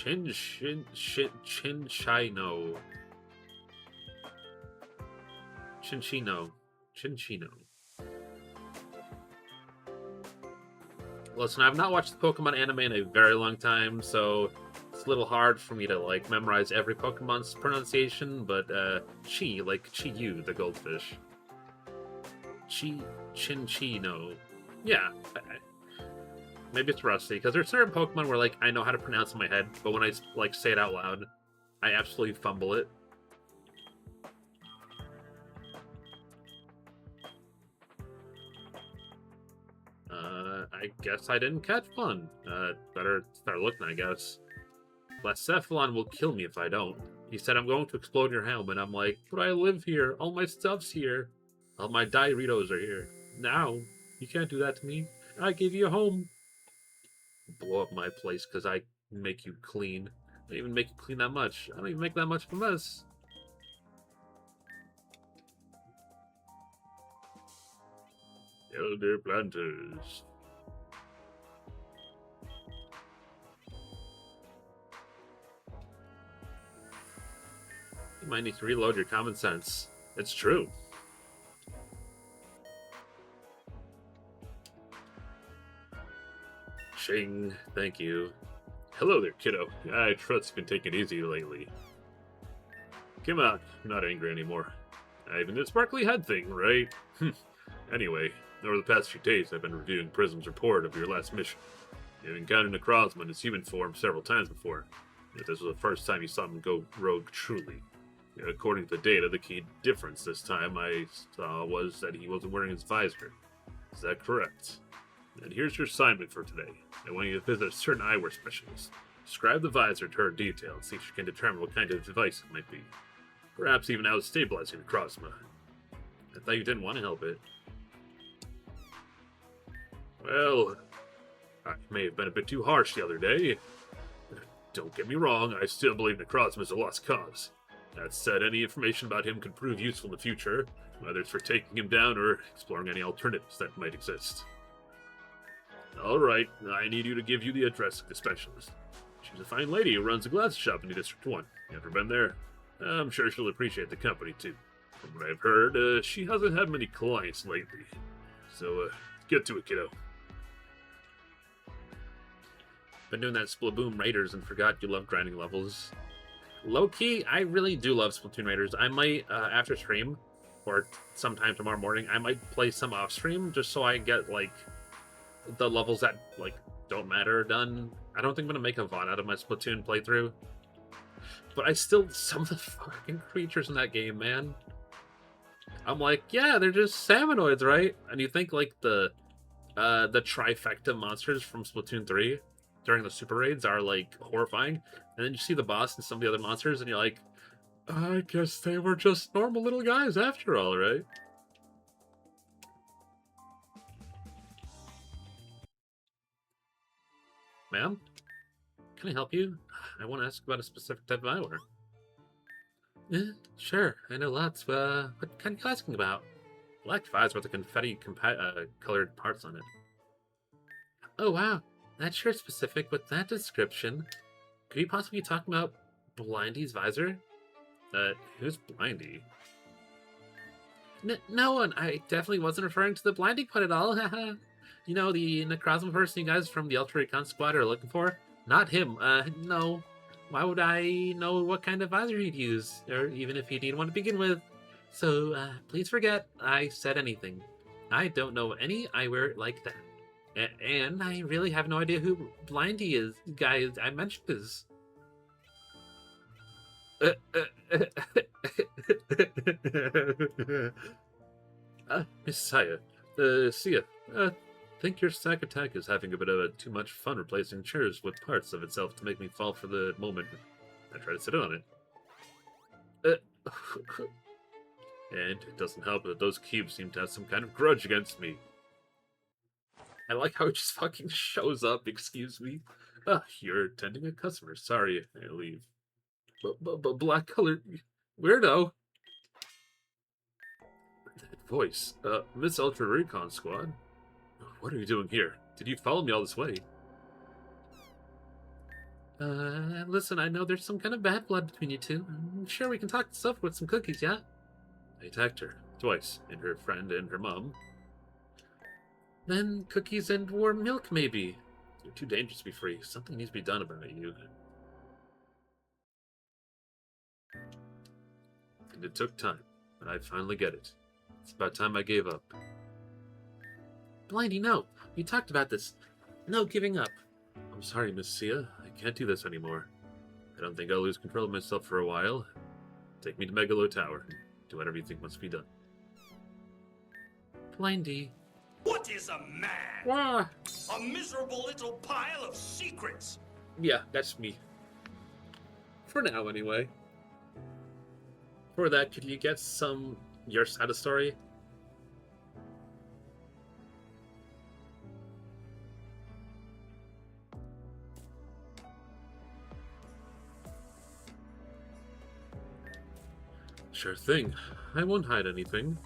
Chinchino. Chinchino. Listen, I've not watched the Pokemon anime in a very long time, so it's a little hard for me to, like, memorize every Pokemon's pronunciation, but, Chi, like Chi-Yu, the goldfish. Chinchino. Yeah. Maybe it's rusty, because there's certain Pokemon where, like, I know how to pronounce in my head, but when I, like, say it out loud, I absolutely fumble it. I guess I didn't catch one. Better start looking, I guess. Blacephalon will kill me if I don't. He said, I'm going to explode your helm, and I'm like, but I live here. All my stuff's here. All my Doritos are here. Now, you can't do that to me. I gave you a home. Blow up my place because I make you clean. I don't even make you clean that much. I don't even make that much of a mess. Elder Planters. You might need to reload your common sense. It's true. Shing, thank you. Hello there, kiddo. I trust you've been taking it easy lately. Come on, I'm not angry anymore. I even did a sparkly head thing, right? Anyway, over the past few days, I've been reviewing Prism's report of your last mission. You've encountered Necrozma in his human form several times before, yet this was the first time you saw him go rogue truly. According to the data, the key difference this time I saw was that he wasn't wearing his visor. Is that correct? And here's your assignment for today. I want you to visit a certain eyewear specialist. Describe the visor to her in detail and see if she can determine what kind of device it might be. Perhaps even how it's stabilizing Necrozma. I thought you didn't want to help it. Well, I may have been a bit too harsh the other day. Don't get me wrong, I still believe Necrozma is a lost cause. That said, any information about him could prove useful in the future, whether it's for taking him down or exploring any alternatives that might exist. Alright, I need you to give you the address of the specialist. She's a fine lady who runs a glass shop in District 1. You ever been there? I'm sure she'll appreciate the company, too. From what I've heard, she hasn't had many clients lately. So, get to it, kiddo. Been doing that Splatoon Raiders and forgot you love grinding levels. Low-key, I really do love Splatoon Raiders. I might, after stream, or sometime tomorrow morning, I might play some off-stream, just so I get, like, the levels that, like, don't matter done. I don't think I'm gonna make a VOD out of my Splatoon playthrough. But I still, some of the fucking creatures in that game, man. I'm like, yeah, they're just Salmonoids, right? And you think, like, the trifecta monsters from Splatoon 3 during the super raids are, like, horrifying. And then you see the boss and some of the other monsters, and you're like, I guess they were just normal little guys after all, right? Ma'am? Can I help you? I want to ask about a specific type of eyewear. Sure, I know lots. What kind are you asking about? Black eyes with the confetti colored parts on it. Oh wow, that's sure specific with that description. Could you possibly be talking about Blindy's visor? Who's Blindy? No one. I definitely wasn't referring to the Blindy put at all. You know, the Necrozma person you guys from the Ultra Recon Squad are looking for? Not him. No. Why would I know what kind of visor he'd use, or even if he didn't want to begin with? So, please forget I said anything. I don't know any eyewear like that. And I really have no idea who Blindy is, guy I mentioned is. Miss Saya, see ya. Think your sack attack is having a bit of too much fun replacing chairs with parts of itself to make me fall for the moment I try to sit on it. And it doesn't help that those cubes seem to have some kind of grudge against me. I like how it just fucking shows up, excuse me. You're attending a customer. Sorry, I leave. But black colored weirdo. That voice. Miss Ultra Recon Squad? What are you doing here? Did you follow me all this way? Listen, I know there's some kind of bad blood between you two. I'm sure we can talk this over with some cookies, yeah? I attacked her. Twice. And her friend and her mom. Then cookies and warm milk, maybe. You're too dangerous to be free. Something needs to be done about you. And it took time, but I finally get it. It's about time I gave up. Blindy, no. We talked about this. No giving up. I'm sorry, Miss Sia. I can't do this anymore. I don't think I'll lose control of myself for a while. Take me to Megalo Tower. Do whatever you think must be done. Blindy. What is a man? Wah. A miserable little pile of secrets. Yeah, that's me. For now, anyway. For that, could you get your side of the story? Sure thing. I won't hide anything.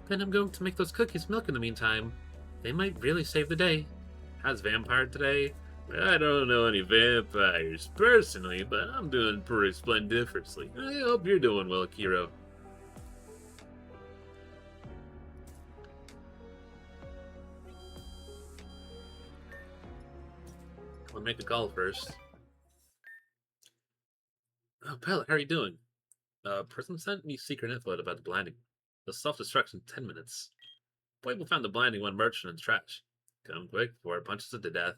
Then I'm going to make those cookies milk in the meantime. They might really save the day. How's Vampire today? I don't know any vampires personally, but I'm doing pretty splendiferously. I hope you're doing well, Kiro. I'll make a call first. Oh, Pilot, how are you doing? Person sent me secret info about the blinding. The self-destruct in 10 minutes. People found the blinding one merchant in the trash. Come quick before it punches it to death.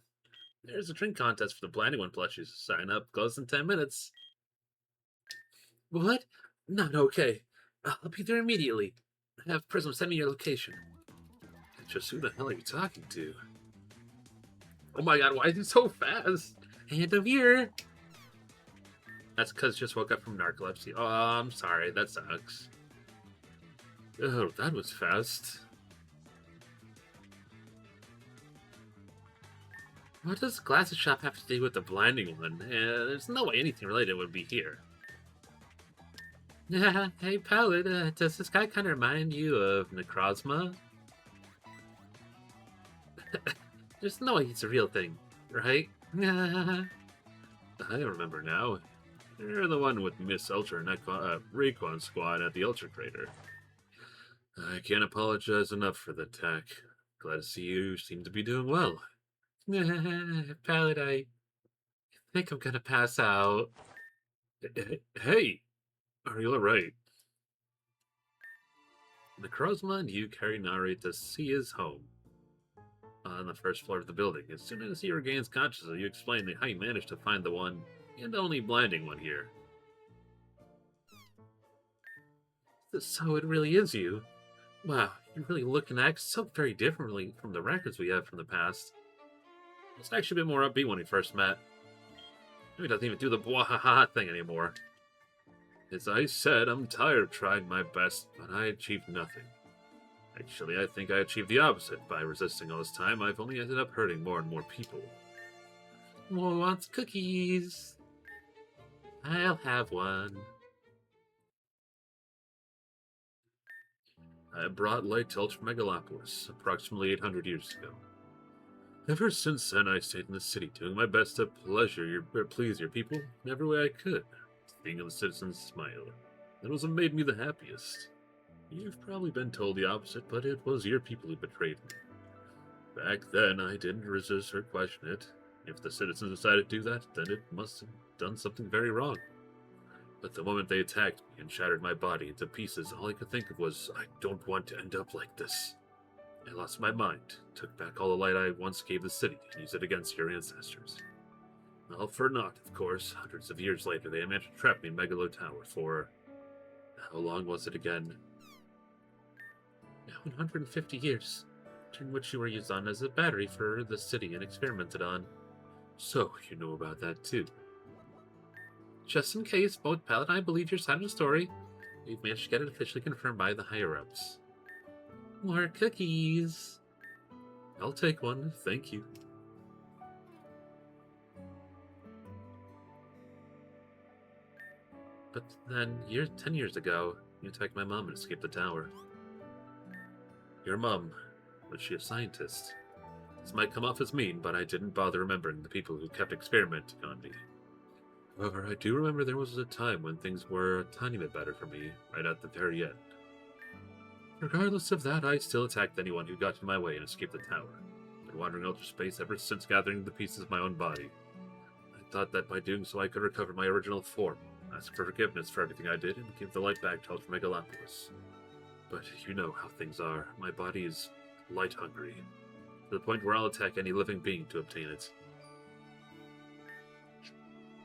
There's a drink contest for the blinding one plushies. Sign up, close in 10 minutes. What? Not okay. I'll be there immediately. Have Prism send me your location. Just who the hell are you talking to? Oh my god, why is he so fast? Hand of year! That's because just woke up from narcolepsy. Oh, I'm sorry, that sucks. Oh, that was fast. What does Glasses Shop have to do with the blinding one? There's no way anything related would be here. Hey, Pallet, does this guy kind of remind you of Necrozma? There's no way he's a real thing, right? I remember now. You're the one with Miss Ultra Rayquan Squad at the Ultra Crater. I can't apologize enough for the attack. Glad to see you seem to be doing well. Pallet, I think I'm gonna pass out. Hey, are you alright? Necrozma and you carry Nari to see his home on the first floor of the building. As soon as he regains consciousness, you explain how you managed to find the one and only blinding one here. So it really is you. Wow, you really look and act so very differently from the records we have from the past. It's actually a bit more upbeat when we first met. He doesn't even do the bwahaha thing anymore. As I said, I'm tired of trying my best, but I achieved nothing. Actually, I think I achieved the opposite. By resisting all this time, I've only ended up hurting more and more people. Who wants cookies? I'll have one. I brought light to Ultra Megalopolis approximately 800 years ago. Ever since then, I stayed in the city, doing my best to please your people in every way I could. Seeing the citizens smile. That was what made me the happiest. You've probably been told the opposite, but it was your people who betrayed me. Back then, I didn't resist or question it. If the citizens decided to do that, then it must have done something very wrong. But the moment they attacked me and shattered my body into pieces, all I could think of was, I don't want to end up like this. I lost my mind, took back all the light I once gave the city, and used it against your ancestors. All for naught, of course. Hundreds of years later, they managed to trap me in Megalo Tower for... How long was it again? 150 years, during which you were used on as a battery for the city and experimented on. So, you know about that too. Just in case, both Pal and I believe your side of the story, we've managed to get it officially confirmed by the higher-ups. More cookies! I'll take one, thank you. But then, 10 years ago, you attacked my mom and escaped the tower. Your mom, was she a scientist? This might come off as mean, but I didn't bother remembering the people who kept experimenting on me. However, I do remember there was a time when things were a tiny bit better for me, right at the very end. Regardless of that, I still attacked anyone who got in my way and escaped the tower. Been wandering outer space ever since gathering the pieces of my own body. I thought that by doing so I could recover my original form, ask for forgiveness for everything I did, and give the light back to Ultra Megalopolis. But you know how things are. My body is light-hungry, to the point where I'll attack any living being to obtain it.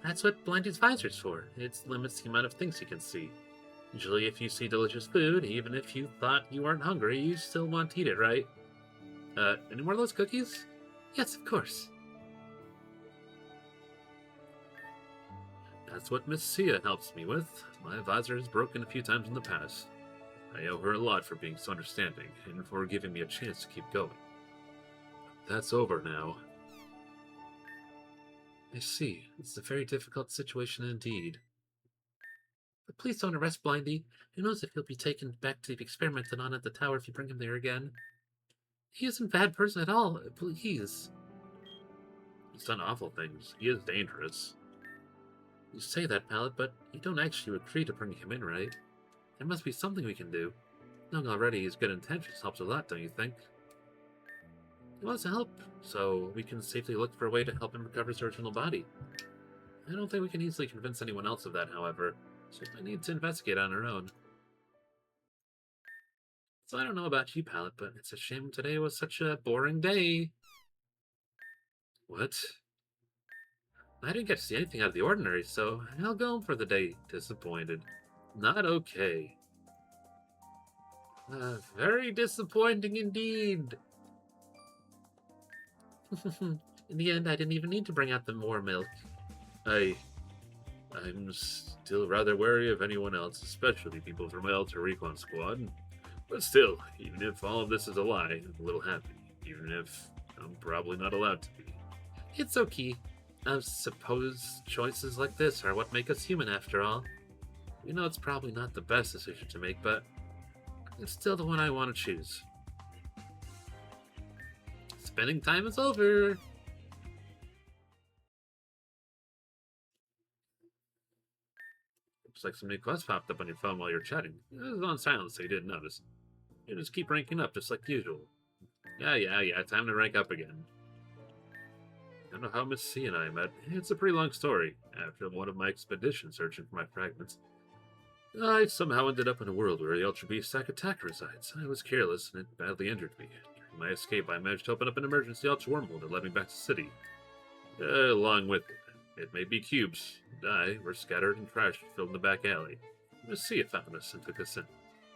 That's what blinded visor's for. It limits the amount of things you can see. Usually if you see delicious food, even if you thought you weren't hungry, you still want to eat it, right? Any more of those cookies? Yes, of course. That's what Miss Sia helps me with. My visor has broken a few times in the past. I owe her a lot for being so understanding, and for giving me a chance to keep going. That's over now. I see. It's a very difficult situation indeed. But please don't arrest Blindy. Who knows if he'll be taken back to be experimented on at the tower if you bring him there again. He isn't a bad person at all. Please. He's done awful things. He is dangerous. You say that, Pallet, but you don't actually agree to bring him in, right? There must be something we can do. Knowing already his good intentions helps a lot, don't you think? He wants to help, so we can safely look for a way to help him recover his original body. I don't think we can easily convince anyone else of that, however, so we need to investigate on our own. So I don't know about you, Pallet, but it's a shame today was such a boring day. What? I didn't get to see anything out of the ordinary, so I'll go home for the day, disappointed. Not okay. Very disappointing indeed. In the end, I didn't even need to bring out the more milk. I'm still rather wary of anyone else, especially people from my Ultra Recon squad. But still, even if all of this is a lie, I'm a little happy. Even if I'm probably not allowed to be. It's okay. I suppose choices like this are what make us human after all. You know, it's probably not the best decision to make, but it's still the one I want to choose. Spending time is over! Looks like some new quests popped up on your phone while you're chatting. It was on silent, so you didn't notice. You just keep ranking up, just like usual. Yeah, time to rank up again. I don't know how Miss C and I met. It's a pretty long story. After one of my expeditions searching for my fragments, I somehow ended up in a world where the Ultra Beast Attack resides. I was careless, and it badly injured me. During my escape, I managed to open up an emergency Ultra wormhole that led me back to the city. Along with it may be cubes, and I were scattered and crashed, filled in the back alley. Miss C found us and took us in.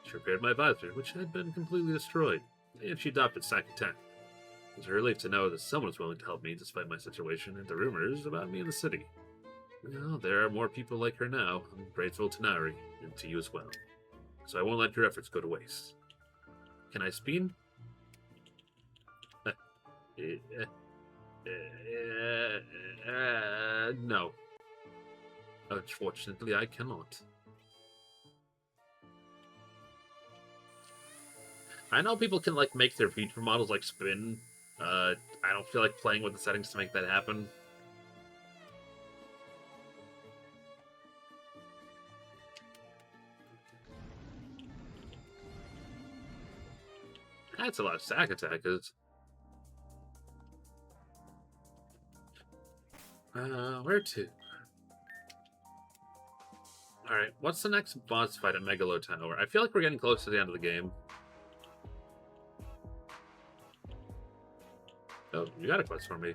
She repaired my visor, which had been completely destroyed, and she adopted Attack. It was a relief to know that someone was willing to help me despite my situation and the rumors about me in the city. Well, there are more people like her now. I'm grateful to Nari, and to you as well. So I won't let your efforts go to waste. Can I speed? No. Unfortunately, I cannot. I know people can, like, make their feature models, like, spin. I don't feel like playing with the settings to make that happen. That's a lot of sack attackers. Where to? Alright, what's the next boss fight at Megalo Tower? I feel like we're getting close to the end of the game. Oh, you got a quest for me.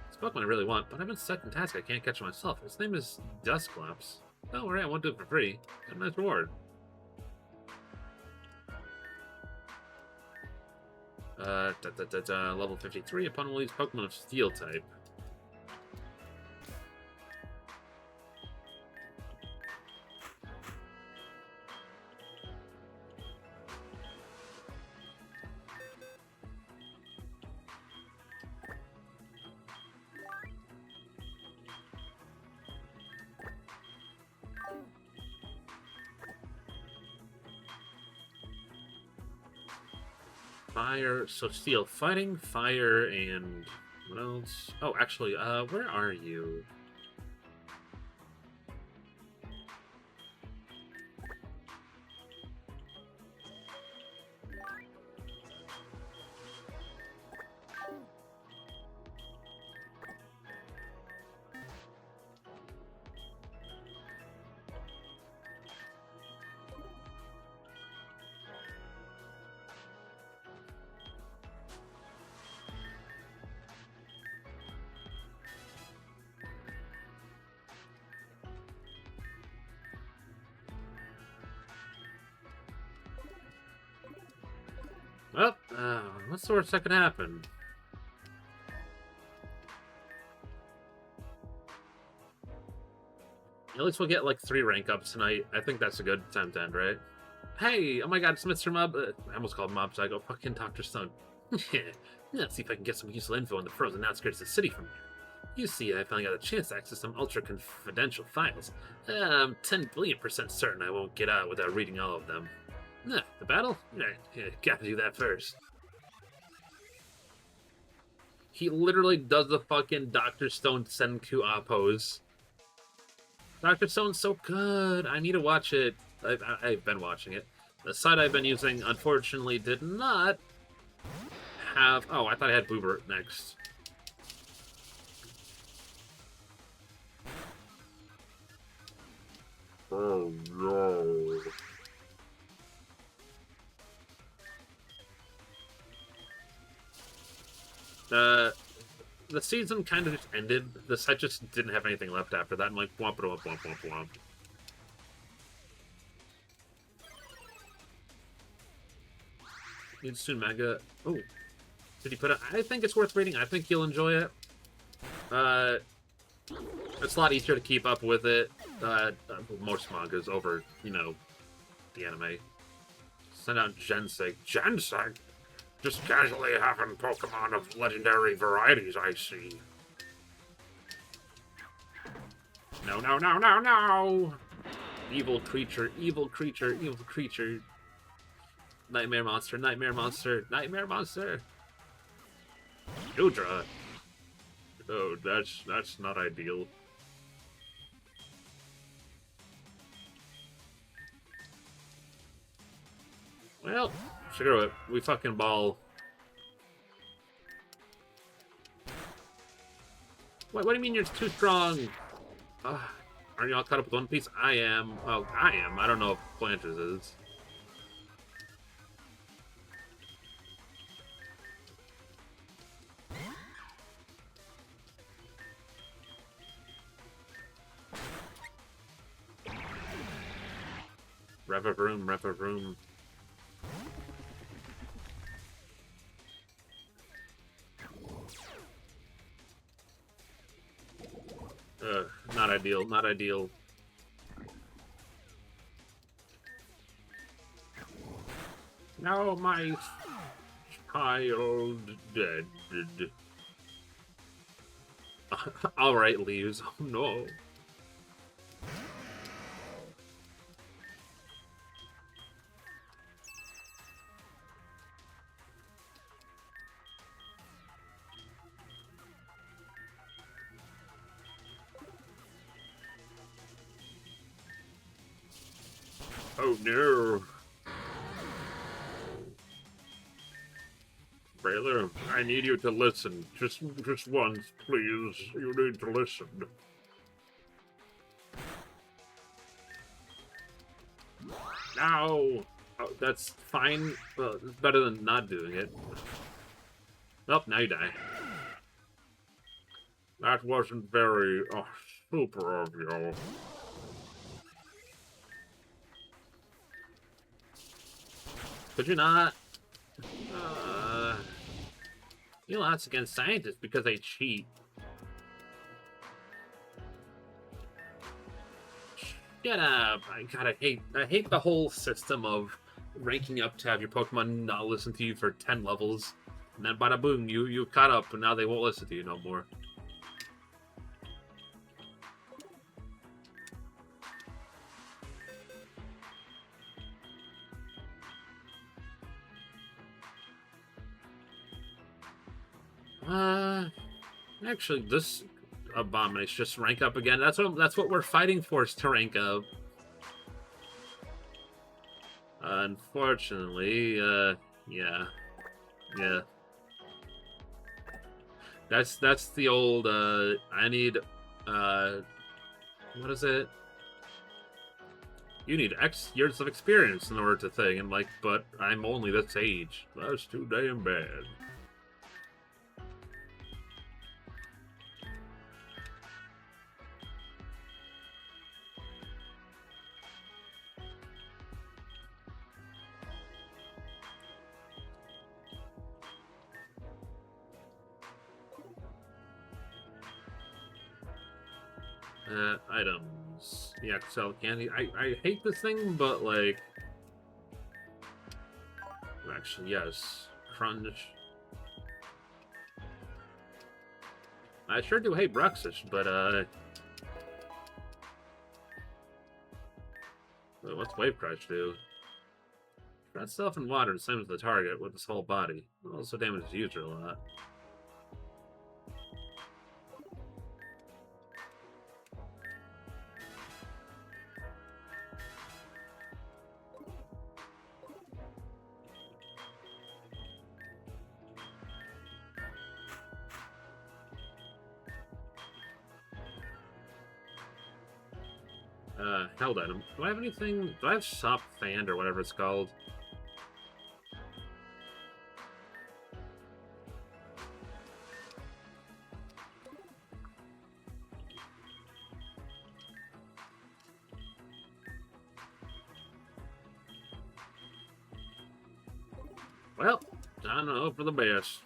It's Pokemon I really want, but I've been stuck in task I can't catch myself. His name is Dusclops. Don't worry, I won't do it for free. Got a nice reward. Level 53, opponent will use Pokemon of Steel type. Fire, so steel fighting, fire, and what else? Oh, actually, where are you? Well, what's the worst that could happen? At least we'll get like 3 rank ups tonight. I think that's a good time to end, right? Hey, oh my god, it's Mr. Mob. I almost called Mob Psycho. Fucking Dr. Stone. Let's see if I can get some useful info on the frozen outskirts of the city from here. You see, I finally got a chance to access some ultra-confidential files. I'm 10 billion% certain I won't get out without reading all of them. The battle? Gotta do that first. He literally does the fucking Dr. Stone Senku pose. Dr. Stone's so good. I need to watch it. I've been watching it. The site I've been using, unfortunately, did not have... Oh, I thought I had Boobert next. Oh, no. The season kind of just ended. The site just didn't have anything left after that. I'm like, womp womp womp womp womp. Need soon mega. Oh, did he put it? I think it's worth reading. I think you'll enjoy it. It's a lot easier to keep up with it. Most mangas over, you know, the anime. Send out Gensig. Gensig? Just casually having Pokemon of legendary varieties, I see. No, no, no, no, no! Evil creature, evil creature, evil creature. Nightmare monster, nightmare monster, nightmare monster. Hydra. Oh, that's not ideal. Well, screw it. We fucking ball. What do you mean you're too strong? Aren't you all caught up with One Piece? I am. Oh, I am. I don't know if Planters is. Rev-a-vroom, rev-a-vroom. Not ideal, not ideal. Now my child dead. Alright, leaves. Oh no. Oh no. Brother, I need you to listen. Just once, please. You need to listen. No! Oh, that's fine. Well, it's better than not doing it. Oh, now you die. That wasn't very, super of you. Could you not? You know, that's against scientists because they cheat. Shut up! I hate the whole system of ranking up to have your Pokemon not listen to you for 10 levels, and then bada boom, you caught up, and now they won't listen to you no more. Actually, this Abomination just rank up again. That's what we're fighting for, is to rank up. Unfortunately, yeah. That's the old, I need, what is it? You need X years of experience in order to think, and like, but I'm only this age. That's too damn bad. Items. Yeah, sell candy. I hate this thing, but like... Actually, yes. Crunch. I sure do hate Bruxish, but, what's Wave Crush do? That stuff in water the same as the target with his whole body. It also damages the user a lot. Held item. Do I have anything? Do I have Shop Fan or whatever it's called? Well, I don't know, for the best.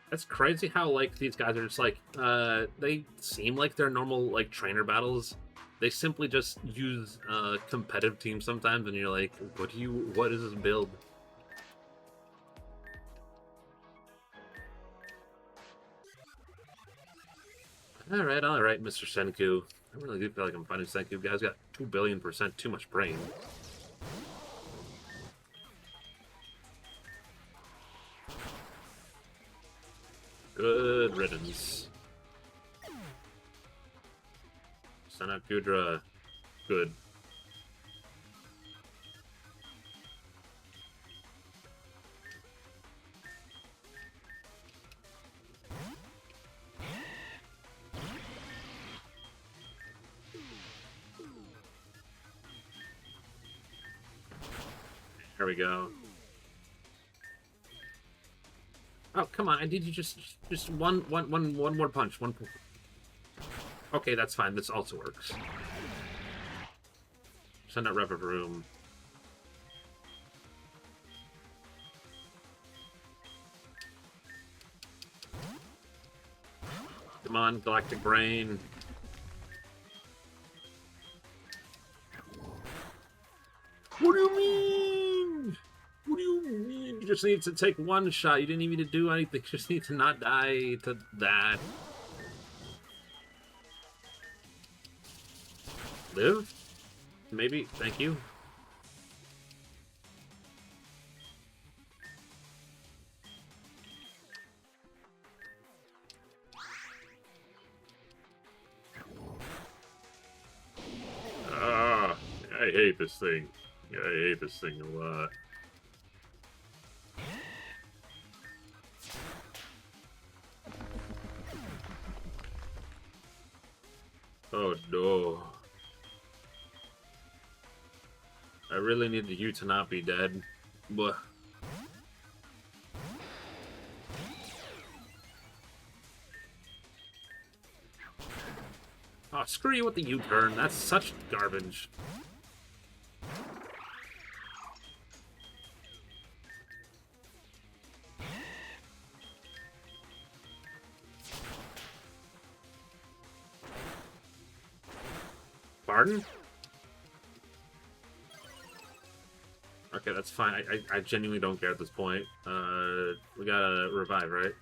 It's crazy how, like, these guys are just, like, they seem like they're normal, like, trainer battles. They simply just use, competitive teams sometimes, and you're like, what is this build? Alright, Mr. Senku. I really do feel like I'm finding Senku. Guy's got 2,000,000,000% too much brain. Good riddance. Send out Gudra. Good. There we go. Oh, come on. I need you just one more punch. Okay, that's fine. This also works. Send out Rev of Room. Come on, Galactic Brain. What do you mean? What do you mean? You just need to take one shot. You didn't even need to do anything. You just need to not die to that. Live? Maybe? Thank you. I hate this thing. I hate this thing a lot. Oh no. I really needed you to not be dead. But oh, screw you with the U-turn. That's such garbage. Pardon? Okay, that's fine. I genuinely don't care at this point. We gotta revive, right?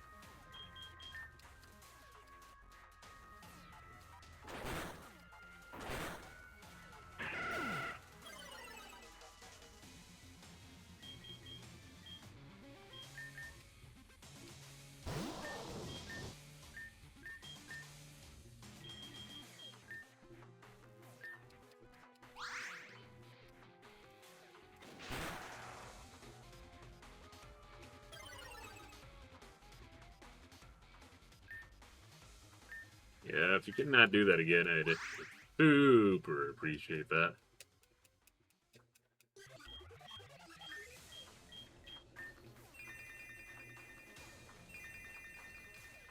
Yeah, if you could not do that again, I'd super appreciate that.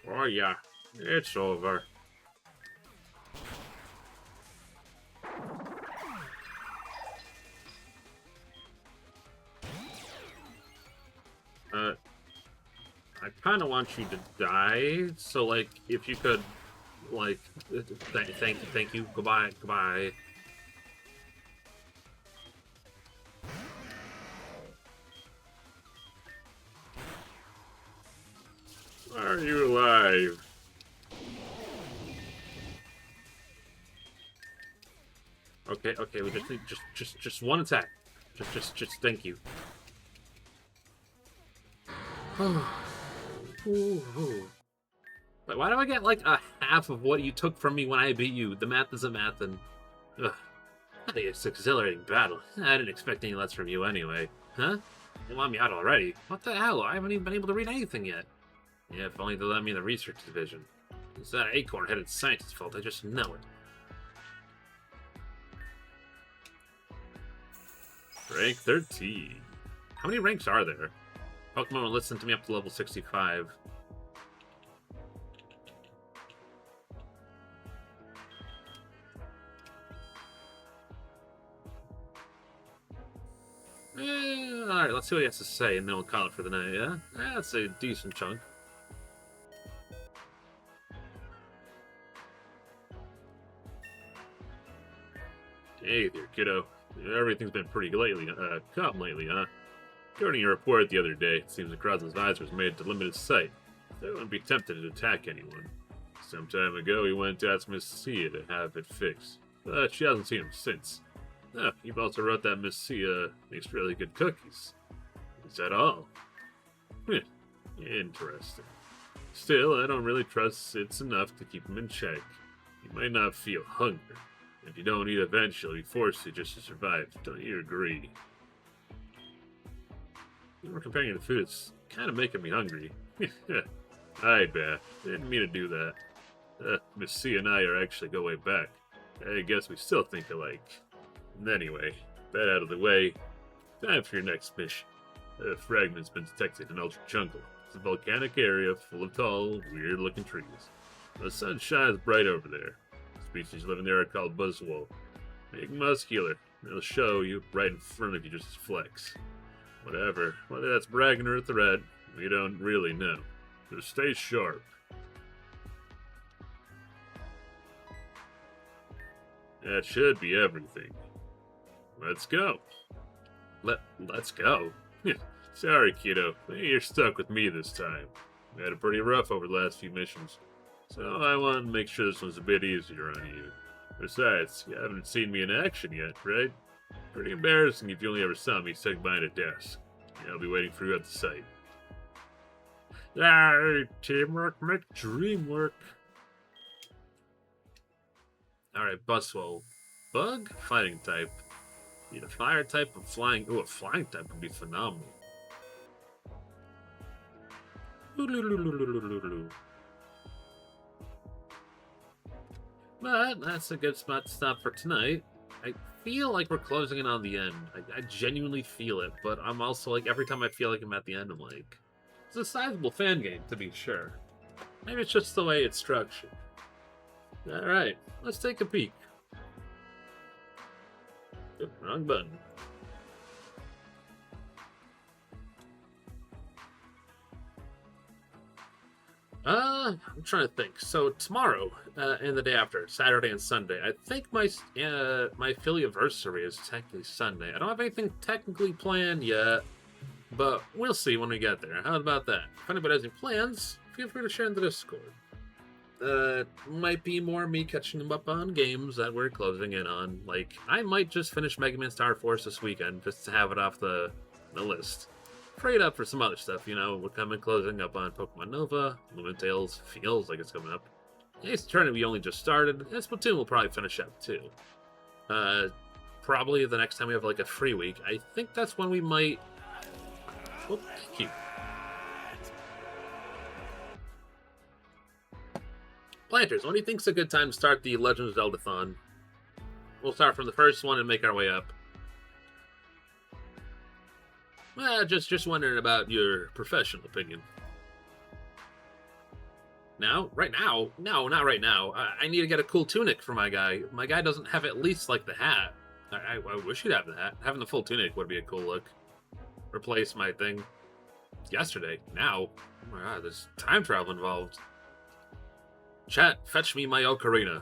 Oh yeah, it's over. I kind of want you to die, so like, if you could, like, thank you, goodbye. Are you alive? Okay, we just need just one attack. Just thank you. But why do I get like a half of what you took from me when I beat you? The math isn't math, and ugh. I think it's an exhilarating battle. I didn't expect any less from you anyway. Huh? You want me out already? What the hell? I haven't even been able to read anything yet. Yeah, if only they let me in the research division. It's that acorn-headed scientist's fault, I just know it. Rank 13. How many ranks are there? Pokemon will listen to me up to level 65. Alright, let's see what he has to say, and then we'll call it for the night, yeah? That's a decent chunk. Hey there, kiddo. Everything's been pretty calm lately, huh? According to your report the other day, it seems Necrozma's visor was made to limited sight, so I wouldn't be tempted to attack anyone. Some time ago, he went to ask Miss Sia to have it fixed, but she hasn't seen him since. He also wrote that Miss Sia makes really good cookies. Is that all? Interesting. Still, I don't really trust it's enough to keep him in check. He might not feel hunger. If you don't eat eventually, force you just to survive. Don't you agree? You were comparing the food, it's kind of making me hungry. I bet. Didn't mean to do that. Miss C and I are actually go way back. I guess we still think alike. Anyway, that out of the way, time for your next mission. A fragment's been detected in Ultra Jungle. It's a volcanic area full of tall, weird-looking trees. The sun shines bright over there. The species living there are called buzzwole. Big muscular. They'll show you right in front of you just as flex. Whatever. Whether that's bragging or a threat, we don't really know. Just stay sharp. That should be everything. Let's go. Let's go? Sorry, kiddo. You're stuck with me this time. We had it pretty rough over the last few missions, so I want to make sure this one's a bit easier on you. Besides, you haven't seen me in action yet, right? Pretty embarrassing if you only ever saw me sitting behind a desk. I'll be waiting for you at the site. Teamwork makes dream work. Alright, Buswell. Bug? Fighting type. Need a fire type of flying. Ooh, a flying type would be phenomenal. But that's a good spot to stop for tonight. I feel like we're closing in on the end. I genuinely feel it, but I'm also like, every time I feel like I'm at the end, I'm like, it's a sizable fan game, to be sure. Maybe it's just the way it's structured. Alright, let's take a peek. Oop, wrong button. I'm trying to think. So tomorrow and the day after, Saturday and Sunday, I think my affiliaversary is technically Sunday. I don't have anything technically planned yet, but we'll see when we get there. How about that? If anybody has any plans, feel free to share in the Discord. Might be more me catching them up on games that we're closing in on. Like, I might just finish Mega Man Star Force this weekend just to have it off the list. Trade up for some other stuff, you know. We're closing up on Pokemon Nova. Lumen Tales feels like it's coming up. Ace Attorney we only just started. And Splatoon will probably finish up too. Probably the next time we have like a free week. I think that's when we might. Oh, cute. Planters, when do you think's a good time to start the Legend of Zelda-thon? We'll start from the first one and make our way up. Just wondering about your professional opinion. Now? Right now? No, not right now. I need to get a cool tunic for my guy. My guy doesn't have at least, like, the hat. I wish he'd have the hat. Having the full tunic would be a cool look. Replace my thing. Yesterday. Now? Oh my god, there's time travel involved. Chat, fetch me my ocarina.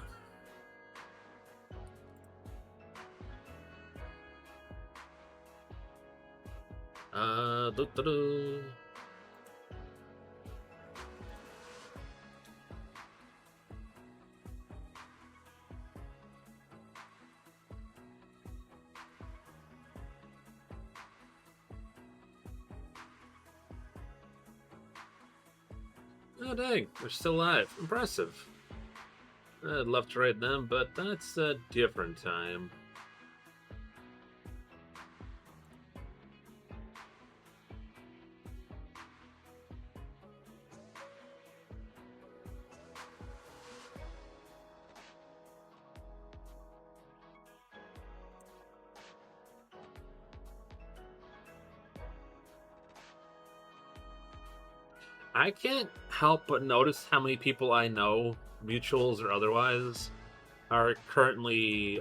Doo-doo-doo. Oh dang, they're still alive. Impressive. I'd love to raid them, but that's a different time. I can't help but notice how many people I know, mutuals or otherwise, are currently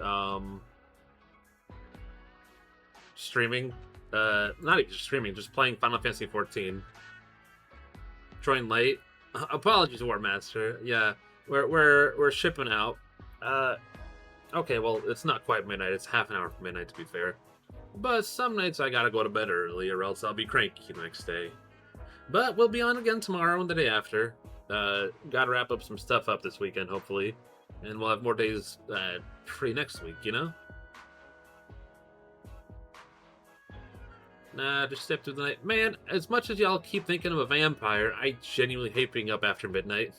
streaming. Not even streaming, just playing Final Fantasy XIV. Joined late. Apologies, War Master. Yeah, we're shipping out. Okay, well, it's not quite midnight. It's half an hour from midnight, to be fair. But some nights I gotta go to bed early, or else I'll be cranky the next day. But we'll be on again tomorrow and the day after. Gotta wrap up some stuff up this weekend, hopefully. And we'll have more days free next week, you know? Nah, just step through the night. Man, as much as y'all keep thinking I'm a vampire, I genuinely hate being up after midnight.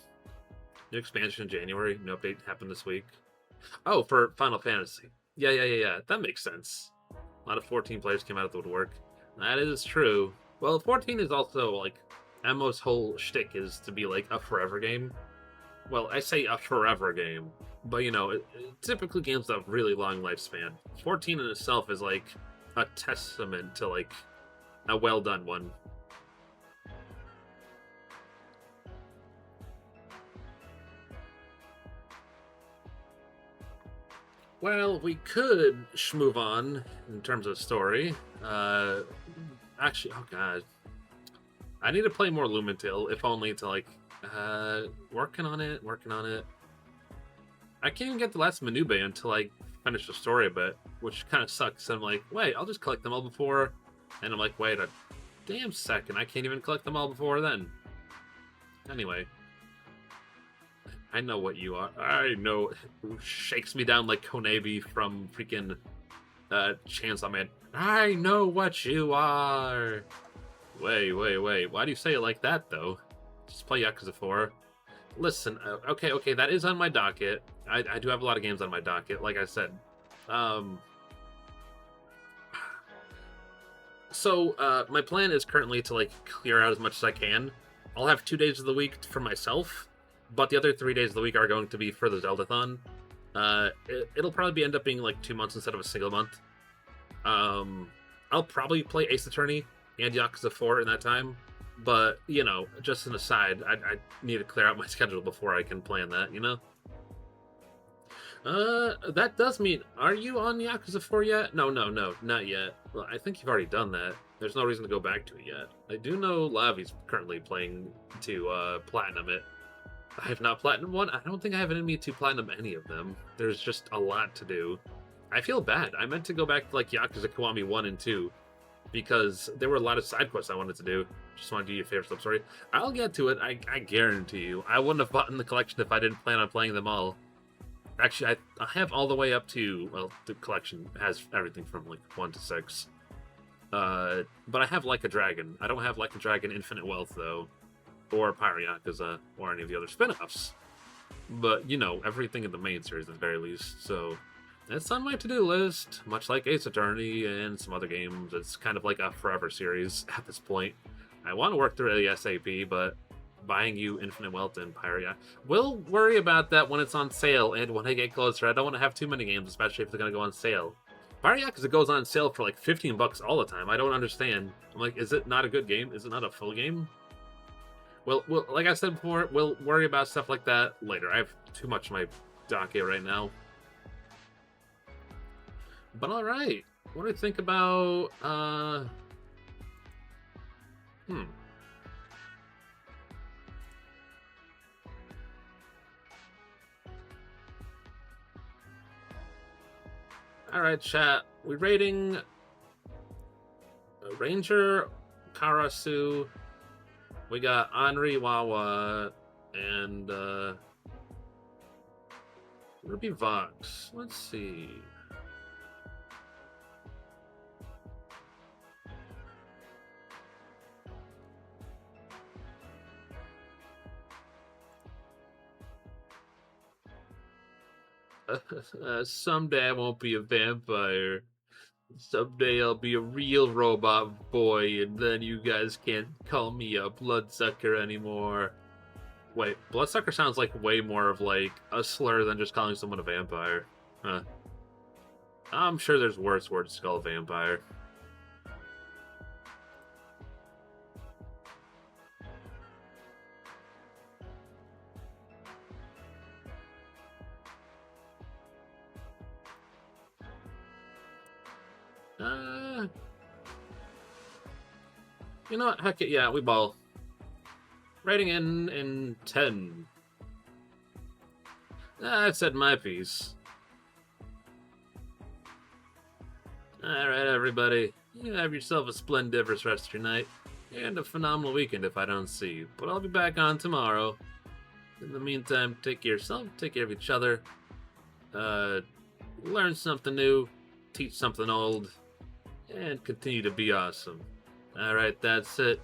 New expansion in January. No update happened this week. Oh, for Final Fantasy. Yeah. That makes sense. A lot of 14 players came out of the woodwork. That is true. Well, 14 is also, like, MMO's whole shtick is to be, like, a forever game. Well, I say a forever game, but, you know, typically games have really long lifespan. 14 in itself is, like, a testament to, like, a well-done one. Well, we could move on in terms of story. Actually, oh god. I need to play more Lumentil, if only to, like, working on it. I can't even get the last Manube until I finish the story a bit, which kind of sucks. I'm like, wait, I'll just collect them all before. And I'm like, wait a damn second, I can't even collect them all before then. Anyway. I know what you are. I know. Shakes me down like Konebi from freaking Chainsaw Man. I know what you are. Wait. Why do you say it like that, though? Just play Yakuza 4. Listen, okay, that is on my docket. I do have a lot of games on my docket, like I said. So, my plan is currently to, like, clear out as much as I can. I'll have 2 days of the week for myself, but the other 3 days of the week are going to be for the Zeldathon. It'll probably end up being, like, 2 months instead of a single month. I'll probably play Ace Attorney and Yakuza 4 in that time. But, you know, just an aside, I need to clear out my schedule before I can plan that, you know? That does mean, are you on Yakuza 4 yet? No, not yet. Well, I think you've already done that. There's no reason to go back to it yet. I do know Lavi's currently playing to, platinum it. I have not platinum one. I don't think I have an enemy to platinum any of them. There's just a lot to do. I feel bad. I meant to go back to, like, Yakuza Kiwami 1 and 2. Because there were a lot of side quests I wanted to do. Just want to do you a favorite sub story. I'll get to it, I guarantee you. I wouldn't have bought in the collection if I didn't plan on playing them all. Actually, I have all the way up to, well, the collection has everything from, like, 1 to 6. But I have Like a Dragon. I don't have Like a Dragon Infinite Wealth, though. Or Pyro Yakuza, or any of the other spin-offs. But, you know, everything in the main series at the very least, so... It's on my to-do list, much like Ace Attorney and some other games. It's kind of like a forever series at this point. I want to work through the SAP, but buying you Infinite Wealth and Pyria, we'll worry about that when it's on sale and when I get closer. I don't want to have too many games, especially if they're going to go on sale. Pyria, because it goes on sale for like 15 bucks all the time. I don't understand. I'm like, is it not a good game? Is it not a full game? Well, like I said before, we'll worry about stuff like that later. I have too much on my docket right now. But alright, what do you think about, Alright, chat, we're rating Ranger Karasu, we got Henri Wawa, and, Ruby Vox. Let's see. Someday I won't be a vampire. Someday I'll be a real robot boy, and then you guys can't call me a bloodsucker anymore. Wait, bloodsucker sounds like way more of like a slur than just calling someone a vampire. Huh. I'm sure there's worse words to call a vampire. You know what? Heck it, yeah, we ball. Rating in 10. I've said my piece. Alright, everybody. You have yourself a splendiferous rest of your night. And a phenomenal weekend if I don't see you. But I'll be back on tomorrow. In the meantime, take care of yourself, take care of each other. Learn something new, teach something old, and continue to be awesome. Alright, that's it.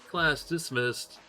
Class dismissed.